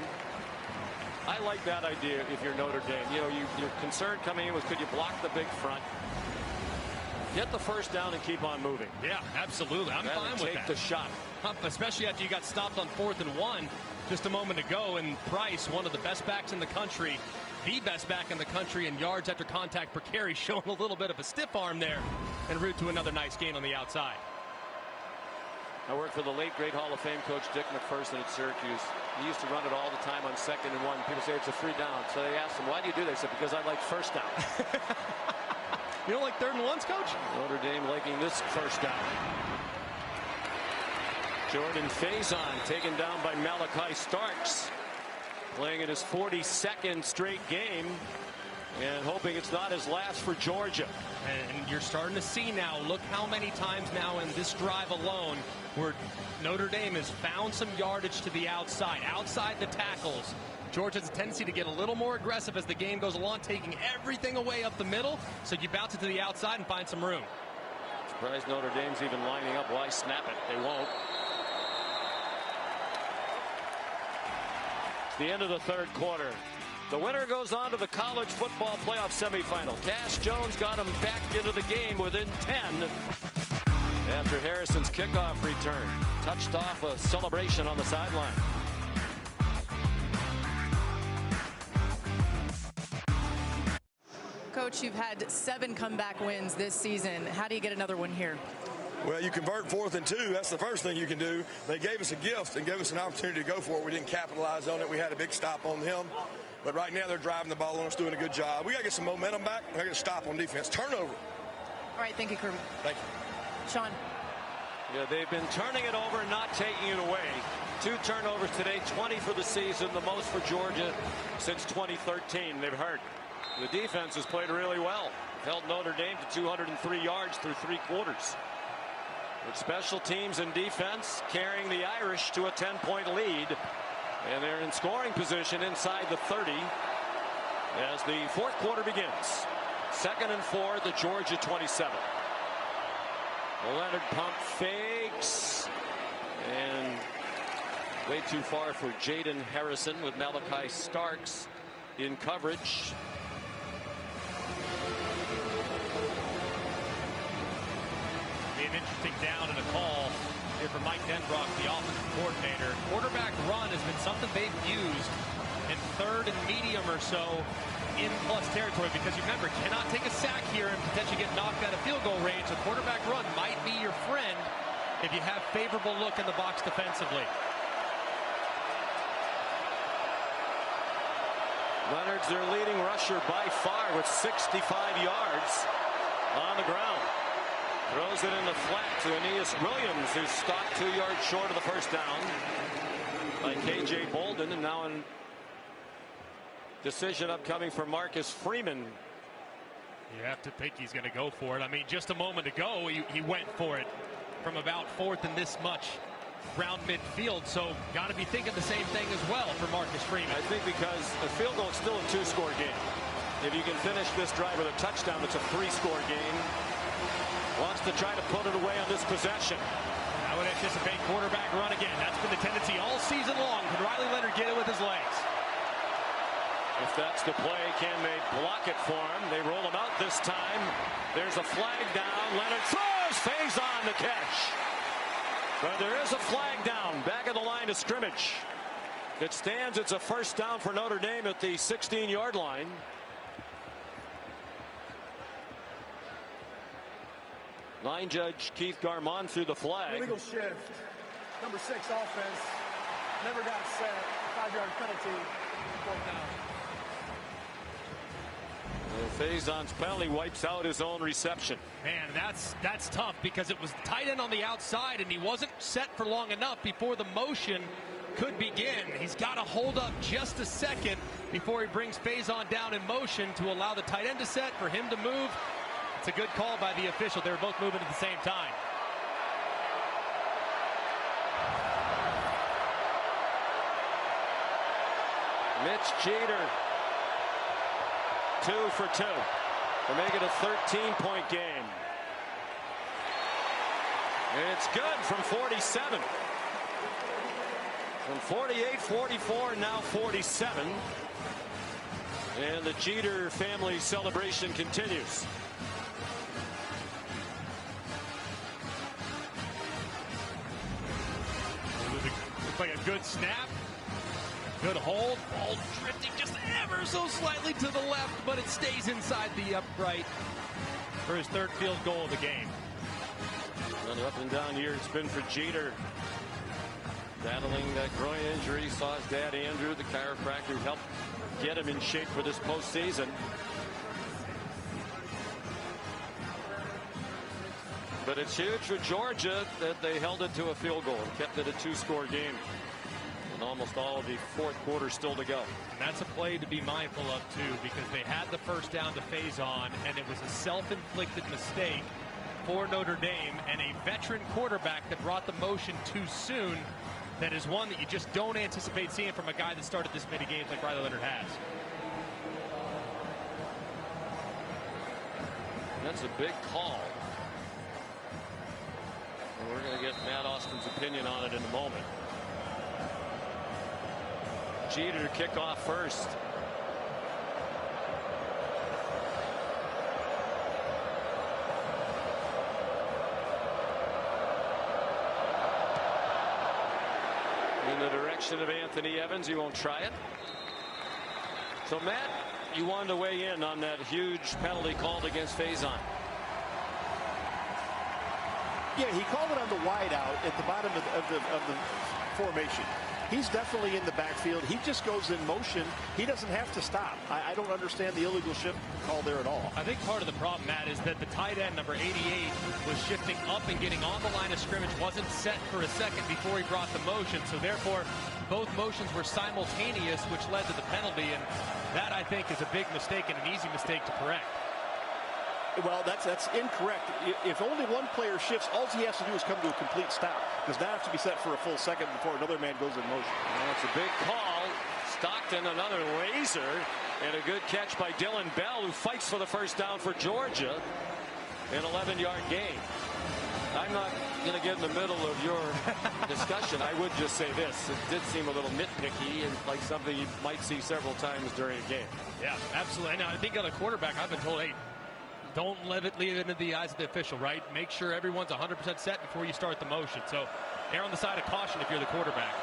I like that idea if you're Notre Dame. You know, you're concerned coming in with could you block the big front, get the first down and keep on moving. Yeah, absolutely. I'm fine with that. Take the shot. Especially after you got stopped on 4th and 1 just a moment ago, and Price, one of the best backs in the country, the best back in the country in yards after contact per carry, showing a little bit of a stiff arm there en route to another nice gain on the outside. I worked for the late great Hall of Fame coach Dick McPherson at Syracuse. He used to run it all the time on 2nd and 1. People say it's a free down. So they asked him, why do you do that? He said, because I like first down. You don't like 3rd and 1s, coach? Notre Dame liking this first down. Jordan Faison taken down by Malachi Starks. Playing in his 42nd straight game and hoping it's not his last for Georgia. And you're starting to see now, look how many times now in this drive alone where Notre Dame has found some yardage to the outside the tackles. Georgia has a tendency to get a little more aggressive as the game goes along, taking everything away up the middle, so you bounce it to the outside and find some room. Surprised Notre Dame's even lining up. Why snap it? They won't. It's the end of the third quarter. The winner goes on to the college football playoff semifinal. Cash Jones got him back into the game within 10 after Harrison's kickoff return. Touched off a celebration on the sideline. Coach, you've had 7 comeback wins this season. How do you get another one here? Well, you convert 4th and 2. That's the first thing you can do. They gave us a gift and gave us an opportunity to go for it. We didn't capitalize on it. We had a big stop on them. But right now they're driving the ball on us, doing a good job. We got to get some momentum back. We got to get a stop on defense. Turnover. All right, thank you, Kermit. Thank you. Sean. Yeah, they've been turning it over and not taking it away. 2 turnovers today, 20 for the season, the most for Georgia since 2013. They've hurt. The defense has played really well. Held Notre Dame to 203 yards through 3 quarters. With special teams and defense carrying the Irish to a 10-point lead. And they're in scoring position inside the 30 as the fourth quarter begins. 2nd and 4 at the Georgia 27. Leonard pump fakes. And way too far for Jaden Harrison with Malachi Starks in coverage. Be an interesting down and a call here for Mike Denbrock, the offensive coordinator. Quarterback run has been something they've used in 3rd and medium or so in plus territory, because you remember, cannot take a sack here and potentially get knocked out of field goal range. A quarterback run might be your friend if you have favorable look in the box defensively. Leonard's their leading rusher by far with 65 yards on the ground. Throws it in the flat to Aeneas Williams, who's stopped 2 yards short of the first down by KJ Bolden. And now a decision upcoming for Marcus Freeman. You have to think he's going to go for it. I mean, just a moment ago, he went for it. from about 4th and this much around midfield. So got to be thinking the same thing as well for Marcus Freeman. I think because a field goal is still a 2-score game. If you can finish this drive with a touchdown, it's a 3-score game. Wants to try to put it away on this possession. I would anticipate quarterback run again. That's been the tendency all season long. Can Riley Leonard get it with his legs? If that's the play, can they block it for him? They roll him out this time. There's a flag down. Leonard throws. Faison the catch. But there is a flag down. Back of the line of scrimmage. It stands. It's a first down for Notre Dame at the 16-yard line. Line judge Keith Garmon threw the flag. Illegal shift. Number 6 offense. Never got set. 5-yard penalty. 4th down. Faison's penalty wipes out his own reception. Man, that's tough because it was tight end on the outside and he wasn't set for long enough before the motion could begin. He's got to hold up just a second before he brings Faison down in motion to allow the tight end to set, for him to move. It's a good call by the official. They were both moving at the same time. Mitch Jeter, 2 for 2 to make it a 13-point game. And it's good from 47. From 48-44, now 47. And the Jeter family celebration continues. Looks like a good snap. Good hold. Ball drifting just ever so slightly to the left, but it stays inside the upright for his 3rd field goal of the game. Another up and down year it's been for Jeter. Battling that groin injury. Saw his dad Andrew, the chiropractor, help get him in shape for this postseason. But it's huge for Georgia that they held it to a field goal and kept it a 2-score game. And almost all of the 4th quarter still to go. And that's a play to be mindful of, too, because they had the first down to Faison, and it was a self-inflicted mistake for Notre Dame, and a veteran quarterback that brought the motion too soon. That is one that you just don't anticipate seeing from a guy that started this many games like Riley Leonard has. That's a big call. And we're going to get Matt Austin's opinion on it in a moment. Jeter to kick off first. In the direction of Anthony Evans. He won't try it. So, Matt, you wanted to weigh in on that huge penalty called against Faison. Yeah, he called it on the wide out at the bottom of the formation. He's definitely in the backfield. He just goes in motion. He doesn't have to stop. I don't understand the illegal shift call there at all. I think part of the problem, Matt, is that the tight end, number 88, was shifting up and getting on the line of scrimmage, wasn't set for a second before he brought the motion. So therefore, both motions were simultaneous, which led to the penalty. And that, I think, is a big mistake and an easy mistake to correct. Well, that's incorrect. If only one player shifts, all he has to do is come to a complete stop. Does not have to be set for a full second before another man goes in motion. Well, it's a big call. Stockton, another laser, and a good catch by Dylan Bell, who fights for the first down for Georgia. An 11-yard gain. I'm not going to get in the middle of your discussion. I would just say this. It did seem a little nitpicky and like something you might see several times during a game. Yeah, absolutely. Now, I think on a quarterback, I've been told, hey, don't leave it into the eyes of the official, right? Make sure everyone's 100% set before you start the motion. So err on the side of caution if you're the quarterback.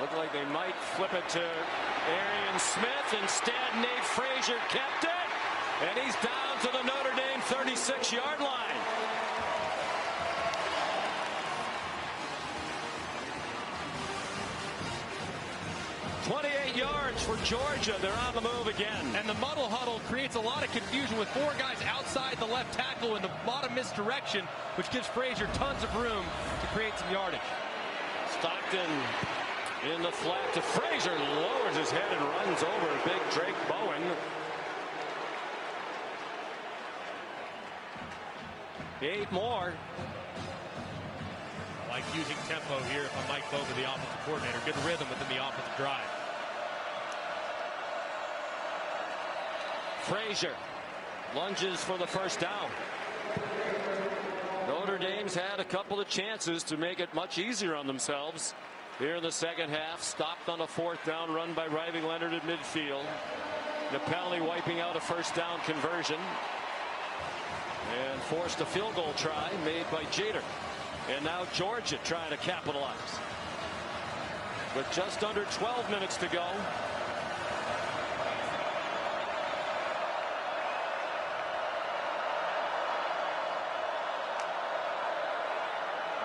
Looked like they might flip it to Arian Smith. Instead, Nate Frazier kept it. And he's down to the Notre Dame 36-yard line. Yards for Georgia. They're on the move again. And the muddle huddle creates a lot of confusion with 4 guys outside the left tackle in the bottom misdirection, which gives Frazier tons of room to create some yardage. Stockton in the flat to Frazier, lowers his head and runs over big Drake Bowen. 8 more. I like using tempo here if I'm Mike Boga, the offensive coordinator. Good rhythm within the offensive drive. Frazier lunges for the first down. Notre Dame's had a couple of chances to make it much easier on themselves here in the second half. Stopped on a 4th down run by Riley Leonard at midfield. The penalty wiping out a first down conversion. And forced a field goal try made by Jeter. And now Georgia trying to capitalize. With just under 12 minutes to go.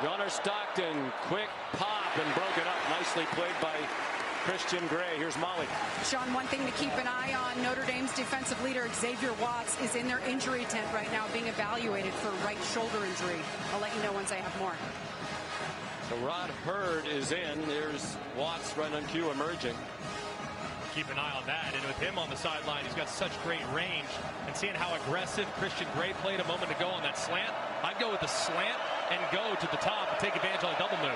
Gunnar Stockton, quick pop and broken up. Nicely played by Christian Gray. Here's Molly. Sean, one thing to keep an eye on, Notre Dame's defensive leader Xavier Watts is in their injury tent right now being evaluated for right shoulder injury. I'll let you know once I have more. So Rod Hurd is in. There's Watts right on cue emerging. Keep an eye on that. And with him on the sideline, he's got such great range. And seeing how aggressive Christian Gray played a moment ago on that slant, I'd go with the slant and go to the top and take advantage on a double move.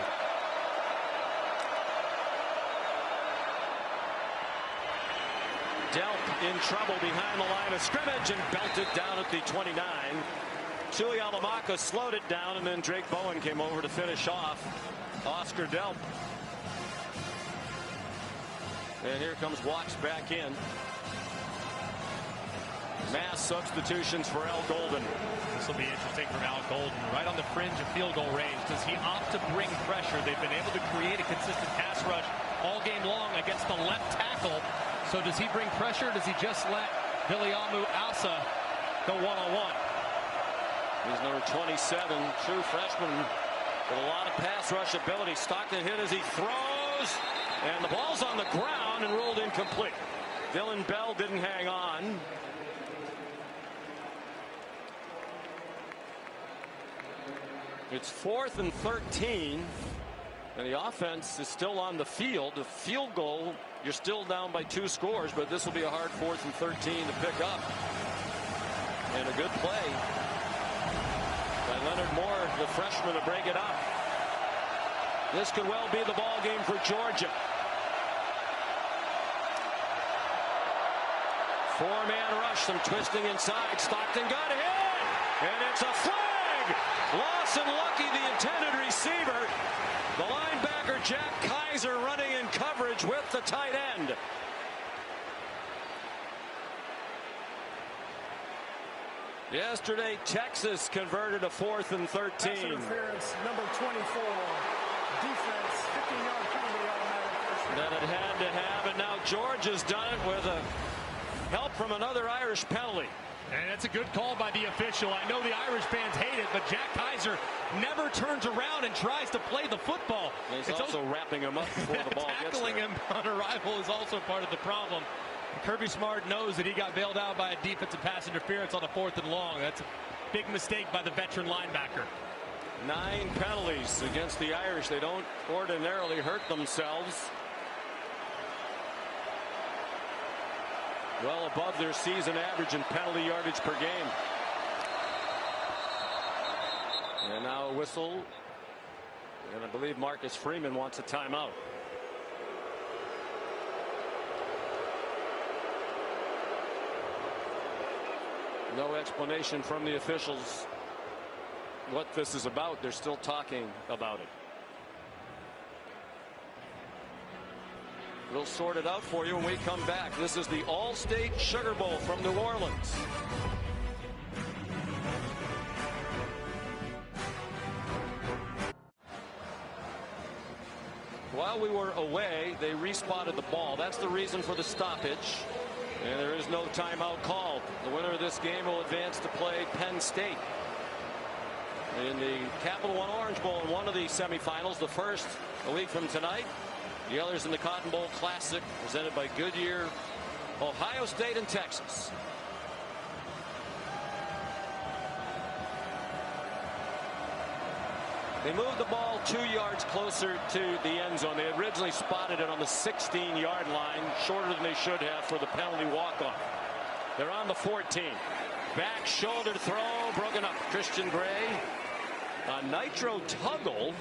Delp in trouble behind the line of scrimmage and belted down at the 29. Tuihalamaka slowed it down, and then Drake Bowen came over to finish off Oscar Delp. And here comes Watts back in. Mass substitutions for Al Golden. This will be interesting from Al Golden. Right on the fringe of field goal range. Does he opt to bring pressure? They've been able to create a consistent pass rush all game long against the left tackle. So does he bring pressure? Does he just let Viliamu Asa go one-on-one? He's number 27, true freshman with a lot of pass rush ability. Stockton hit as he throws, and the ball's on the ground and ruled incomplete. Dylan Bell didn't hang on. It's 4th and 13, and the offense is still on the field. The field goal, you're still down by 2 scores, but this will be a hard 4th and 13 to pick up. And a good play by Leonard Moore, the freshman, to break it up. This could well be the ball game for Georgia. 4-man rush, some twisting inside. Stockton got hit, and it's a flag. Lawson Lucky, the intended receiver. The linebacker Jack Kaiser running in coverage with the tight end. Yesterday, Texas converted a 4th and 13. Pass interference, number 24. Defense, 15-yard penalty, automatic. That it had to have, and now Georgia's done it with a help from another Irish penalty. And that's a good call by the official. I know the Irish fans hate it, but Jack Kaiser never turns around and tries to play the football. He's also wrapping him up before the ball gets there. Tackling him on arrival is also part of the problem. Kirby Smart knows that he got bailed out by a defensive pass interference on a 4th and long. That's a big mistake by the veteran linebacker. 9 penalties against the Irish. They don't ordinarily hurt themselves. Well above their season average in penalty yardage per game. And now a whistle. And I believe Marcus Freeman wants a timeout. No explanation from the officials what this is about. They're still talking about it. We'll sort it out for you when we come back. This is the All-State Sugar Bowl from New Orleans. While we were away, they respotted the ball. That's the reason for the stoppage. And there is no timeout called. The winner of this game will advance to play Penn State in the Capital One Orange Bowl in one of the semifinals. The first a week from tonight. The others in the Cotton Bowl Classic, presented by Goodyear, Ohio State, and Texas. They moved the ball 2 yards closer to the end zone. They originally spotted it on the 16-yard line, shorter than they should have for the penalty walk-off. They're on the 14. Back shoulder throw broken up. Christian Gray. Nitro Tuggle,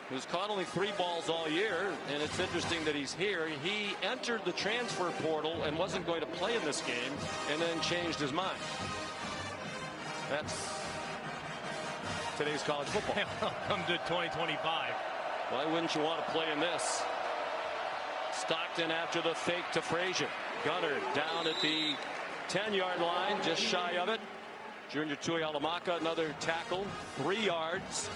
who's caught only 3 balls all year, and it's interesting that he's here. He entered the transfer portal and wasn't going to play in this game, and then changed his mind. That's today's college football. Welcome to 2025. Why wouldn't you want to play in this? Stockton after the fake to Frazier. Gunner down at the 10-yard line, just shy of it. Junior Tuihalamaka, another tackle, 3 yards.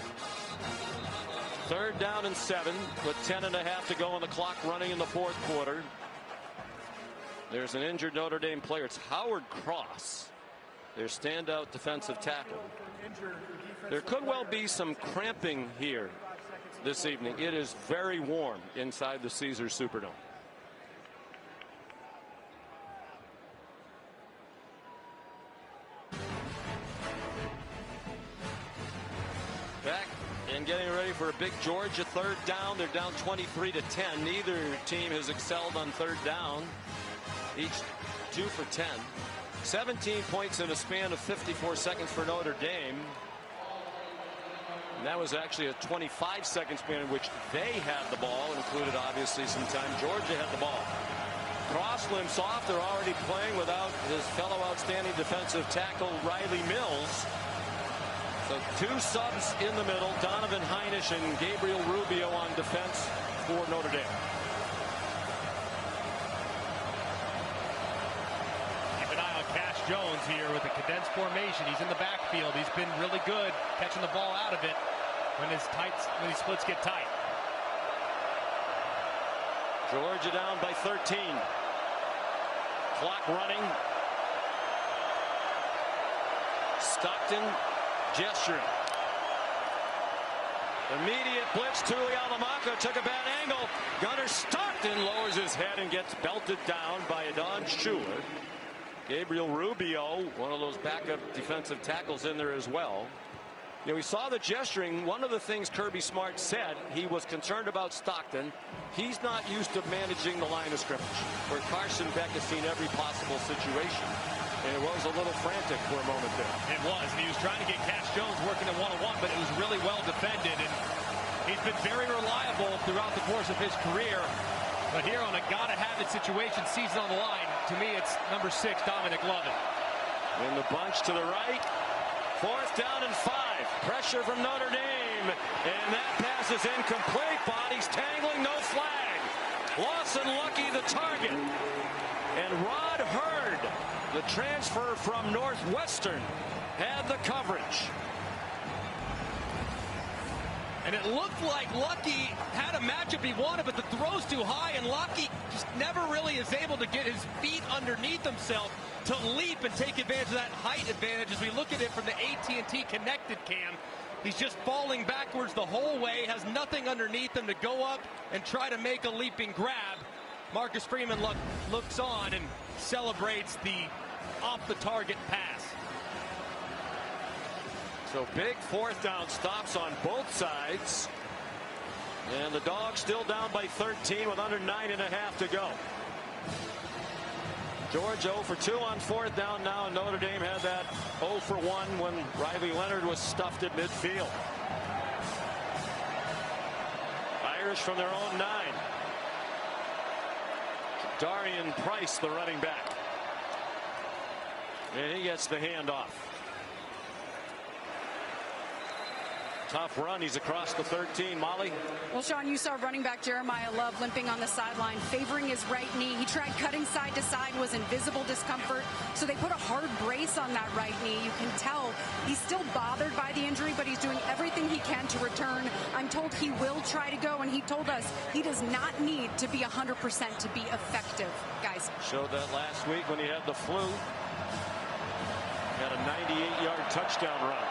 3rd down and 7 with 10.5 to go on the clock, running in the 4th quarter. There's an injured Notre Dame player. It's Howard Cross, their standout defensive tackle. There could well be some cramping here this evening. It is very warm inside the Caesars Superdome. Back and getting ready for a big Georgia 3rd down. They're down 23-10. Neither team has excelled on 3rd down. Each 2 for 10. 17 points in a span of 54 seconds for Notre Dame. And that was actually a 25-second span in which they had the ball, included obviously some time Georgia had the ball. Cross limps off. They're already playing without his fellow outstanding defensive tackle Riley Mills. So 2 subs in the middle, Donovan Heinisch and Gabriel Rubio on defense for Notre Dame. Keep an eye on Cash Jones here with the condensed formation. He's in the backfield. He's been really good catching the ball out of it when his splits get tight. Georgia down by 13. Clock running. Stockton gesturing. Immediate blitz. Tuihalamaka took a bad angle. Gunner Stockton lowers his head and gets belted down by Adon Schuler. Gabriel Rubio, one of those backup defensive tackles, in there as well. You know, we saw the gesturing. One of the things Kirby Smart said, he was concerned about Stockton. He's not used to managing the line of scrimmage, where Carson Beck has seen every possible situation. And it was a little frantic for a moment there. It was, and he was trying to get Cash Jones working at one-on-one, but it was really well defended, and he's been very reliable throughout the course of his career. But here on a gotta-have-it situation, season on the line, to me it's number 6, Dominic Lovett. In the bunch to the right. 4th down and 5. Pressure from Notre Dame, and that pass is incomplete. Bodies tangling, no flag. Lawson Lucky the target, and Rod Hurd, the transfer from Northwestern, had the coverage. And it looked like Lucky had a matchup he wanted, but the throw's too high, and Lucky just never really is able to get his feet underneath himself to leap and take advantage of that height advantage. As we look at it from the AT&T connected cam, he's just falling backwards the whole way, has nothing underneath him to go up and try to make a leaping grab. Marcus Freeman looks on and celebrates the off-the-target pass. So big 4th down stops on both sides. And the Dogs still down by 13 with under 9.5 to go. Georgia 0 for 2 on 4th down now, and Notre Dame had that 0 for 1 when Riley Leonard was stuffed at midfield. Irish from their own 9. Darian Price, the running back. And he gets the handoff. Tough run. He's across the 13. Molly? Well, Sean, you saw running back Jeremiah Love limping on the sideline, favoring his right knee. He tried cutting side to side, was in visible discomfort. So they put a hard brace on that right knee. You can tell he's still bothered by the injury, but he's doing everything he can to return. I'm told he will try to go, and he told us he does not need to be 100% to be effective, guys. Showed that last week when he had the flu. Had a 98-yard touchdown run.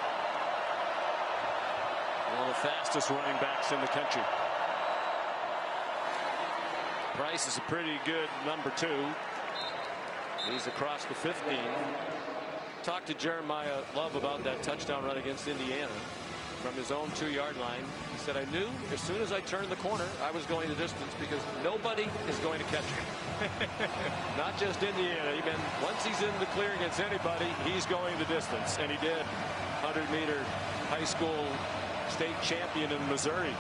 One of the fastest running backs in the country. Price is a pretty good number 2. He's across the 15. Talked to Jeremiah Love about that touchdown run against Indiana from his own 2-yard line. He said, I knew as soon as I turned the corner I was going the distance because nobody is going to catch me. Not just Indiana. Once he's in the clear against anybody, he's going the distance. And he did. 100-meter high school state champion in Missouri.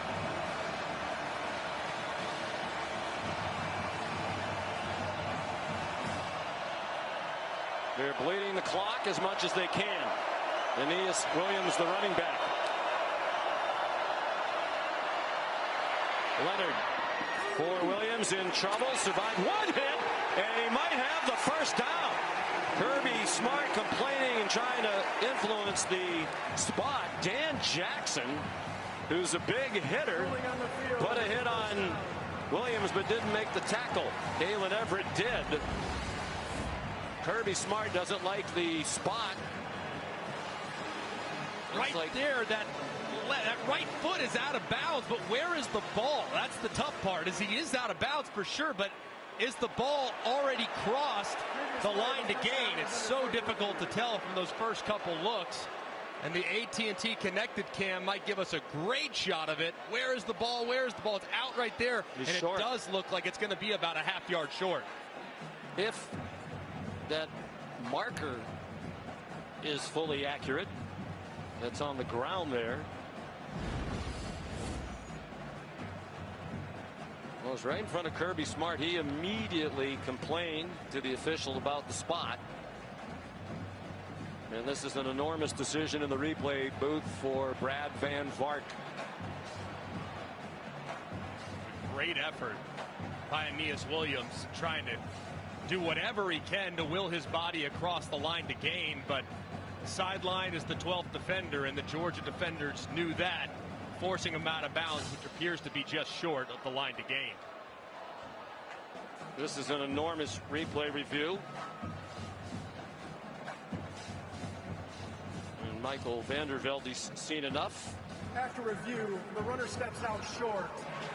They're bleeding the clock as much as they can. Aeneas Williams, the running back. Leonard for Williams in trouble. Survived one hit, and he might have the first down. Kirby Smart complaining and trying to influence the spot. Dan Jackson, who's a big hitter, put a hit on Williams but didn't make the tackle. Kalen Everett did. Kirby Smart doesn't like the spot. Right there, that right foot is out of bounds, but where is the ball? That's the tough part, is he is out of bounds for sure, but is the ball already crossed the line to gain? It's so difficult to tell from those first couple looks. And the AT&T connected cam might give us a great shot of it. Where is the ball? Where is the ball? It's out right there. And it does look like it's going to be about a half-yard short. If that marker is fully accurate, that's on the ground there. Well, it's right in front of Kirby Smart. He immediately complained to the official about the spot. And this is an enormous decision in the replay booth for Brad Van Vark. Great effort by Aeneas Williams, trying to do whatever he can to will his body across the line to gain, but the sideline is the 12th defender, and the Georgia defenders knew that, forcing him out of bounds, which appears to be just short of the line to gain. This is an enormous replay review. And Michael Vandervelde, he's seen enough. After review, the runner steps out short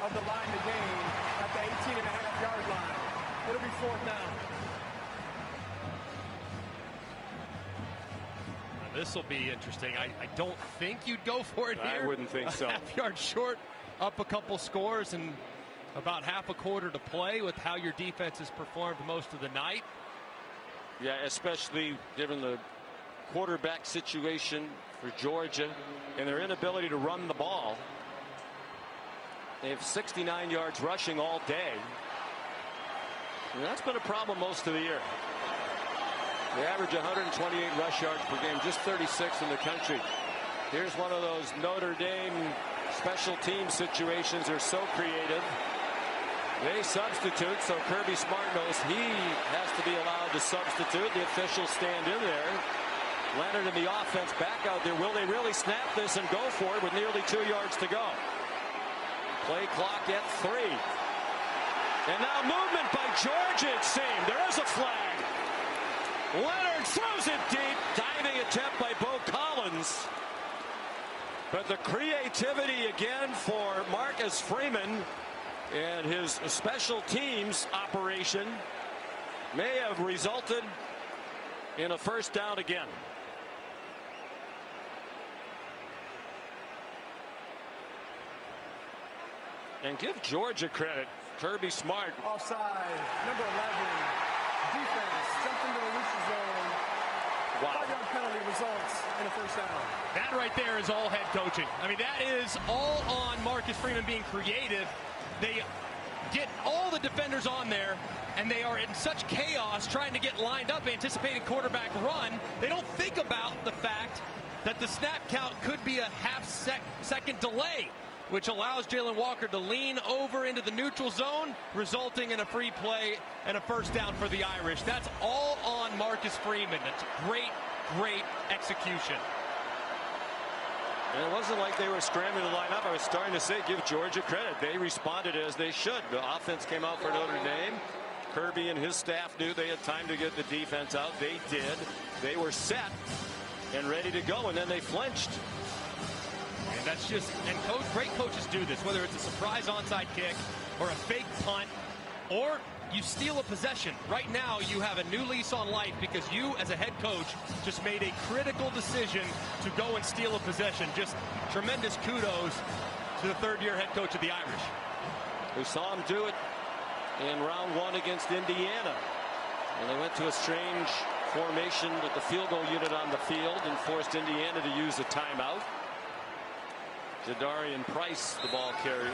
of the line to gain at the 18.5-yard line. It'll be 4th down. This will be interesting. I don't think you'd go for it here. I wouldn't think so. Half-yard short, up a couple scores, and about half a quarter to play with how your defense has performed most of the night. Yeah, especially given the quarterback situation for Georgia and their inability to run the ball. They have 69 yards rushing all day. And that's been a problem most of the year. They average 128 rush yards per game, just 36 in the country. Here's one of those Notre Dame special team situations. They're so creative. They substitute, so Kirby Smart knows he has to be allowed to substitute. The officials stand in there. Leonard and the offense back out there. Will they really snap this and go for it with nearly 2 yards to go? Play clock at 3. And now movement by Georgia, it seemed. There is a flag. Leonard throws it deep. Diving attempt by Bo Collins. But the creativity again for Marcus Freeman and his special teams operation may have resulted in a first down again. And give Georgia credit. Kirby Smart. Offside, number 11. Defense jumped into the neutral zone. Wow. 5-yard penalty results in a first down. That right there is all head coaching. I mean, that is all on Marcus Freeman being creative. They get all the defenders on there, and they are in such chaos trying to get lined up, anticipating quarterback run. They don't think about the fact that the snap count could be a half-second delay, which allows Jalen Walker to lean over into the neutral zone, resulting in a free play and a first down for the Irish. That's all on Marcus Freeman. That's great, great execution. And it wasn't like they were scrambling to line up. I was starting to say, give Georgia credit. They responded as they should. The offense came out for Notre Dame. Kirby and his staff knew they had time to get the defense out. They did. They were set and ready to go, and then they flinched. And that's just, and great coaches do this, whether it's a surprise onside kick or a fake punt, or you steal a possession. Right now, you have a new lease on life because you, as a head coach, just made a critical decision to go and steal a possession. Just tremendous kudos to the third-year head coach of the Irish. We saw him do it in round one against Indiana. And they went to a strange formation with the field goal unit on the field and forced Indiana to use a timeout. Jadarian Price, the ball carrier.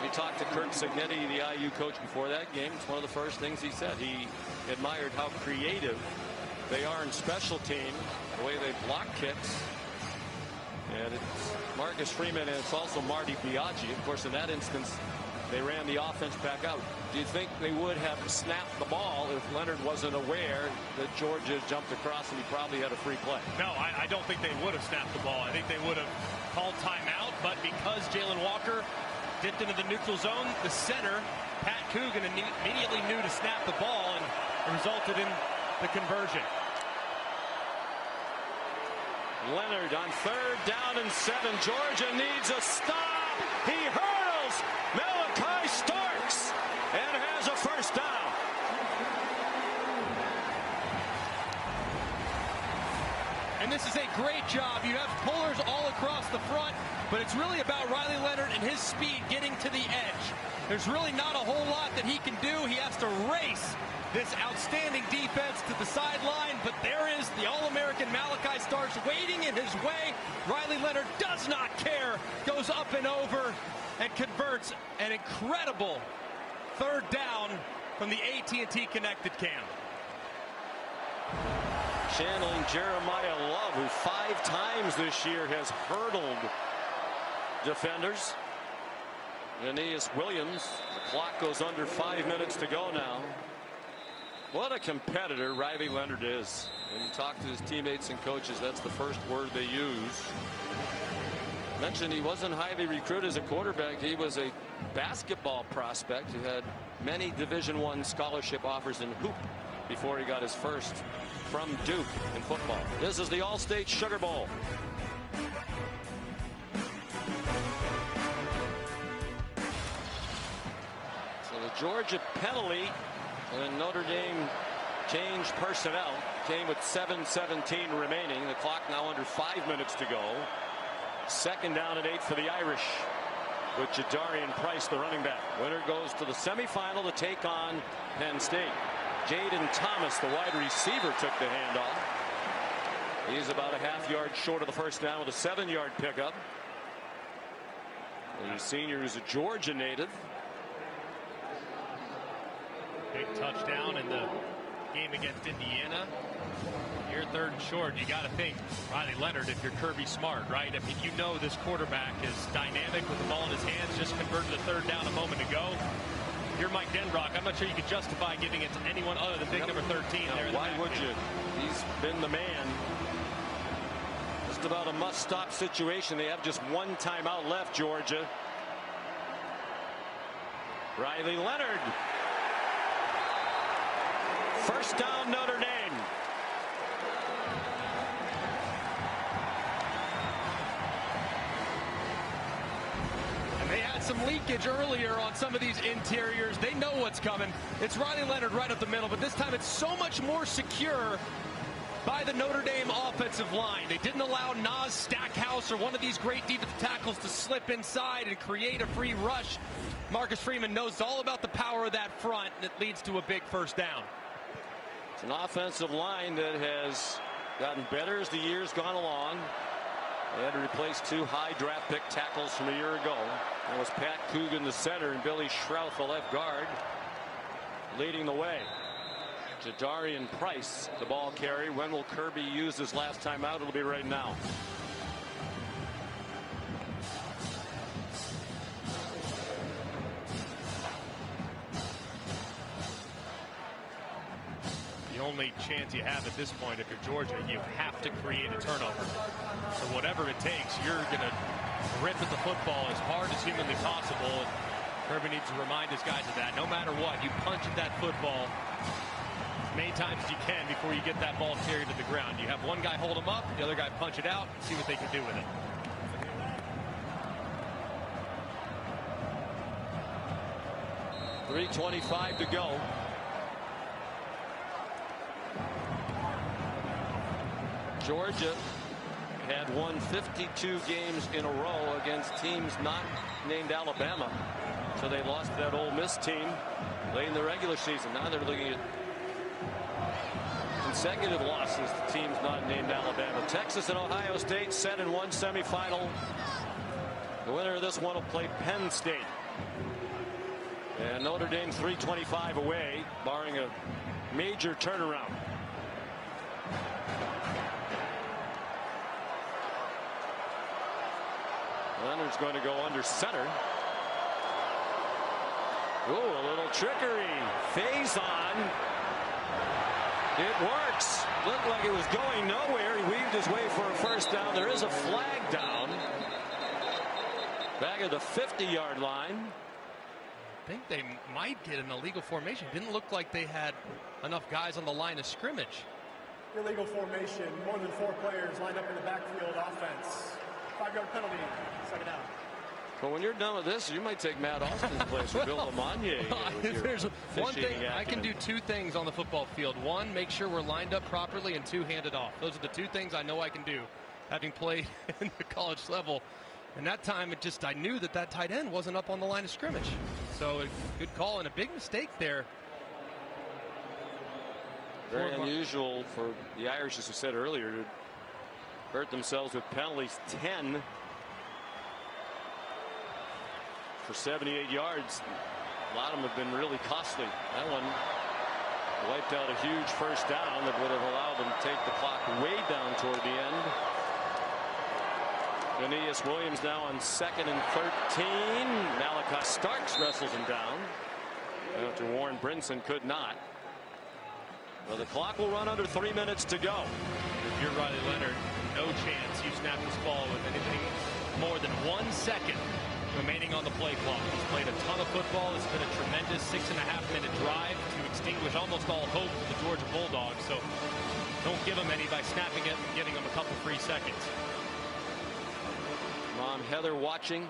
We talked to Kurt Signetti, the IU coach, before that game. It's one of the first things he said. He admired how creative they are in special team, the way they block kicks. And it's Marcus Freeman and it's also Marty Biaggi. Of course, in that instance, they ran the offense back out. Do you think they would have snapped the ball if Leonard wasn't aware that Georgia jumped across and he probably had a free play? No, I don't think they would have snapped the ball. I think they would have called timeout, but because Jalen Walker dipped into the neutral zone, the center, Pat Coogan, immediately knew to snap the ball, and it resulted in the conversion. Leonard on 3rd down and 7. Georgia needs a stop. He hurdles Malachi Starks and has a first down. And this is a great job. You have pullers all across the front, but it's really about Riley Leonard and his speed getting to the edge. There's really not a whole lot that he can do. He has to race this outstanding defense to the sideline, but there is the All-American Malachi Starks waiting in his way. Riley Leonard does not care, goes up and over and converts an incredible 3rd down from the AT&T Connected Cam. Channeling Jeremiah Love, who 5 times this year has hurdled defenders. Aeneas Williams, the clock goes under 5 minutes to go now. What a competitor Riley Leonard is. When you talk to his teammates and coaches, that's the first word they use. Mentioned he wasn't highly recruited as a quarterback. He was a basketball prospect who had many Division I scholarship offers in hoop before he got his first from Duke in football. This is the All-State Sugar Bowl. So the Georgia penalty when Notre Dame changed personnel came with 7:17 remaining. The clock now under 5 minutes to go. 2nd down and 8 for the Irish with Jadarian Price, the running back. Winner goes to the semifinal to take on Penn State. Jaden Thomas, the wide receiver, took the handoff. He's about a half yard short of the first down with a 7-yard pickup. The senior is a Georgia native. Big touchdown in the game against Indiana. You're 3rd and short. You got to think Riley Leonard if you're Kirby Smart, right? I mean, you know this quarterback is dynamic with the ball in his hands. Just converted a 3rd down a moment ago. You're Mike Denbrock. I'm not sure you could justify giving it to anyone other than big number 13 now, there. Why would you? He's been the man. Just about a must-stop situation. They have just 1 timeout left, Georgia. Riley Leonard. First down, Notre Dame. And they had some leakage earlier on some of these interiors. They know what's coming. It's Riley Leonard right up the middle, but this time it's so much more secure by the Notre Dame offensive line. They didn't allow Nas Stackhouse or one of these great defensive tackles to slip inside and create a free rush. Marcus Freeman knows all about the power of that front, and it leads to a big first down. It's an offensive line that has gotten better as the year's gone along. They had to replace 2 high draft pick tackles from a year ago. That was Pat Coogan, the center, and Billy Shrouth, the left guard, leading the way. Jadarian Price, the ball carrier. When will Kirby use his last time out? It'll be right now. The only chance you have at this point, if you're Georgia, you have to create a turnover. So whatever it takes, you're going to rip at the football as hard as humanly possible. And Kirby needs to remind his guys of that. No matter what, you punch at that football as many times as you can before you get that ball carried to the ground. You have one guy hold him up, the other guy punch it out, and see what they can do with it. .325 to go. Georgia had won 52 games in a row against teams not named Alabama. So they lost to that Ole Miss team late in the regular season. Now they're looking at consecutive losses to teams not named Alabama. Texas and Ohio State set in one semifinal. The winner of this one will play Penn State. And Notre Dame 325 away, barring a major turnaround. Leonard's going to go under center. Ooh, a little trickery. Faison. It works. Looked like it was going nowhere. He weaved his way for a first down. There is a flag down. Back at the 50-yard line. I think they might get an illegal formation. Didn't look like they had enough guys on the line of scrimmage. Illegal formation. More than 4 players lined up in the backfield. Offense. 5-yard penalty. Second down. Well, when you're done with this, you might take Matt Austin's place for Bill LeMonnier. There's one thing I can do 2 things on the football field. 1, make sure we're lined up properly, and 2, hand it off. Those are the 2 things I know I can do, having played in the college level. And that time, I knew that tight end wasn't up on the line of scrimmage. So a good call and a big mistake there. Very unusual for the Irish, as we said earlier, to hurt themselves with penalties. 10 for 78 yards. A lot of them have been really costly. That one wiped out a huge first down that would have allowed them to take the clock way down toward the end. Aeneas Williams now on 2nd and 13. Malachi Starks wrestles him down after Warren Brinson could not. Well, the clock will run under 3 minutes to go. If you're Riley Leonard, no chance you snap this ball with anything more than 1 second remaining on the play clock. He's played a ton of football. It's been a tremendous 6.5-minute drive to extinguish almost all hope for the Georgia Bulldogs. So don't give them any by snapping it and getting them a couple free seconds. Mom Heather watching.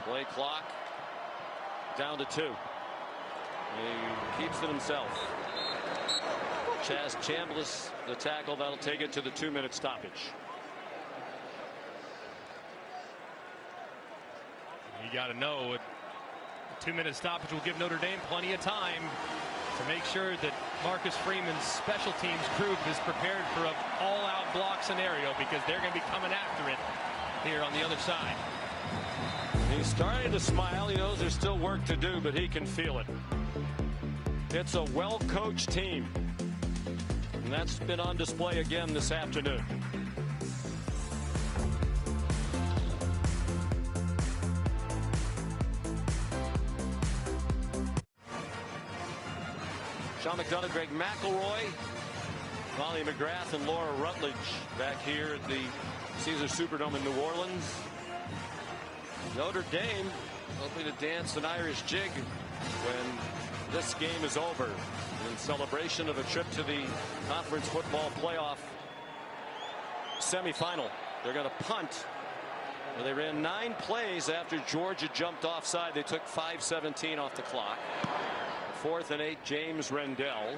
Play clock down to 2. He keeps it himself. Chaz Chambliss, the tackle, that'll take it to the 2-minute stoppage. You got to know, a 2-minute stoppage will give Notre Dame plenty of time to make sure that Marcus Freeman's special teams group is prepared for an all-out block scenario, because they're going to be coming after it here on the other side. He's starting to smile. He knows there's still work to do, but he can feel it. It's a well-coached team, and that's been on display again this afternoon. Sean McDonough, Greg McElroy, Molly McGrath, and Laura Rutledge back here at the Caesars Superdome in New Orleans. Notre Dame hoping to dance an Irish jig when this game is over in celebration of a trip to the Conference Football Playoff semifinal. They're going to punt. Well, they ran 9 plays after Georgia jumped offside. They took 5:17 off the clock. 4th and 8, James Rendell.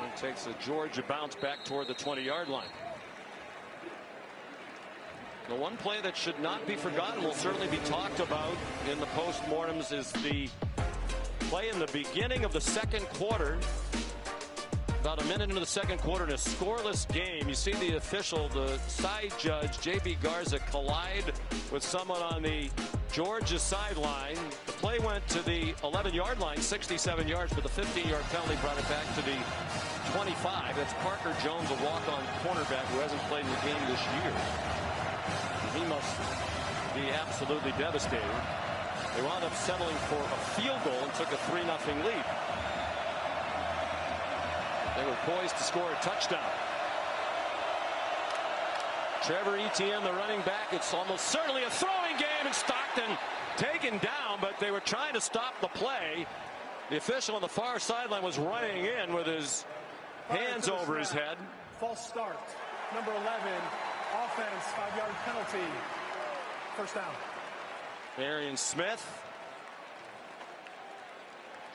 And takes a Georgia bounce back toward the 20-yard line. The one play that should not be forgotten, will certainly be talked about in the postmortems, is the play in the beginning of the second quarter. About a minute into the second quarter in a scoreless game, you see the official, the side judge, J.B. Garza, collide with someone on the Georgia sideline. The play went to the 11-yard line, 67 yards, but the 15-yard penalty brought it back to the 25. That's Parker Jones, a walk-on cornerback who hasn't played in the game this year. He must be absolutely devastated. They wound up settling for a field goal and took a 3-0 lead. They were poised to score a touchdown. Trevor Etienne, the running back. It's almost certainly a throwing game, and Stockton taken down, but they were trying to stop the play. The official on the far sideline was running in with his hands over his head. False start. Number 11. Offense, 5-yard penalty. First down. Arian Smith.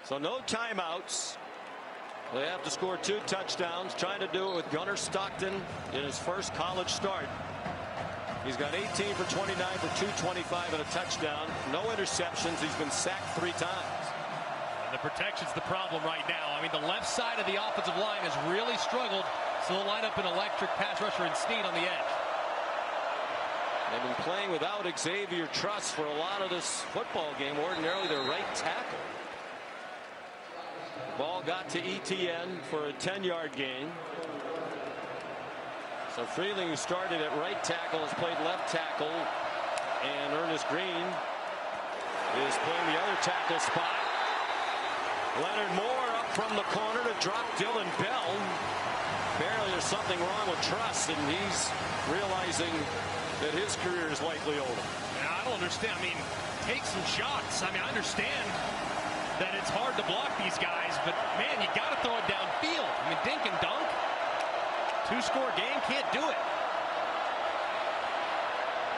So no timeouts. They have to score 2 touchdowns, trying to do it with Gunnar Stockton in his first college start. He's got 18 for 29 for 225 and a touchdown. No interceptions. He's been sacked 3 times. And the protection's the problem right now. I mean, the left side of the offensive line has really struggled. So they'll line up an electric pass rusher and Snead on the edge. They've been playing without Xavier Truss for a lot of this football game. Ordinarily, their right tackle. Ball got to ETN for a 10-yard gain. So Freeling, who started at right tackle, has played left tackle. And Ernest Green is playing the other tackle spot. Leonard Moore up from the corner to drop Dylan Bell. Apparently there's something wrong with Truss, and he's realizing that his career is likely over. Yeah, I don't understand. I mean, take some shots. I mean, I understand that it's hard to block these guys, but man, you got to throw it downfield. I mean, dink and dunk. 2-score game, can't do it.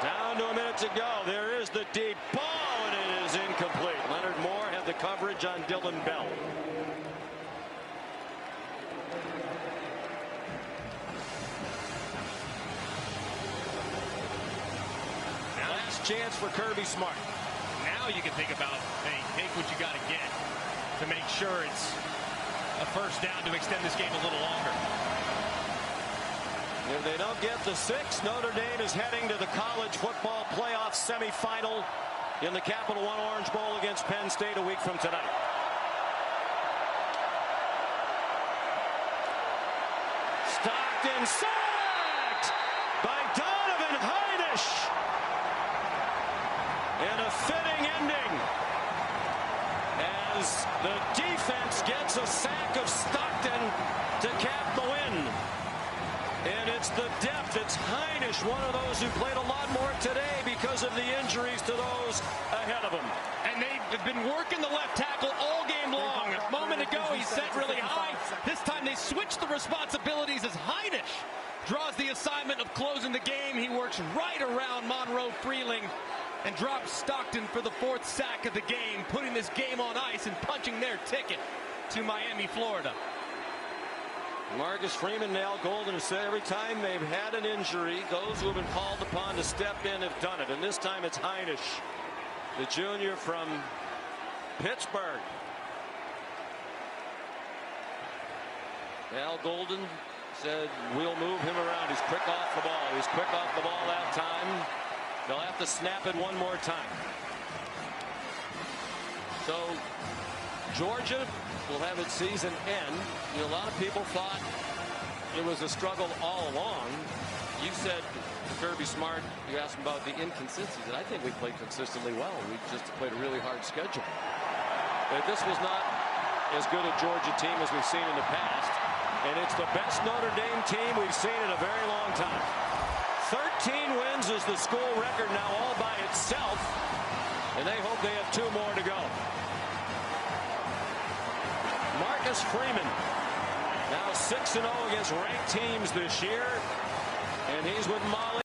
Down to a minute to go. There is the deep ball, and it is incomplete. Leonard Moore had the coverage on Dylan Bell. Last chance for Kirby Smart. Now you can think about, hey, take what you got to get to make sure it's a first down to extend this game a little longer. If they don't get the 6, Notre Dame is heading to the college football playoff semifinal in the Capital One Orange Bowl against Penn State a week from tonight. Stockton sacked by Donovan Heinisch. And a fitting ending as the defense gets a sack of Stockton to cap the win. And it's the depth. It's Heinisch, one of those who played a lot more today because of the injuries to those ahead of him. And they've been working the left tackle all game long. A moment ago, he set really high. This time they switched the responsibilities as Heinisch draws the assignment of closing the game. He works right around Monroe Freeling and drops Stockton for the 4th sack of the game, putting this game on ice and punching their ticket to Miami, Florida. Marcus Freeman and Al Golden have said every time they've had an injury, those who have been called upon to step in have done it. And this time it's Heinisch, the junior from Pittsburgh. Al Golden said, we'll move him around. He's quick off the ball. He's quick off the ball that time. They'll have to snap it one more time. So Georgia will have its season end. You know, a lot of people thought it was a struggle all along. You said Kirby Smart, you asked him about the inconsistencies, and I think we played consistently well. We just played a really hard schedule. But this was not as good a Georgia team as we've seen in the past. And it's the best Notre Dame team we've seen in a very long time. 13 wins is the school record now all by itself. And they hope they have 2 more to go. Marcus Freeman now 6-0 against ranked teams this year, and he's with Molly.